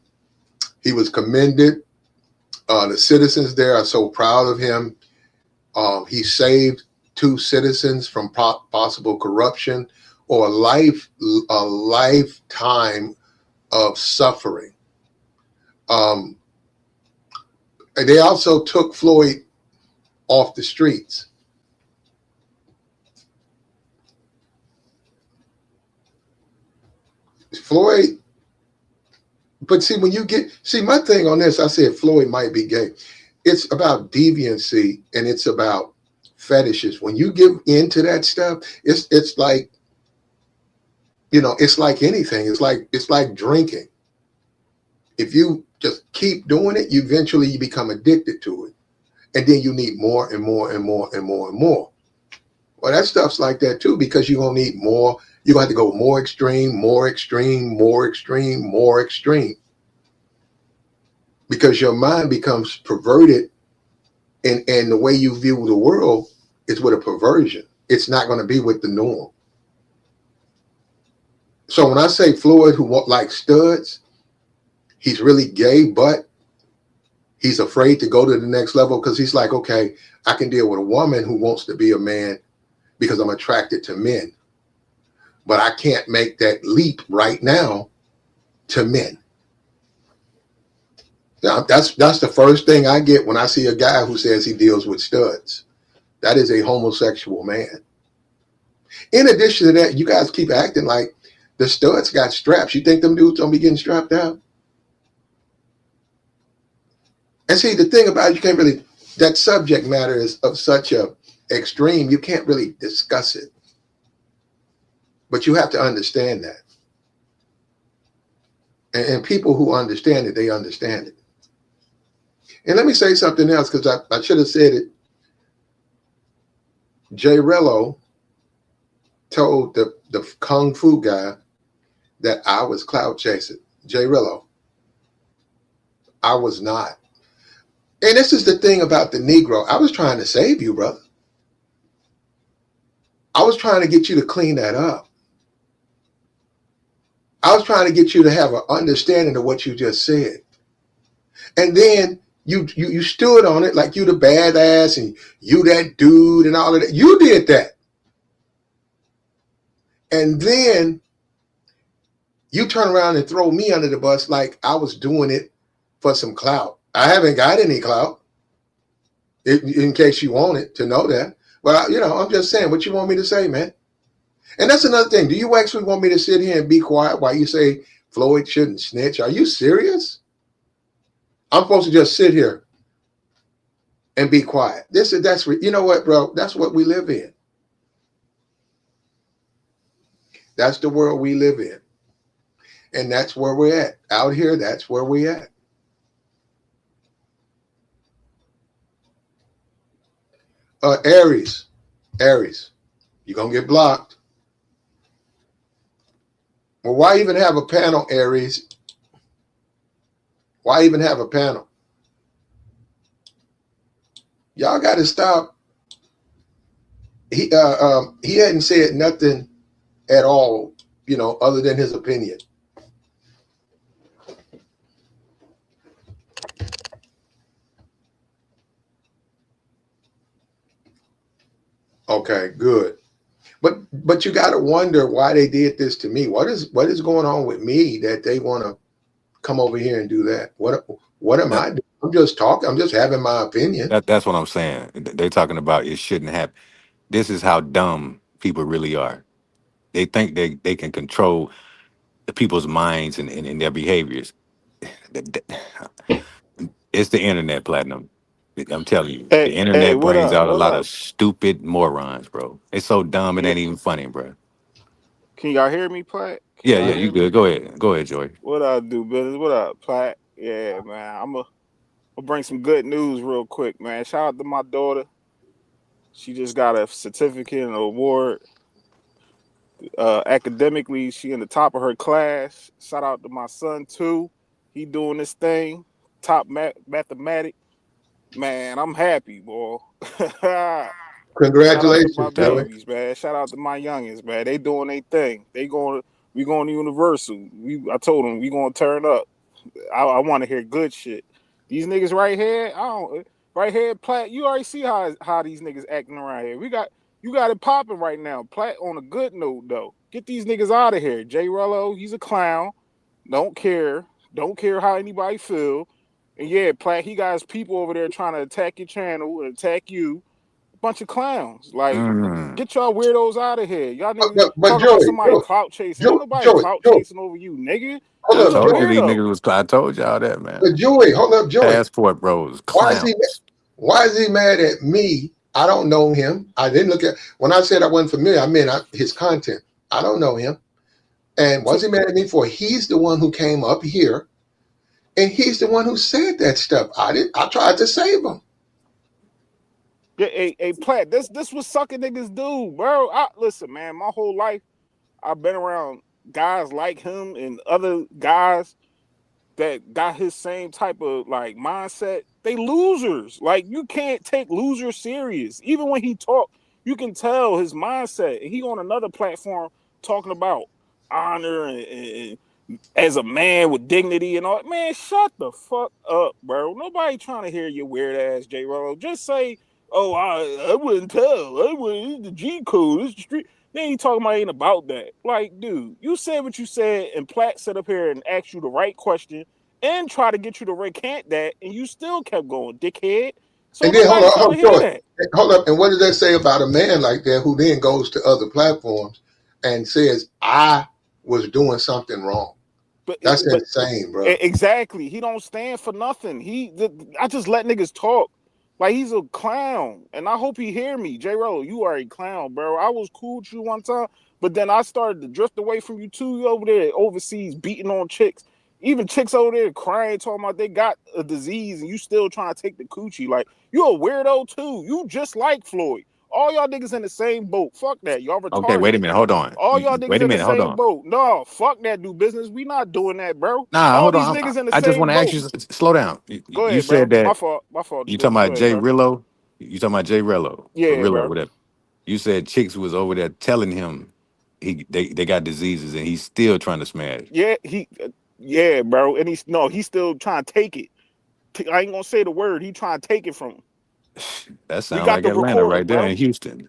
He was commended. The citizens there are so proud of him. He saved 2 citizens from possible corruption or a lifetime of suffering. They also took Floyd off the streets. Floyd, but see, my thing on this, I said Floyd might be gay. It's about deviancy and it's about fetishes. When you get into that stuff, it's like, it's like anything. It's like drinking. If you just keep doing it, eventually you become addicted to it. And then you need more and more and more and more and more. Well, that stuff's like that too, because you're going to need more. You're going to have to go more extreme, more extreme, more extreme, more extreme. Because your mind becomes perverted and the way you view the world is with a perversion. It's not going to be with the norm. So when I say Floyd who likes studs, he's really gay, but he's afraid to go to the next level because he's like, okay, I can deal with a woman who wants to be a man because I'm attracted to men. But I can't make that leap right now to men. Now, that's the first thing I get when I see a guy who says he deals with studs. That is a homosexual man. In addition to that, you guys keep acting like the studs got straps. You think them dudes don't be getting strapped out? And see, the thing about it, you can't really, that subject matter is of such a extreme, you can't really discuss it. But you have to understand that. And people who understand it, they understand it. And let me say something else, because I should have said it. Jay Rello told the Kung Fu guy that I was clout chasing. J Rillo, I was not. And this is the thing about the Negro. I was trying to save you, brother. I was trying to get you to clean that up. I was trying to get you to have an understanding of what you just said. And then you stood on it like you the badass and you that dude and all of that. You did that. And then you turn around and throw me under the bus like I was doing it for some clout. I haven't got any clout, in case you want it to know that. But, I'm just saying what you want me to say, man. And that's another thing. Do you actually want me to sit here and be quiet while you say Floyd shouldn't snitch? Are you serious? I'm supposed to just sit here and be quiet. You know what, bro? That's what we live in. That's the world we live in. And that's where we're at. Out here, that's where we at. Aries, you're going to get blocked. Well, why even have a panel, Aries? Why even have a panel? Y'all got to stop. He hadn't said nothing at all, other than his opinion. Okay, good. But you got to wonder why they did this to me. What is going on with me that they want to come over here and do that? What am I doing? I'm just talking. I'm just having my opinion. That's what I'm saying. They're talking about it shouldn't happen. This is how dumb people really are. They think they can control the people's minds and their behaviors. It's the internet, Platinum. I'm telling you, the Hey, internet what brings up? out a What lot of up? stupid morons, bro. It's so dumb it Yeah, ain't even funny, bro. can y'all hear me, Platt? Can Yeah, y'all you hear me? good. Go ahead, Joy. What I do, business? What up, Platt? Yeah, man. I'm bring some good news real quick, man. Shout out to my daughter. She just got a certificate and an award. Academically, she in the top of her class. Shout out to my son too. He doing this thing. Top mathematic. Man, I'm happy, boy. Shout out to my Congratulations, Joey. babies, man. Shout out to my youngins, man. They doing their thing. We going to Universal. I told them we gonna turn up. I want to hear good shit. These niggas right here, right here, Platt. You already see how these niggas acting around here. You got it popping right now. Platt on a good note though. Get these niggas out of here. J Rello, he's a clown. Don't care. Don't care how anybody feel. And yeah, Platt, he got his people over there trying to attack your channel and attack you. Bunch of clowns. Like, Mm. get y'all weirdos out of here. Y'all niggas But talking about Joey, somebody clout chasing. Ain't nobody Joey, clout chasing over you, nigga. hold I You up, a told you Joey. these niggas weirdo. was. I told y'all that, man. But Joey, hold up, Joey. Passport bros, Why is he? clowns. Why is he mad at me? I don't know him. I didn't look at when I said I wasn't familiar. I meant his content. I don't know him. And So was he mad at me for? He's the one who came up here, and he's the one who said that stuff. I didn't. I tried to save him. yeah, hey, Platt, this what sucker niggas do, bro. Listen, man, my whole life I've been around guys like him and other guys that got his same type of like mindset. They losers. Like you can't take losers serious. Even when he talk, you can tell his mindset. And he on another platform talking about honor and as a man with dignity and all. Man, shut the fuck up, bro. Nobody trying to hear your weird ass J Rollo. Just say, oh, I wouldn't tell. I wouldn't. It's the G code. It's the street. Then he talking about ain't about that. Like, dude, you said what you said, and Platt sat up here and asked you the right question and try to get you to recant that, and you still kept going, dickhead. So And then nobody trying to hear hold on, that. hold up. And what does that say about a man like that who then goes to other platforms and says I was doing something wrong? That's But insane, bro. exactly, he don't stand for nothing. I just let niggas talk. Like he's a clown, and I hope he hear me. J. Rollo, you are a clown, bro. I was cool with you one time, but then I started to drift away from you too. You over there overseas beating on chicks, even chicks over there crying, talking about they got a disease, and you still trying to take the coochie. Like you a weirdo too. You just like Floyd. All y'all niggas in the same boat. Fuck that. Y'all retarded. Okay, wait a minute. Hold on. All y'all niggas Wait a in the minute. Hold same on. boat. No, fuck that. Do business. We not doing that, bro. Nah, All hold these on. niggas in the I just same want to ask boat. you. Slow down. Go You ahead, bro. said that. My fault. My fault. You Do talking business. Go about ahead, Jay bro. Rillo? You talking about Jay Rillo or Yeah, Rillo, bro. whatever? You said chicks was over there telling him they got diseases and he's still trying to smash. Yeah, yeah, bro. And he's still trying to take it. I ain't gonna say the word. He trying to take it from him. That We sounds got like the Atlanta recording, right there bro. in Houston.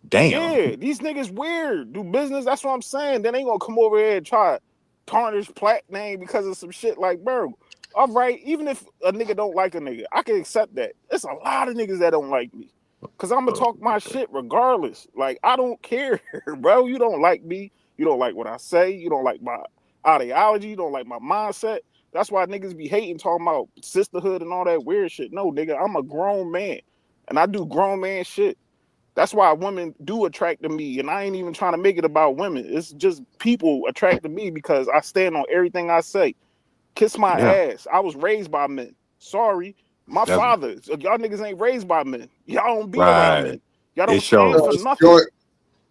Damn. Yeah, these niggas weird. Do business. That's what I'm saying. Then they ain't gonna come over here and try to tarnish Platt name because of some shit like, bro. All right, even if a nigga don't like a nigga, I can accept that. It's a lot of niggas that don't like me. Cause I'm gonna talk my shit regardless. Like, I don't care, bro. You don't like me. You don't like what I say. You don't like my ideology. You don't like my mindset. That's why niggas be hating, talking about sisterhood and all that weird shit. No, nigga, I'm a grown man. And I do grown man shit. That's why women do attract to me. And I ain't even trying to make it about women. It's just people attract to me because I stand on everything I say. Kiss my Yeah. ass. I was raised by men. Sorry. My That's father. Y'all niggas ain't raised by men. Y'all don't be around right. men. Y'all It don't stand for shows. nothing. Joey,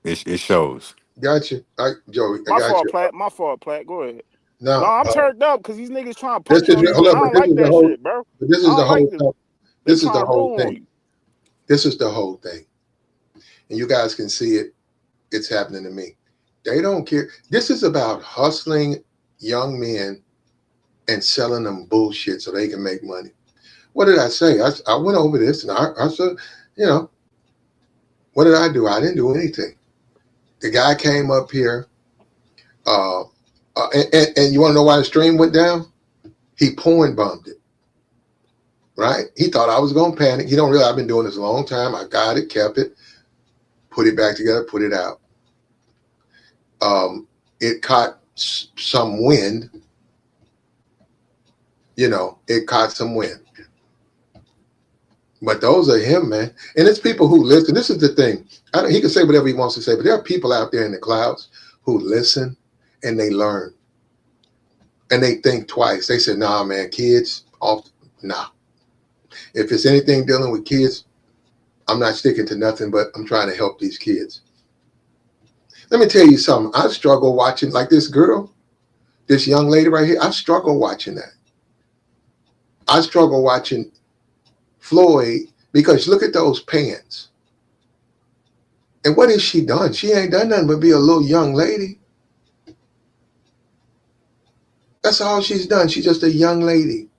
It shows. got you. Joey, I My got fault, you. Platt. My fault, Platt. Go ahead. No, Now, I'm turned up because these niggas trying to this punch is on you, hold and up, I but don't like that shit, bro. this I is the don't like whole this. They this is trying the to whole roll on thing. you. This is the whole thing, and you guys can see it. It's happening to me. They don't care. This is about hustling young men and selling them bullshit so they can make money. What did I say? I went over this and I said, you know, what did I do? I didn't do anything. The guy came up here, and you want to know why the stream went down? He porn bombed it, right? He thought I was going to panic. He don't realize I've been doing this a long time. I got it, kept it, put it back together, put it out. It caught some wind. It caught some wind. But those are him, man. And it's people who listen. This is the thing. He can say whatever he wants to say, but there are people out there in the clouds who listen and they learn. And they think twice. They say, nah, man, kids, nah. If it's anything dealing with kids, I'm not sticking to nothing, but I'm trying to help these kids. Let me tell you something. I struggle watching, like this girl, this young lady right here, I struggle watching that. I struggle watching Floyd because look at those pants. And what has she done? She ain't done nothing but be a little young lady. That's all she's done. She's just a young lady.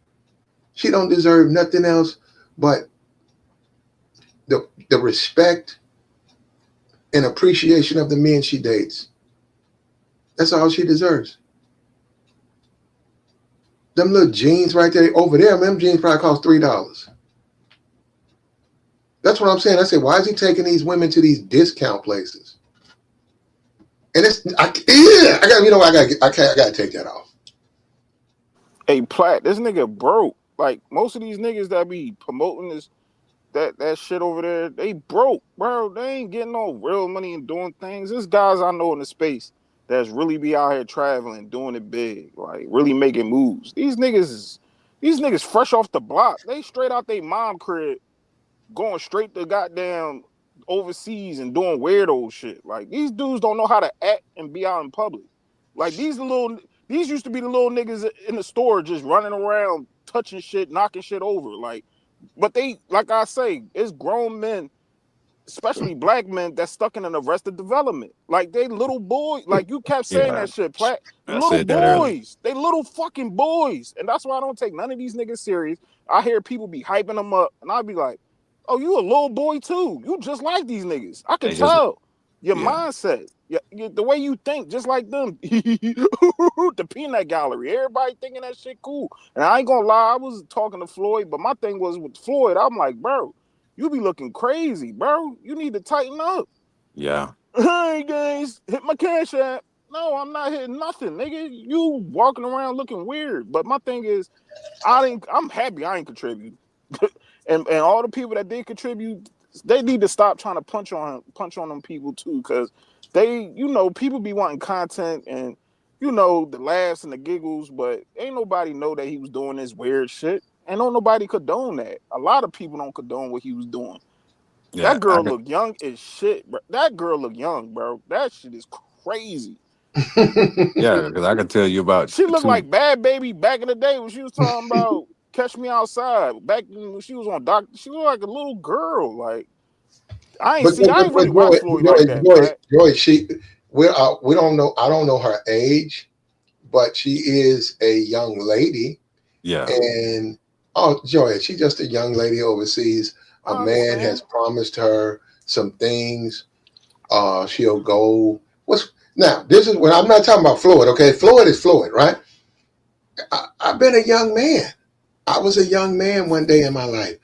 She don't deserve nothing else but the respect and appreciation of the men she dates. That's all she deserves. Them little jeans right there over there, them jeans probably cost $3. That's what I'm saying. I said, why is he taking these women to these discount places? And I gotta take that off. Hey, Platt, this nigga broke. Like, most of these niggas that be promoting this that shit over there, they broke, bro. They ain't getting no real money and doing things. There's guys I know in the space that's really be out here traveling, doing it big, like really making moves. These niggas fresh off the block. They straight out they mom crib, going straight to goddamn overseas and doing weirdo shit. Like, these dudes don't know how to act and be out in public. Like, these used to be the little niggas in the store just running around, touching shit, knocking shit over. Like, but they, like I say, it's grown men, especially black men, that's stuck in an arrested development. Like, they little boys. Like, you kept saying Yeah. that shit, Platt. I Little said that earlier. boys. They little fucking boys. And that's why I don't take none of these niggas serious. I hear people be hyping them up, and I be like, oh, you a little boy too. You just like these niggas. I can They just tell. Your yeah. mindset, the way you think, just like them. The peanut gallery. Everybody thinking that shit cool. And I ain't gonna lie, I was talking to Floyd, but my thing was with Floyd, I'm like, bro, you be looking crazy, bro. You need to tighten up. Yeah. Hey guys, hit my cash app. No, I'm not hitting nothing, nigga. You walking around looking weird. But my thing is, I'm happy I ain't contribute. and all the people that did contribute, they need to stop trying to punch on them people too, because they, people be wanting content and the laughs and the giggles, but ain't nobody know that he was doing this weird shit. And don't nobody condone that. A lot of people don't condone what he was doing. That Yeah, girl look young as shit, bro. That girl look young, bro. That shit is crazy. yeah, because I can tell you about She looked two. like Bad Baby back in the day when she was talking about Catch Me Outside. Back when she was on Doc, she looked like a little girl. Like I ain't see. I ain't really watch Floyd like that, Platt. Joy, we don't know. I don't know her age, but she is a young lady, Yeah, and oh, Joy, she's just a young lady overseas. A I man has understand. promised her some things. She'll go. What's now? This is when I'm not talking about Floyd. Okay, Floyd is Floyd, right? I've been a young man. I was a young man one day in my life.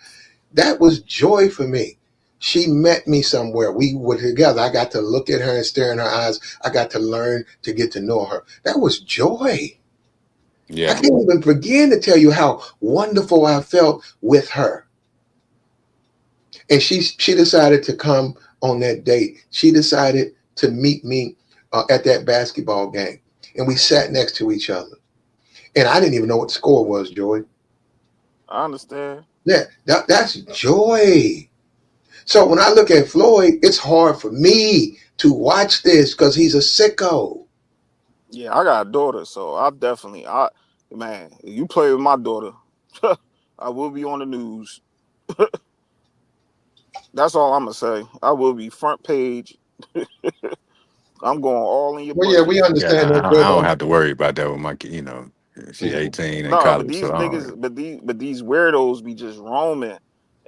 That was joy for me. She met me somewhere. We were together. I got to look at her and stare in her eyes. I got to learn to get to know her. That was joy. I yeah, can't even begin to tell you how wonderful I felt with her. And she decided to come on that date. She decided to meet me at that basketball game. And we sat next to each other. And I didn't even know what the score was, Joy. I understand. Yeah, that's joy. So when I look at Floyd, it's hard for me to watch this because he's a sicko. Yeah, I got a daughter, so man, if you play with my daughter, I will be on the news. That's all I'm gonna say. I will be front page. I'm going all in your Well, yeah, bushes. we yeah. understand that, I Joy. don't have to worry about that with my kid. She's Mhm. 18 in No, but college, these so I niggas, don't. but these weirdos be just roaming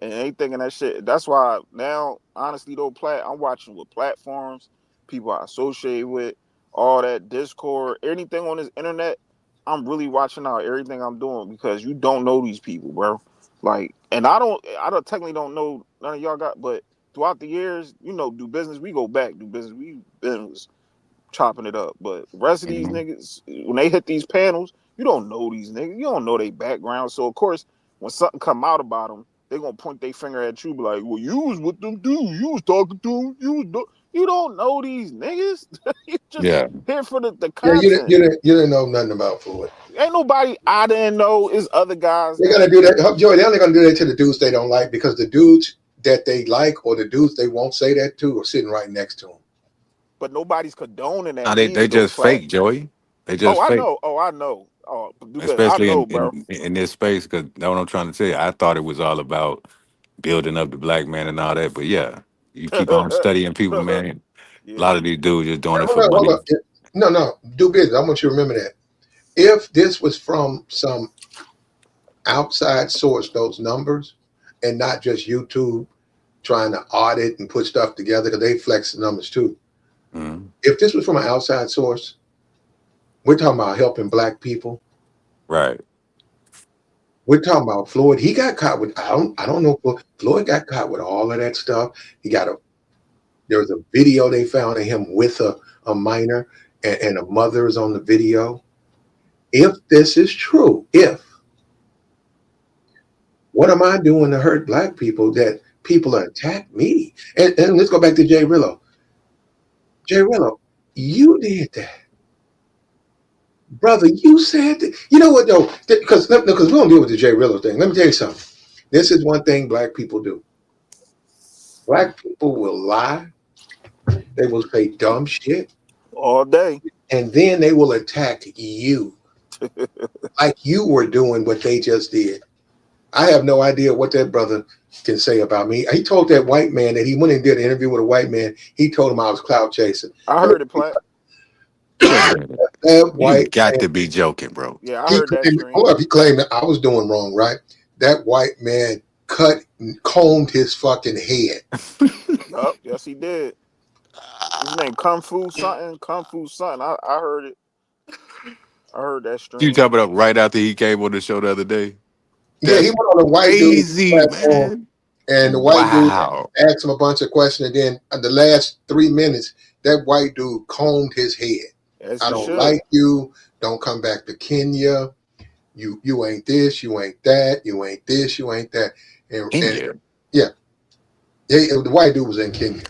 and ain't thinking that shit. That's why now, honestly though, I'm watching what platforms people I associate with, all that Discord, anything on this internet. I'm really watching out everything I'm doing because you don't know these people, bro. Like, and I don't technically don't know none of y'all got, but throughout the years, do business. We go back, do business. We been chopping it up. But the rest of these Mhm. niggas, when they hit these panels, you don't know these niggas. You don't know their background. So of course, when something come out about them, they gonna point their finger at you, be like, "Well, you was with them dude. You was talking to them. You don't know these niggas. You just Yeah, here for the Yeah, content. you didn't know nothing about Floyd. Ain't nobody I didn't know. Is other guys They're that, gonna do that, Joey. They're only gonna do that to the dudes they don't like because the dudes that they like or the dudes they won't say that to are sitting right next to them. but nobody's condoning nah, that they neither though, just Plat. fake, Joey. They Oh, just I fake, know. Oh, I know. Oh, because I especially know, bro. in this space. Because that's what I'm trying to tell you. I thought it was all about building up the black man and all that, but yeah, you keep on studying people, man. A Yeah. lot of these dudes just doing it Hold for on, hold money. on. No, no, do business. I want you to remember that. If this was from some outside source, those numbers, and not just YouTube trying to audit and put stuff together because they flex the numbers too. Mhm. If this was from an outside source, we're talking about helping black people. Right. We're talking about Floyd. He got caught with I don't know. Floyd got caught with all of that stuff. There was a video they found of him with a minor, and a mother is on the video. If this is true, what am I doing to hurt black people that people attack me? And let's go back to Jay Rillo. Jay Rillo, you did that. Brother, you said that. You know what though? Because we don't deal with the Jay Rillo thing. Let me tell you something. This is one thing black people do. Black people will lie. They will say dumb shit, All day. and then they will attack you like you were doing what they just did. I have no idea what that brother can say about me. He told that white man that he went and did an interview with a white man. He told him I was clout chasing. I Let me heard it, Plat. Wait a minute. that You white got man, to be joking, bro. Yeah, I he heard that claimed, stream. hold up, he claimed that I was doing wrong, right? That white man combed his fucking head. Yup, yes he did. His name Kung Fu something. Kung Fu something. I heard it. I heard that You stream. talking about right after he came on the show the other day? Yeah, he That's went on a white dude crazy, platform, man. and the white dude Wow. asked him a bunch of questions. And then the last 3 minutes, that white dude combed his head. As I he don't should. like you. Don't come back to Kenya. You ain't this. You ain't that. You ain't this. You ain't that. And Kenya. yeah, the white dude was in Kenya.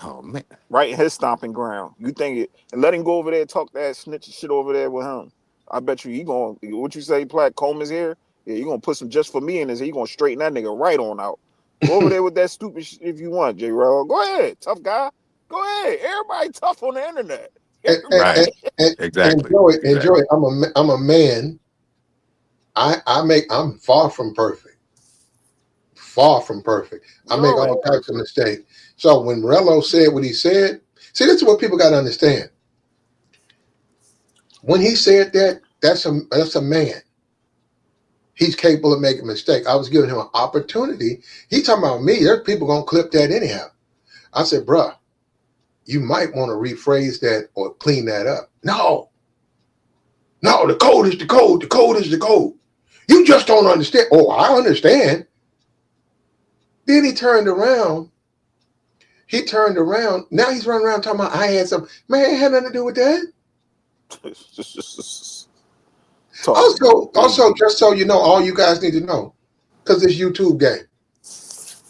Oh man. Right in his stomping ground. You think it and let him go over there and talk that snitch shit over there with him. I bet you he gonna what you say, Plat, comb his hair? Yeah, he gonna put some just for me in his hair. He gonna straighten that nigga right on out. Go over there with that stupid shit if you want, J-Roll. Go ahead, tough guy. Go ahead. Everybody tough on the internet. And, Everybody. Exactly. enjoy. I'm a man. I'm far from perfect. Far from perfect. I make all types of mistakes. So when Rello said what he said, see, this is what people got to understand. When he said that, that's a man. He's capable of making a mistake. I was giving him an opportunity. He talking about me. There's people gonna clip that anyhow. I said, bruh, you might want to rephrase that or clean that up. No, the code is the code. The code is the code. You just don't understand. Oh, I understand. Then he turned around. Now he's running around talking about I had some. Man, it had nothing to do with that. Also, just so you know, all you guys need to know, because this YouTube game,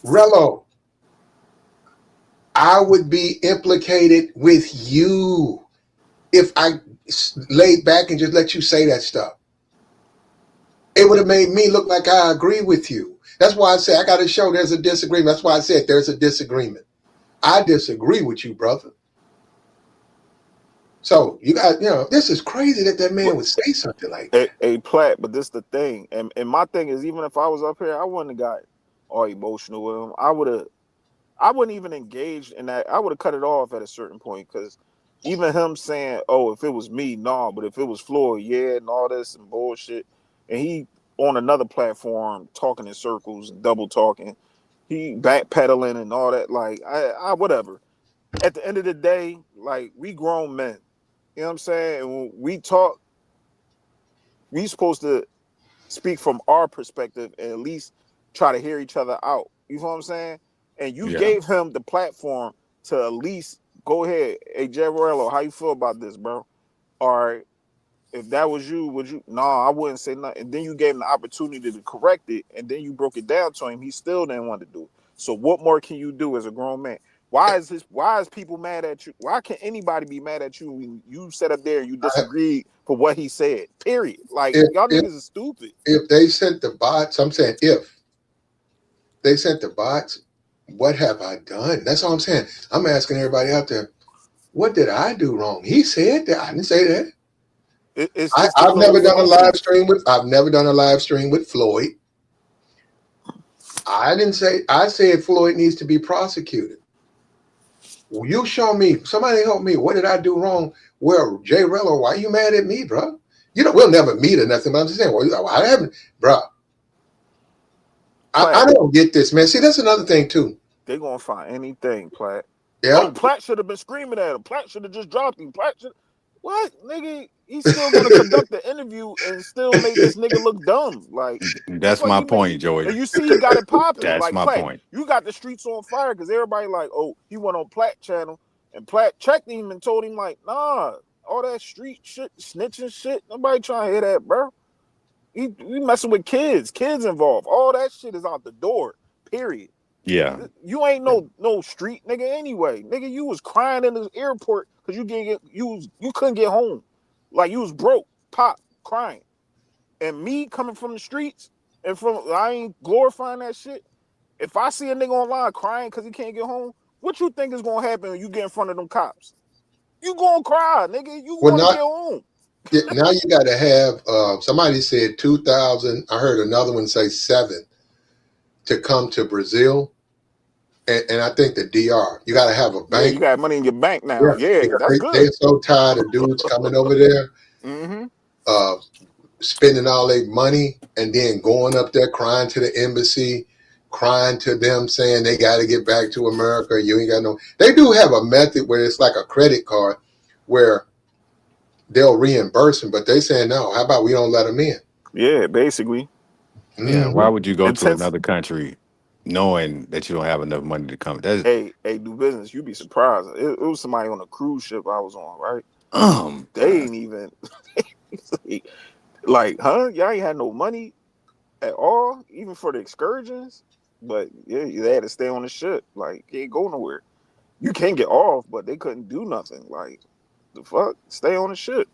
Rello, I would be implicated with you if I laid back and just let you say that stuff. It would have made me look like I agree with you. That's why I say I got to show there's a disagreement. That's why I said there's a disagreement. I disagree with you, brother. So you got, this is crazy that man would say something like that. A Platt, but this the thing, and my thing is, even if I was up here, I wouldn't have got all emotional with him. I wouldn't even engage in that. I would have cut it off at a certain point, because even him saying, "Oh, if it was me, no," but if it was Floyd, yeah, and all this and bullshit, and he on another platform talking in circles and double talking, he backpedaling and all that. Like, I whatever. At the end of the day, like, we grown men. You know what I'm saying? And when we talk, we supposed to speak from our perspective and at least try to hear each other out. You know what I'm saying? And you gave him the platform to at least go ahead. Hey, Javarello, how you feel about this, bro? All right. If that was you, would you? No, I wouldn't say nothing. And then you gave him the opportunity to correct it, and then you broke it down to him. He still didn't want to do it. So what more can you do as a grown man? Why is people mad at you? Why can anybody be mad at you when you sat up there and you disagreed for what he said? Period. Like, y'all niggas is stupid. If they sent the bots, I'm saying if they sent the bots, what have I done? That's all I'm saying. I'm asking everybody out there, what did I do wrong? He said that. I didn't say that. I've never done a live stream with Floyd. I said Floyd needs to be prosecuted. You show me, somebody help me. What did I do wrong? Well, Jay Rello, why are you mad at me, bro? We'll never meet or nothing, but I'm just saying, well, I haven't, bro. I don't get this, man. See, that's another thing too. They're gonna find anything, Platt. Yeah. Oh, Platt should have been screaming at him. Platt should have just dropped him. What, nigga? He's still gonna conduct the interview and still make this nigga look dumb. Like, that's my point, Joey. And you see, he got it popping. That's like, my Platt, point. You got the streets on fire because everybody like, oh, he went on Platt channel, and Platt checked him and told him like, nah, all that street shit, snitching shit, nobody trying to hear that, bro. We messing with kids involved. All that shit is out the door. Period. Yeah. You ain't no street nigga anyway. Nigga, you was crying in the airport because you couldn't get home. Like, you was broke, pop, crying. And me coming from the streets and I ain't glorifying that shit. If I see a nigga online crying because he can't get home, what you think is gonna happen when you get in front of them cops? You gonna cry, nigga. You wanna get home. Now you got to have, somebody said 2,000. I heard another one say 7 to come to Brazil. And I think the DR, you got to have a bank. Yeah, you got money in your bank now. Yeah, that's good. They're so tired of dudes coming over there, spending all their money and then going up there crying to the embassy, crying to them saying they got to get back to America. You ain't got no. They do have a method where it's like a credit card where they'll reimburse them, but they saying no. How about we don't let them in? Yeah, basically. Yeah. Why would you go to another country knowing that you don't have enough money to come? Hey, do business. You'd be surprised. It was somebody on a cruise ship I was on, right? They ain't even like, huh? Y'all ain't had no money at all, even for the excursions. But yeah, they had to stay on the ship. Like, can't go nowhere. You can't get off, but they couldn't do nothing. Like, the fuck? Stay on the ship.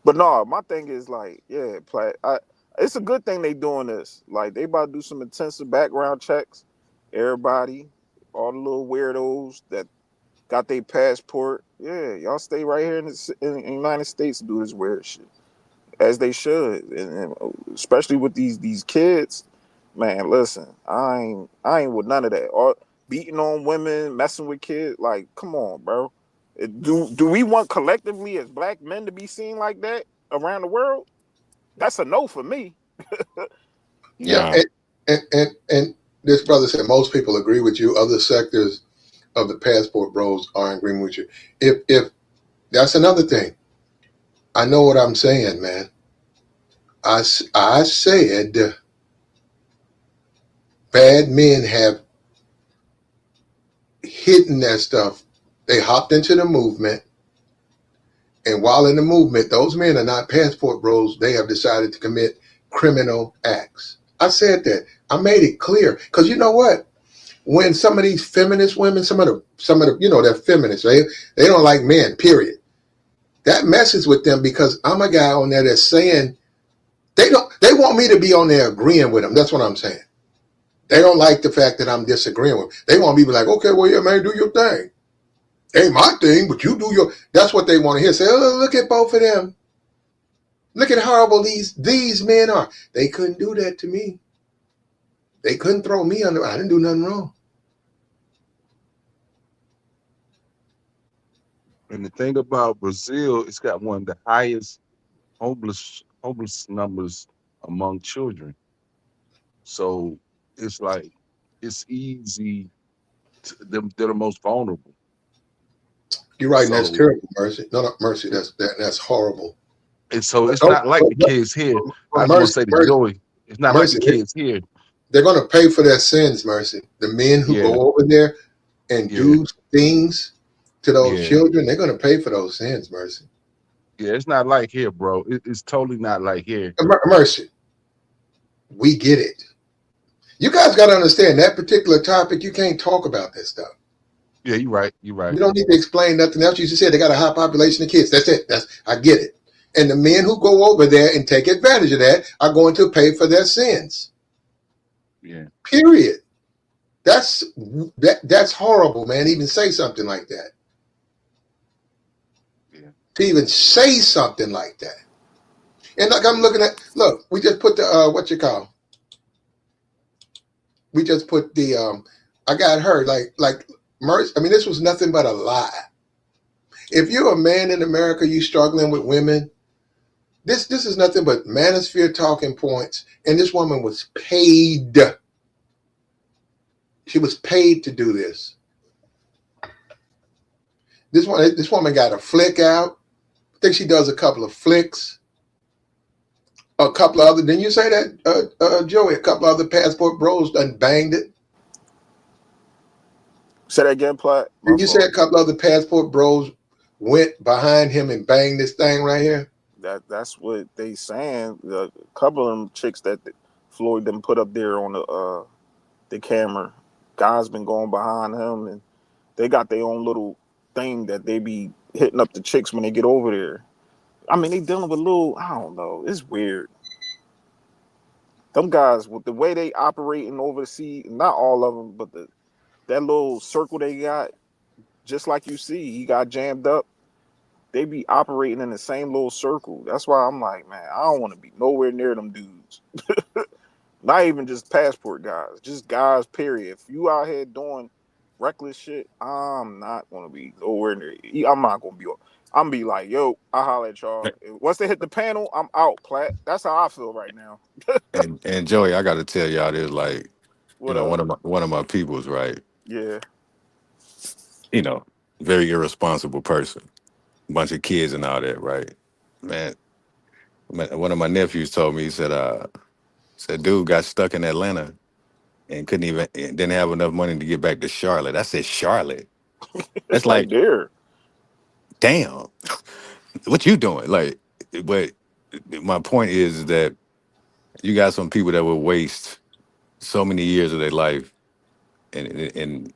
But no, my thing is like, yeah, Platt, it's a good thing they doing this. Like, they about to do some intensive background checks Everybody, all the little weirdos that got their passport. Yeah, y'all stay right here in the United States and do this weird shit as they should, and especially with these kids. Man, listen, I ain't with none of that. Or beating on women, messing with kids. Like, come on, bro. Do we want collectively as black men to be seen like that around the world? That's a no for me. Yeah, Nah. and this brother said most people agree with you. Other sectors of the passport bros are in agreement with you. If that's another thing, I know what I'm saying, man. I said bad men have hidden that stuff. They hopped into the movement, and while in the movement, those men are not passport bros. They have decided to commit criminal acts. I said that. I made it clear because you know what? When some of these feminist women, some of the, they're feminists. They don't like men. Period. That messes with them because I'm a guy on there that's saying they want me to be on there agreeing with them. That's what I'm saying. They don't like the fact that I'm disagreeing with them. They want me to be like, okay, well, yeah, man, do your thing. Ain't my thing, but you do your. That's what they want to hear. Say, oh, look at both of them. Look at how horrible these men are. They couldn't do that to me. They couldn't throw me under. I didn't do nothing wrong. And the thing about Brazil, it's got one of the highest homeless numbers among children. So it's like it's easy. They're the most vulnerable. You're right, and that's So terrible, Mercy. No, Mercy, that's horrible. and so But it's not like the kids here. I just want to Mercy, say to Mercy, Joey, it's not like the Mercy, kids here. they're going to pay for their sins, Mercy. The men who Yeah, go over there and yeah, do things to those yeah, children, they're going to pay for those sins, Mercy. yeah. It's not like here, bro. It's totally not like here. Mercy, we get it. You guys got to understand that particular topic. You can't talk about this stuff. Yeah, you're right. You're right. You don't need to explain nothing else. You just said they got a high population of kids. That's it. I get it. And the men who go over there and take advantage of that are going to pay for their sins. Yeah. Period. That's horrible, man. Even say something like that. Yeah. To even say something like that. And like I'm looking at, look, we just put the what you call? We just put the I got her like Mercy. I mean, this was nothing but a lie. If you're a man in America, you struggling with women. This is nothing but manosphere talking points. And this woman was paid. She was paid to do this. This woman got a flick out. I think she does a couple of flicks. A couple of other. Didn't you say that, Joey? A couple of other passport bros done banged it. Say that again, Platt. Didn't you say a couple of other passport bros went behind him and banged this thing right here? That's what they saying. A couple of them chicks that Floyd didn't put up there on the camera. Guys been going behind him, and they got their own little thing that they be hitting up the chicks when they get over there. I mean, they dealing with little. I don't know. It's weird. Them guys with the way they operating over the sea. Not all of them, but that little circle they got. Just like you see, he got jammed up. They be operating in the same little circle. That's why I'm like, man, I don't want to be nowhere near them dudes. Not even just passport guys, just guys, period. If you out here doing reckless shit, I'm not going to be nowhere near you. I'm not going to be, I'm going to be like, yo, I'll holler at y'all. Once they hit the panel, I'm out, Platt. That's how I feel right now. And Joey, I got to tell y'all this, like, What up? one of my peoples, right? Yeah. You know, very irresponsible person, bunch of kids and all that, right? Man, one of my nephews told me, he said, dude got stuck in Atlanta and didn't have enough money to get back to Charlotte. I said, Charlotte? That's Right like, there. damn, what you doing? Like, but my point is that you got some people that will waste so many years of their life and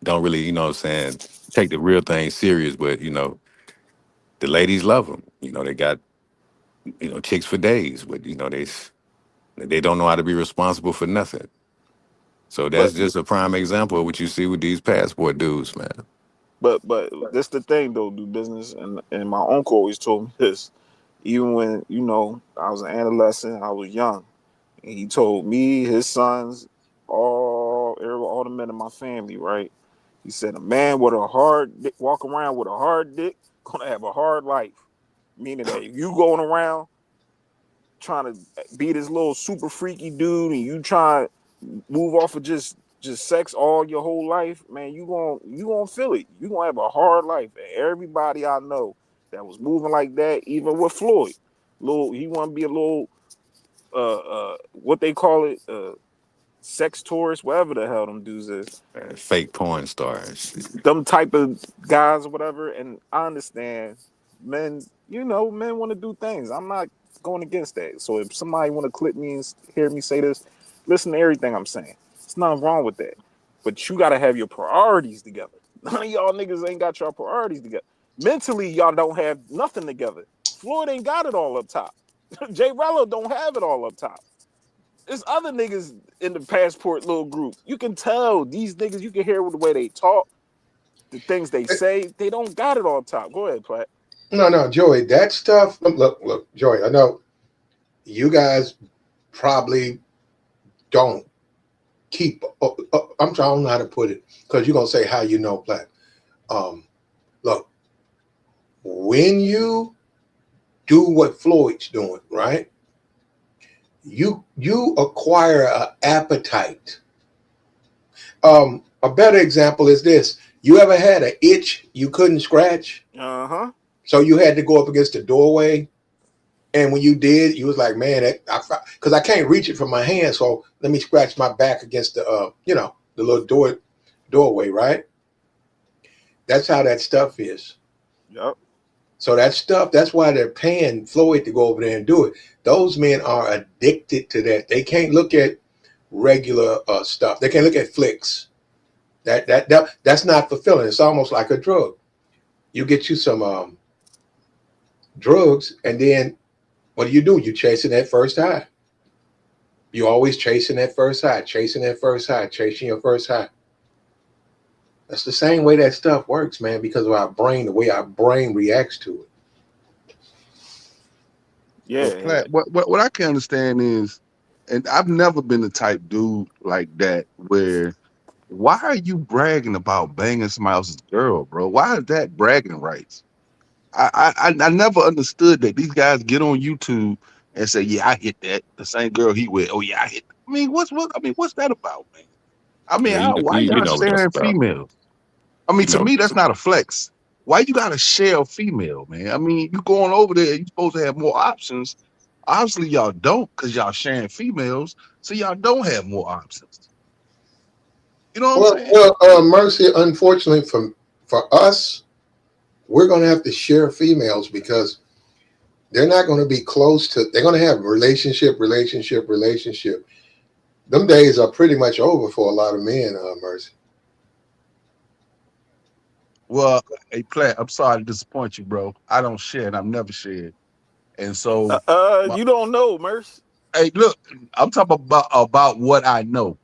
don't really, you know what I'm saying, take the real thing serious. But, the ladies love them. They got, chicks for days, but, they don't know how to be responsible for nothing. So that's But just a prime example of what you see with these passport dudes, man. but this the thing though, do business, and my uncle always told me this. Even when I was an adolescent, I was young, and he told me, his sons, all the men in my family, right? He said a man with a hard dick, walk around with a hard dick, gonna have a hard life. Meaning that if you going around trying to be this little super freaky dude, and you try to move off of just sex all your whole life, man, you gonna feel it. You gonna have a hard life. And everybody I know that was moving like that, even with Floyd, he want to be a little what they call it, sex tourist, whatever the hell them dudes is. Fake porn stars. Them type of guys or whatever. And I understand men, men want to do things. I'm not going against that. So if somebody want to clip me and hear me say this, listen to everything I'm saying. It's nothing wrong with that. But you got to have your priorities together. None of y'all niggas ain't got your priorities together. Mentally, y'all don't have nothing together. Floyd ain't got it all up top. Jay Rello don't have it all up top. There's other niggas in the passport little group. You can tell these niggas, you can hear the way they talk, the things they say. They don't got it on top. Go ahead, Platt. No, Joey, that stuff. Look, Joey. I know you guys probably don't keep. I don't know how to put it because you're gonna say how you know, Platt. Look, when you do what Floyd's doing, right? You acquire an appetite. A better example is this: you ever had an itch you couldn't scratch? So you had to go up against the doorway, and when you did, you was like, "Man, because I can't reach it from my hand, so let me scratch my back against the the little doorway, right?" That's how that stuff is. Yep. So that stuff, that's why they're paying Floyd to go over there and do it. Those men are addicted to that. They can't look at regular stuff. They can't look at flicks. That's not fulfilling. It's almost like a drug. You get you some drugs, and then what do? You chasing that first high. You always chasing that first high, chasing that first high, chasing your first high. That's the same way that stuff works, man, because of our brain, the way our brain reacts to it. Yeah. Platt, what I can understand is, and I've never been the type dude like that where, why are you bragging about banging somebody else's girl, bro? Why is that bragging rights? I never understood that. These guys get on YouTube and say, "Yeah, I hit that." The same girl he with. Oh yeah, I hit. I mean, what's that about, man? I mean, Yeah, why you y'all know what that's sharing about. females? I mean, You to know, me, that's not a flex. Why you gotta share a female, man? I mean, you going over there, you supposed to have more options. Obviously, y'all don't, because y'all sharing females, so y'all don't have more options. You know what I'm saying? Mercy, unfortunately for us, we're going to have to share females because they're not going to be close to. They're going to have relationship. Them days are pretty much over for a lot of men, Mercy. Well, hey, Platt, I'm sorry to disappoint you, bro. I don't share, and I've never shared. And so, You don't know, Merce. hey, look, I'm talking about what I know.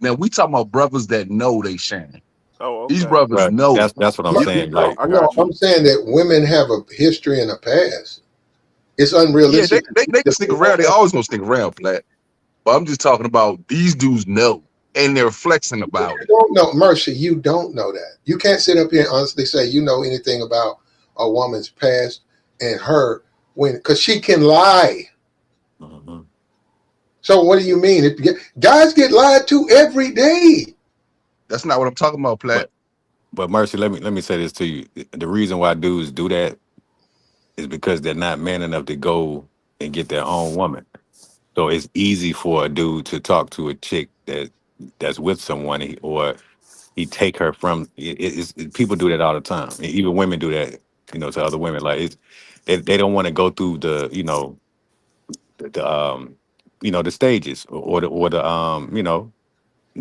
Now we talking about brothers that know they sharing. Oh, These okay. brothers right. know. That's what I'm You, saying. Oh, Like, I No, got you. I'm saying that women have a history and a past. It's yeah, unrealistic. they can stick around. They always gonna stick around, Platt. But I'm just talking about these dudes know, and they're flexing about You it. don't know, Mercy. You don't know that. You can't sit up here and honestly say you know anything about a woman's past and her because she can lie. mhm. So what do you mean? Guys get lied to every day. That's not what I'm talking about, Platt. But Mercy, let me say this to you. The reason why dudes do that is because they're not man enough to go and get their own woman. So it's easy for a dude to talk to a chick that's with someone, or he take her from. People do that all the time. Even women do that, to other women. Like they don't want to go through the stages or the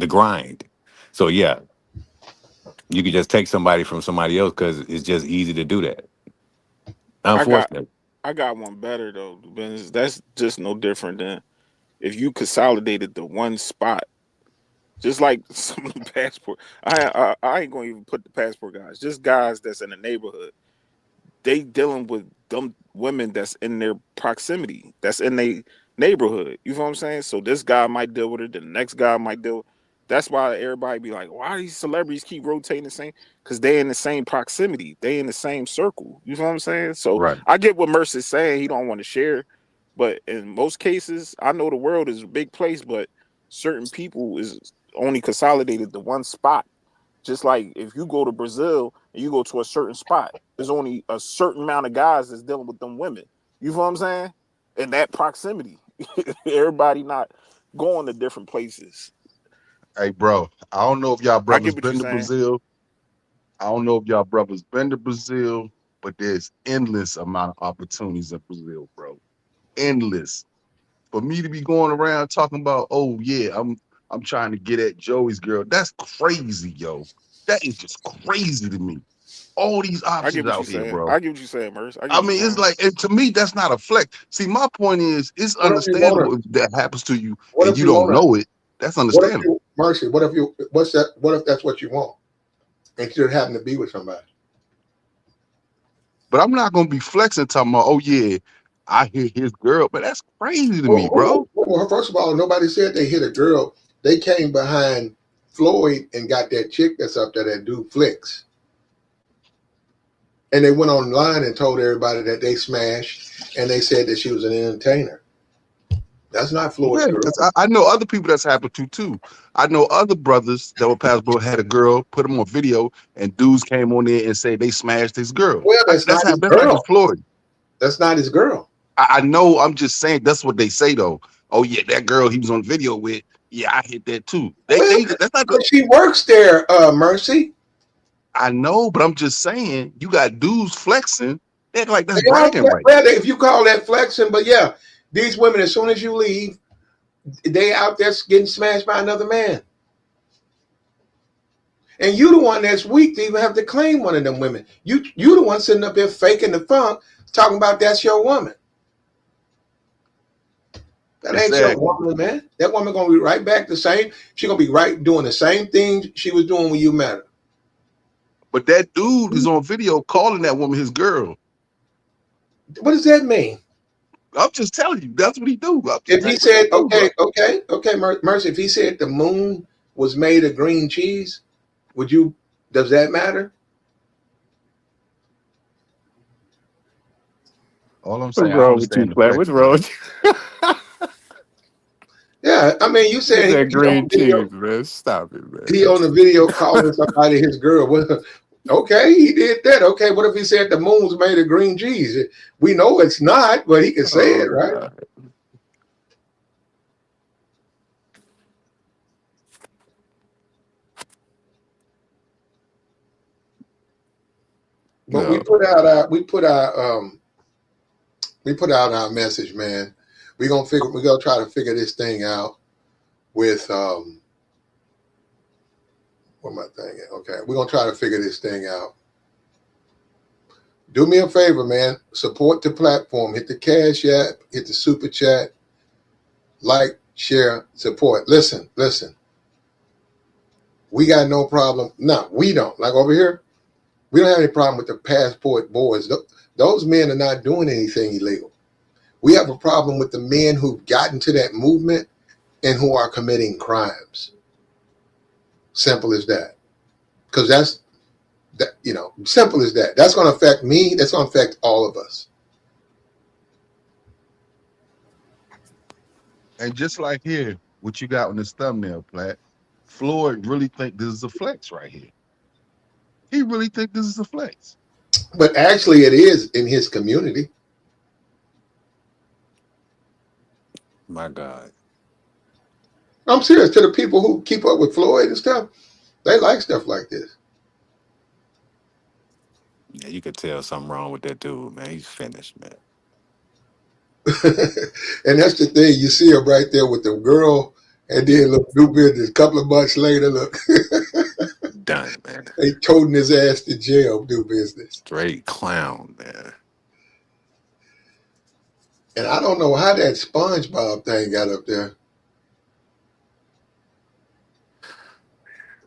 grind. So yeah, you could just take somebody from somebody else because it's just easy to do that. I got Unfortunately. I got one better though. That's just no different than if you consolidated the one spot Just like some of the passport. I ain't gonna even put the passport guys. Just guys that's in the neighborhood. They dealing with them women that's in their proximity, that's in their neighborhood. You know what I'm saying? So this guy might deal with it, the next guy might deal. That's why everybody be like, why these celebrities keep rotating the same? Because they in the same proximity, they in the same circle. You know what I'm saying? So Right. I get what Mercer's saying. He don't want to share, but in most cases, I know the world is a big place, but certain people is only consolidated to one spot. Just like if you go to Brazil and you go to a certain spot, there's only a certain amount of guys that's dealing with them women. You know what I'm saying? In that proximity, everybody not going to different places. Hey, bro, I don't know if y'all I brothers get what you're been to saying. Brazil. I don't know if y'all brothers been to Brazil, but there's endless amount of opportunities in Brazil, bro. Endless. For me to be going around talking about, oh yeah, I'm trying to get at Joey's girl. That's crazy, yo. That is just crazy to me. All these I get options what you're out here, saying. bro. I get what you're saying, Merce. I get I what you're mean, it's saying. like, and to me, that's not a flex. See, my point is, it's What if you want understandable if that happens to you What and if you you don't want to? know it. That's What if understandable. you, Mercy? What if you? What's that? What if that's what you want? And you happen to be with somebody. But I'm not gonna be flexing talking about, oh yeah, I hit his girl. But that's crazy to me, bro. Well, first of all, nobody said they hit a girl. They came behind Floyd and got that chick that's up there that do flicks. And they went online and told everybody that they smashed, and they said that she was an entertainer. That's not Floyd's Yeah, girl. because I know other people that's happened to too. I know other brothers that were passable had a girl, put them on video, and dudes came on there and say they smashed his girl. Well, that's not his That's happened girl. to Floyd. That's not his girl. I know. I'm just saying that's what they say though. Oh yeah, that girl he was on video with. Yeah, I hit that too. Well, That's not. but she works there, Mercy. I know, but I'm just saying you got dudes flexing. They act like that's They are, bragging right. well, if you call that flexing, but yeah, these women, as soon as you leave, they out there getting smashed by another man. And you the one that's weak to even have to claim one of them women. You the one sitting up there faking the funk, talking about that's your woman. That ain't your Exactly. woman, man. That woman gonna be right back the same. She gonna be right doing the same thing she was doing when you met her. But that dude is on video calling that woman his girl. What does that mean? I'm just telling you, that's what he do. If he said, okay, Mercy, if he said the moon was made of green cheese, would you? Does that matter? All I'm saying, What's I wrong with you, understand the Flat? flex, What's wrong man. with you? Yeah, I mean, you It's said that he on green video, cheese, man. Stop it, he man. on the video calling somebody his girl. Well, okay, he did that. Okay, what if he said the moon's made of green cheese? We know it's not, but he can say Oh it, right? God. But No. we put out our message, man. We're gonna try to figure this thing out with what am I thinking? Okay, we're gonna try to figure this thing out. Do me a favor, man. Support the platform. Hit the Cash App, hit the Super Chat, like, share, support. Listen. We got no problem. No, we don't. Like over here, we don't have any problem with the passport boys. Those men are not doing anything illegal. We have a problem with the men who've gotten to that movement and who are committing crimes. Simple as that. Because that's that, simple as that. That's going to affect me. That's going to affect all of us. And just like here, what you got on this thumbnail, Platt, Floyd really think this is a flex right here. He really think this is a flex. But actually, it is in his community. My God. I'm serious. To the people who keep up with Floyd and stuff, they like stuff like this. Yeah, you could tell something wrong with that dude, man. He's finished, man. And that's the thing. You see him right there with the girl, and then look, do business. A couple of months later, look, Done, man. they toting his ass to jail, do business. Straight clown, man. And I don't know how that SpongeBob thing got up there.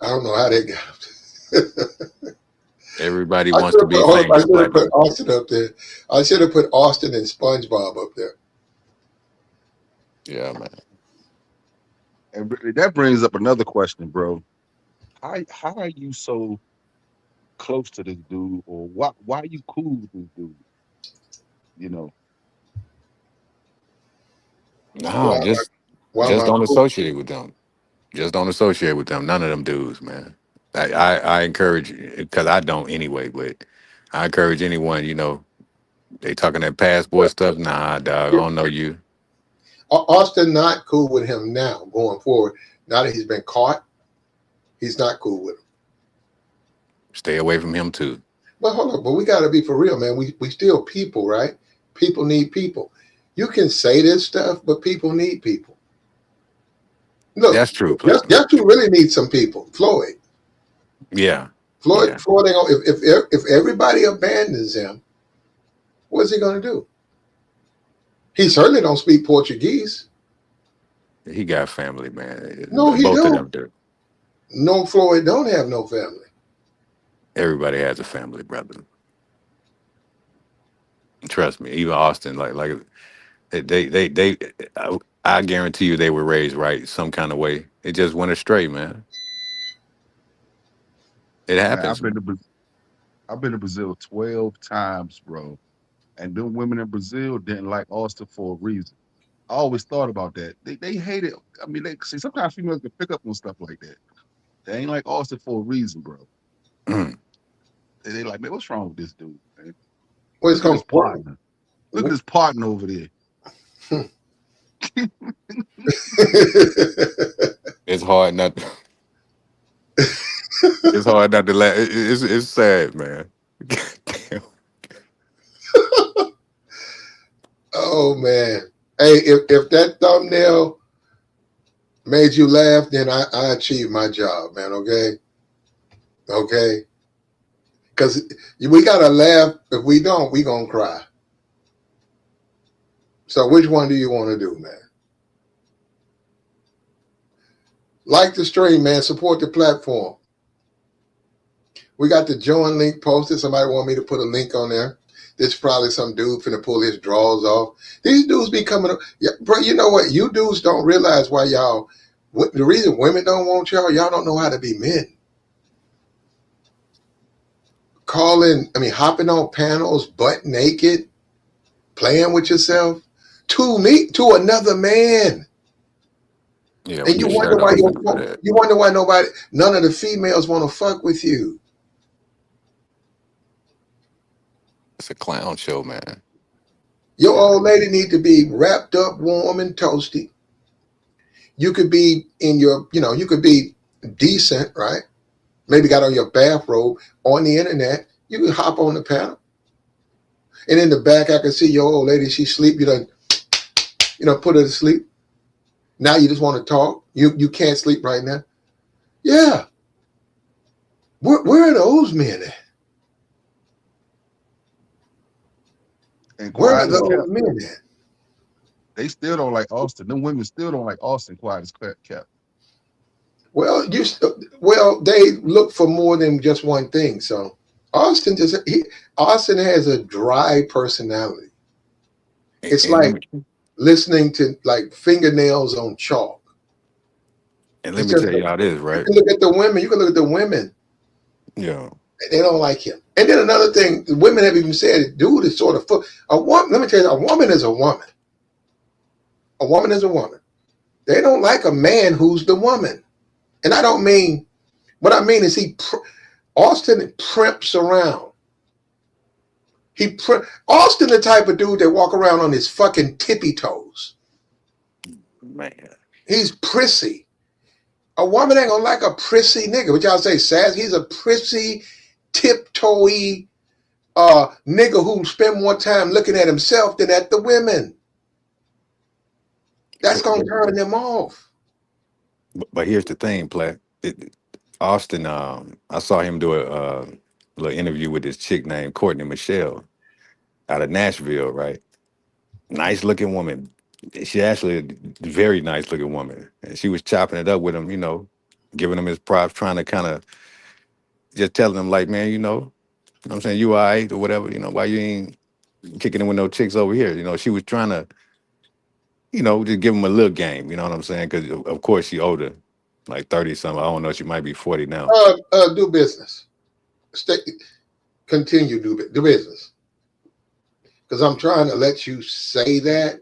I don't know how they got. Everybody I wants should to have put, be hold on, I famous, should have Black. put Austin up there. I should have put Austin and SpongeBob up there. Yeah, man. And that brings up another question, bro. How are you so close to this dude, or why are you cool with this dude? You know, Why No, am I, just why am just I don't cool? associate with them. Just don't associate with them. None of them dudes, man. I encourage, because I don't anyway, but I encourage anyone, they talking that passport stuff. Nah, dog, I don't know you. Austin not cool with him now going forward. Now that he's been caught, he's not cool with him. Stay away from him too. But hold on, but we got to be for real, man. We still people, right? People need people. You can say this stuff, but people need people. Look, That's true, guess, Platinum. guess who really needs some people? Floyd. Yeah, Floyd. yeah. Floyd. Ain't gonna, if everybody abandons him, what's he gonna do? He certainly don't speak Portuguese. He got family, man. No, he Both of them don't. do. No, Floyd don't have no family. Everybody has a family, brother. Trust me. Even Austin, like they I guarantee you they were raised right some kind of way. It just went astray, man. It man, happens, man. I've been to Brazil 12 times, bro. And them women in Brazil didn't like Austin for a reason. I always thought about that. They hate it. I mean, they see sometimes females can pick up on stuff like that. They ain't like Austin for a reason, bro. Mm. They like, man, what's wrong with this dude, man? Well, it's Look at gonna. his partner. Look at his partner over there. It's hard not. It's hard not to laugh. It's sad, man. Damn. Oh man. Hey, if that thumbnail made you laugh, then I achieved my job, man. Okay. Okay. Because we gotta laugh. If we don't, we gonna cry. So which one do you want to do, man? Like the stream, man. Support the platform. We got the join link posted. Somebody want me to put a link on there. This is probably some dude finna pull his drawers off. These dudes be coming up. Yeah, bro, you know what? You dudes don't realize why y'all, the reason women don't want y'all don't know how to be men. Hopping on panels, butt naked, playing with yourself to another man. Yeah, And with your shirt off and all that. you wonder why none of the females want to fuck with you. It's a clown show, man. Your old lady need to be wrapped up, warm and toasty. You could be you could be decent, right? Maybe got on your bathrobe on the internet. You can hop on the panel. And in the back, I can see your old lady. She sleep. You done put her to sleep. Now you just want to talk. You can't sleep right now. Yeah. Where are those men at? And Where are quiet as those kept. men at? They still don't like Austin. Them women still don't like Austin. Quiet as kept. Well, they look for more than just one thing. So Austin has a dry personality. It's like listening to like fingernails on chalk. And let me tell y'all this, right? You can look at the women. You can look at the women. Yeah. They don't like him. And then another thing, the women have even said, dude is sort of a woman. Let me tell you, a woman is a woman. A woman is a woman. They don't like a man who's the woman. And I don't mean, what I mean is Austin primps around. Austin the type of dude that walk around on his fucking tippy toes. Man. He's prissy. A woman ain't gonna like a prissy nigga. What y'all say, Saz? He's a prissy, tiptoey nigga who spend more time looking at himself than at the women. That's gonna turn them off. But here's the thing, Platt. Austin, I saw him do a little interview with this chick named Courtney Michelle out of Nashville, right? Nice looking woman. She actually a very nice looking woman. And she was chopping it up with him, giving him his props, trying to kind of just telling him like, man, what I'm saying, you all right or whatever, why you ain't kicking it with no chicks over here? She was trying to, just give him a little game, you know what I'm saying? Because of course she older, like 30 something. I don't know, she might be 40 now. Do business. Continue do business. Because I'm trying to let you say that,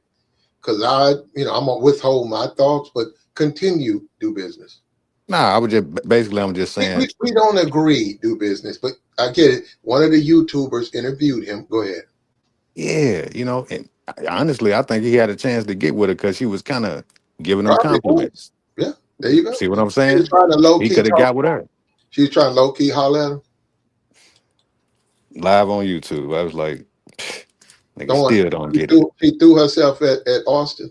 because I'm gonna withhold my thoughts, but continue do business. Nah, I'm just saying. We don't agree do business, but I get it. One of the YouTubers interviewed him. Go ahead. Yeah, and honestly, I think he had a chance to get with her because she was kind of giving him Probably was. compliments. Yeah, there you go. See what I'm She was saying? trying to low He key could have talk. got with her She was trying to low key holler at him. live on YouTube. I was like, nigga, Don't worry. still don't get it. She threw herself at Austin.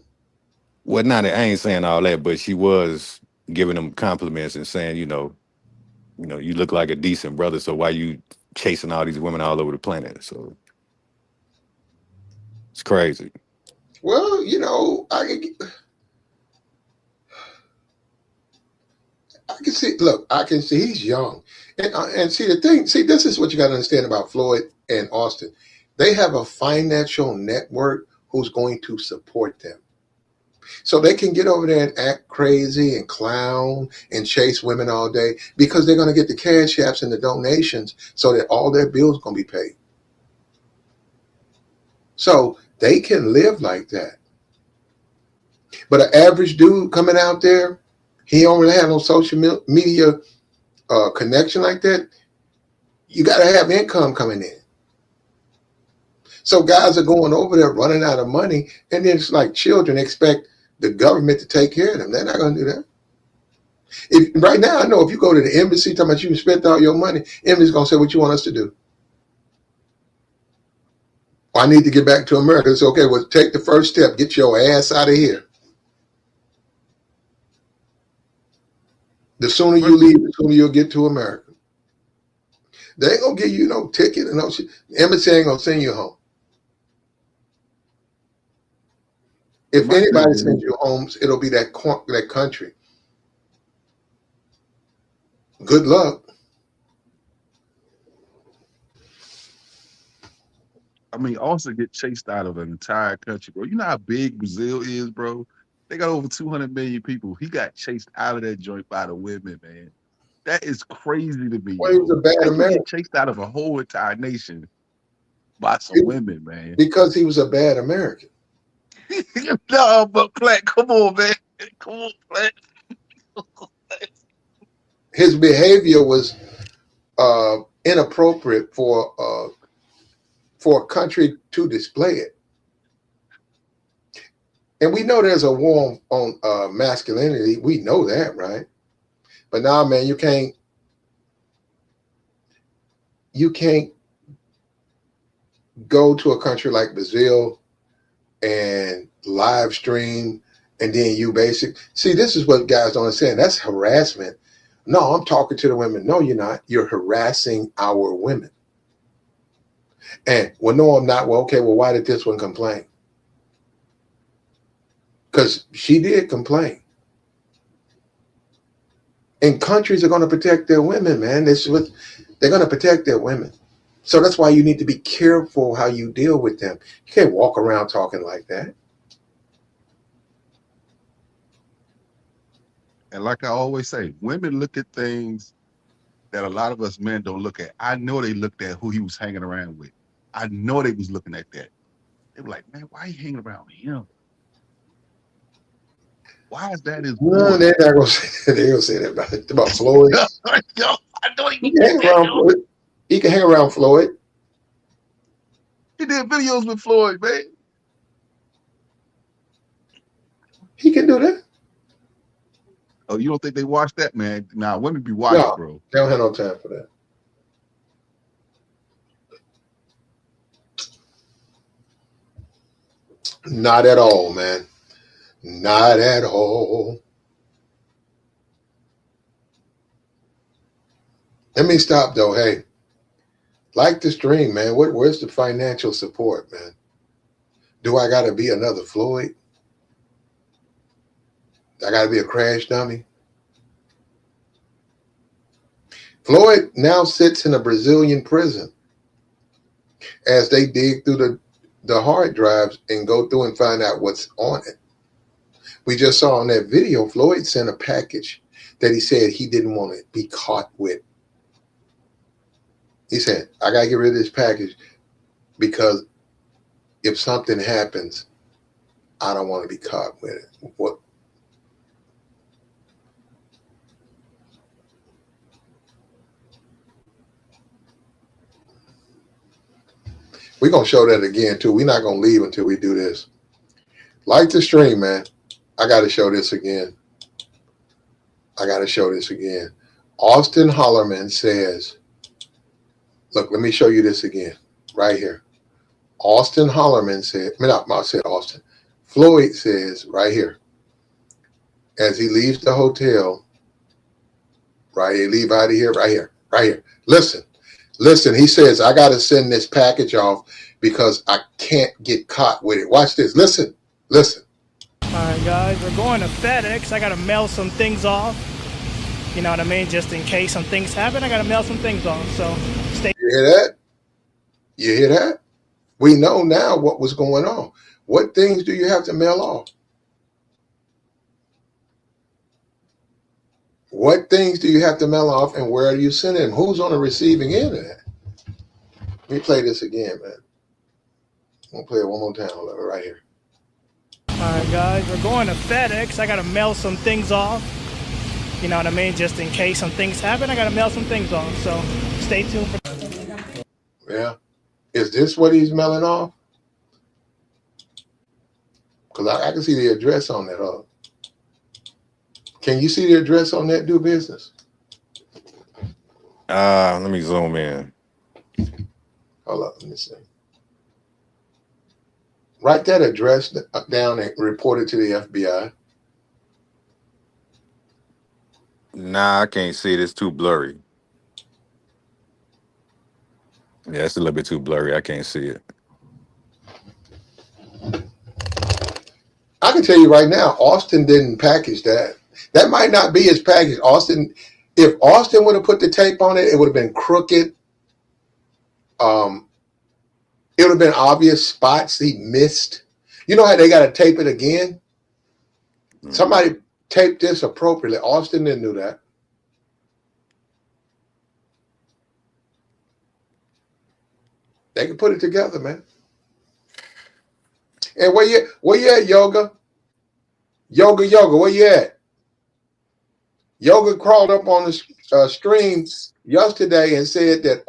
Well, not I ain't saying all that, but she was giving him compliments and saying, you look like a decent brother. So why you chasing all these women all over the planet? So it's crazy. Well, I can see. Look, I can see he's young, and see the thing. See, this is what you got to understand about Floyd and Austin. They have a financial network who's going to support them, so they can get over there and act crazy and clown and chase women all day because they're going to get the cash apps and the donations, so that all their bills going to be paid. So they can live like that. But an average dude coming out there, he don't really have no social media connection like that. You got to have income coming in. So guys are going over there running out of money, and then it's like children expect the government to take care of them. They're not going to do that. Right now, I know if you go to the embassy talking about you spent all your money, embassy's going to say, what you want us to do? Well, I need to get back to America. It's okay. Well, take the first step. Get your ass out of here. The sooner you leave, the sooner you'll get to America. They ain't gonna give you no ticket and no shit. Embassy ain't gonna send you home. If anybody sends you home, it'll be that country. Good luck. I mean, also get chased out of an entire country, bro. You know how big Brazil is, bro? They got over 200 million people. He got chased out of that joint by the women, man. That is crazy to me, Well, he was a yo. bad How you American. get chased out of a whole entire nation by some women, man? Because he was a bad American. No, but Platt, come on, man. Come on, Platt. His behavior was inappropriate for a country to display it. And we know there's a war on masculinity. We know that, right? But now, man, you can't go to a country like Brazil and live stream and then you see, this is what guys don't understand. That's harassment. No, I'm talking to the women. No, you're not. You're harassing our women. And well, no, I'm not. Well, okay, well, why did this one complain? Because she did complain. And countries are going to protect their women, man. They're going to protect their women. So that's why you need to be careful how you deal with them. You can't walk around talking like that. And like I always say, women look at things that a lot of us men don't look at. I know they looked at who he was hanging around with. I know they was looking at that. They were like, man, why are you hanging around him? Why is that his boy? No, they're not gonna say that about Floyd. Yo, I know he can hang around Floyd. He can hang around Floyd. He did videos with Floyd, man. He can do that. Oh, you don't think they watch that, man? Nah, women be watching, No, bro. They don't have no time for that. Not at all, man. Not at all. Let me stop though. Hey, like the stream, man. Where's the financial support, man? Do I gotta be another Floyd? I gotta be a crash dummy? Floyd now sits in a Brazilian prison as they dig through the hard drives and go through and find out what's on it. We just saw in that video, Floyd sent a package that he said he didn't want to be caught with. He said, I got to get rid of this package because if something happens, I don't want to be caught with it. What? We're going to show that again, too. We're not going to leave until we do this. Like the stream, man. I got to show this again. Austin Hollerman says, look, let me show you this again, right here. Austin Hollerman said, I said Austin. Floyd says right here, as he leaves the hotel, right, he leave out of here, right here. Listen, he says, I got to send this package off because I can't get caught with it. Watch this, listen. All right, guys, we're going to FedEx. I got to mail some things off. You know what I mean? Just in case some things happen, I got to mail some things off. So stay. You hear that? We know now what was going on. What things do you have to mail off? What things do you have to mail off, and where are you sending them? Who's on the receiving end of that? Let me play this again, man. I'm going to play it one more time right here. All right, guys, we're going to FedEx. I got to mail some things off. You know what I mean? Just in case some things happen, I got to mail some things off. So stay tuned for. Yeah. Is this what he's mailing off? Because I can see the address on that. Can you see the address on that do business? Let me zoom in. Hold up, let me see. Write that address down and report it to the FBI. Nah, I can't see it. It's too blurry. Yeah, it's a little bit too blurry. I can't see it. I can tell you right now, Austin didn't package that. That might not be his package. If Austin would have put the tape on it, it would have been crooked. It would have been obvious spots he missed. You know how they got to tape it again? Somebody taped this appropriately. Austin didn't do that. They can put it together, man. And where you at, Yoga? Yoga, where you at? Yoga crawled up on the stream yesterday and said that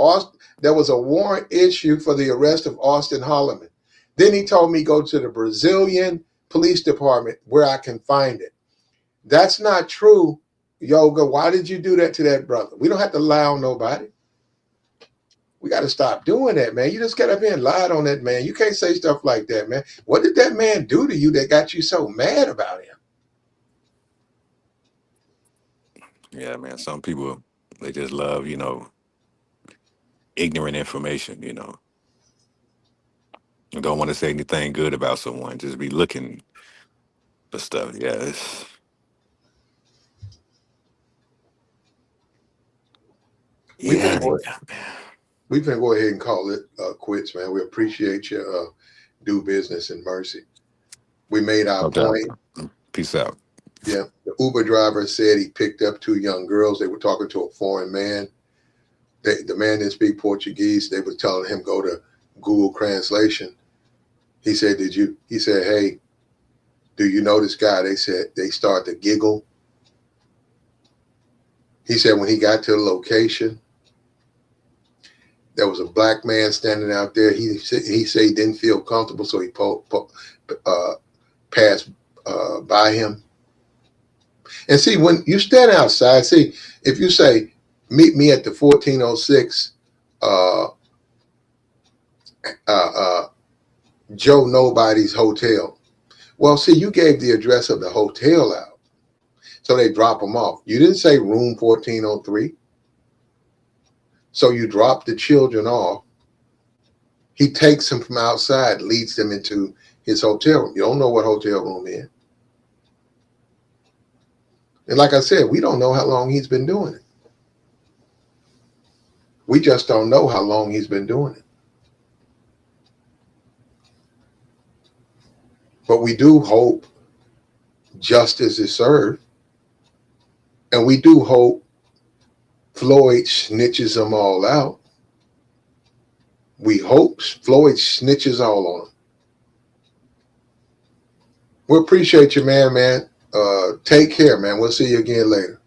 there was a warrant issue for the arrest of Austin Hollerman. Then he told me go to the Brazilian police department where I can find it. That's not true, Yoga. Why did you do that to that brother? We don't have to lie on nobody. We got to stop doing that, man. You just got up here and lied on that man. You can't say stuff like that, man. What did that man do to you that got you so mad about him? Yeah, man. Some people, they just love, ignorant information, You don't want to say anything good about someone. Just be looking for stuff. Yeah. We can go ahead and call it quits, man. We appreciate your due business and mercy. We made our point. Peace out. Yeah. The Uber driver said he picked up 2 young girls. They were talking to a foreign man. The man didn't speak Portuguese. They were telling him go to Google Translation. He said, he said, hey, do you know this guy? They said, they started to giggle. He said when he got to the location, there was a black man standing out there. He said he didn't feel comfortable, so he passed by him. And see, when you stand outside, see, if you say, meet me at the 1406 Joe Nobody's hotel. Well, see, you gave the address of the hotel out. So they drop them off. You didn't say room 1403. So you drop the children off. He takes them from outside, leads them into his hotel room. You don't know what hotel room is. And like I said, we don't know how long he's been doing it. We just don't know how long he's been doing it. But we do hope justice is served. And we do hope Floyd snitches them all out. We hope Floyd snitches all on them. We appreciate you, man. Take care, man. We'll see you again later.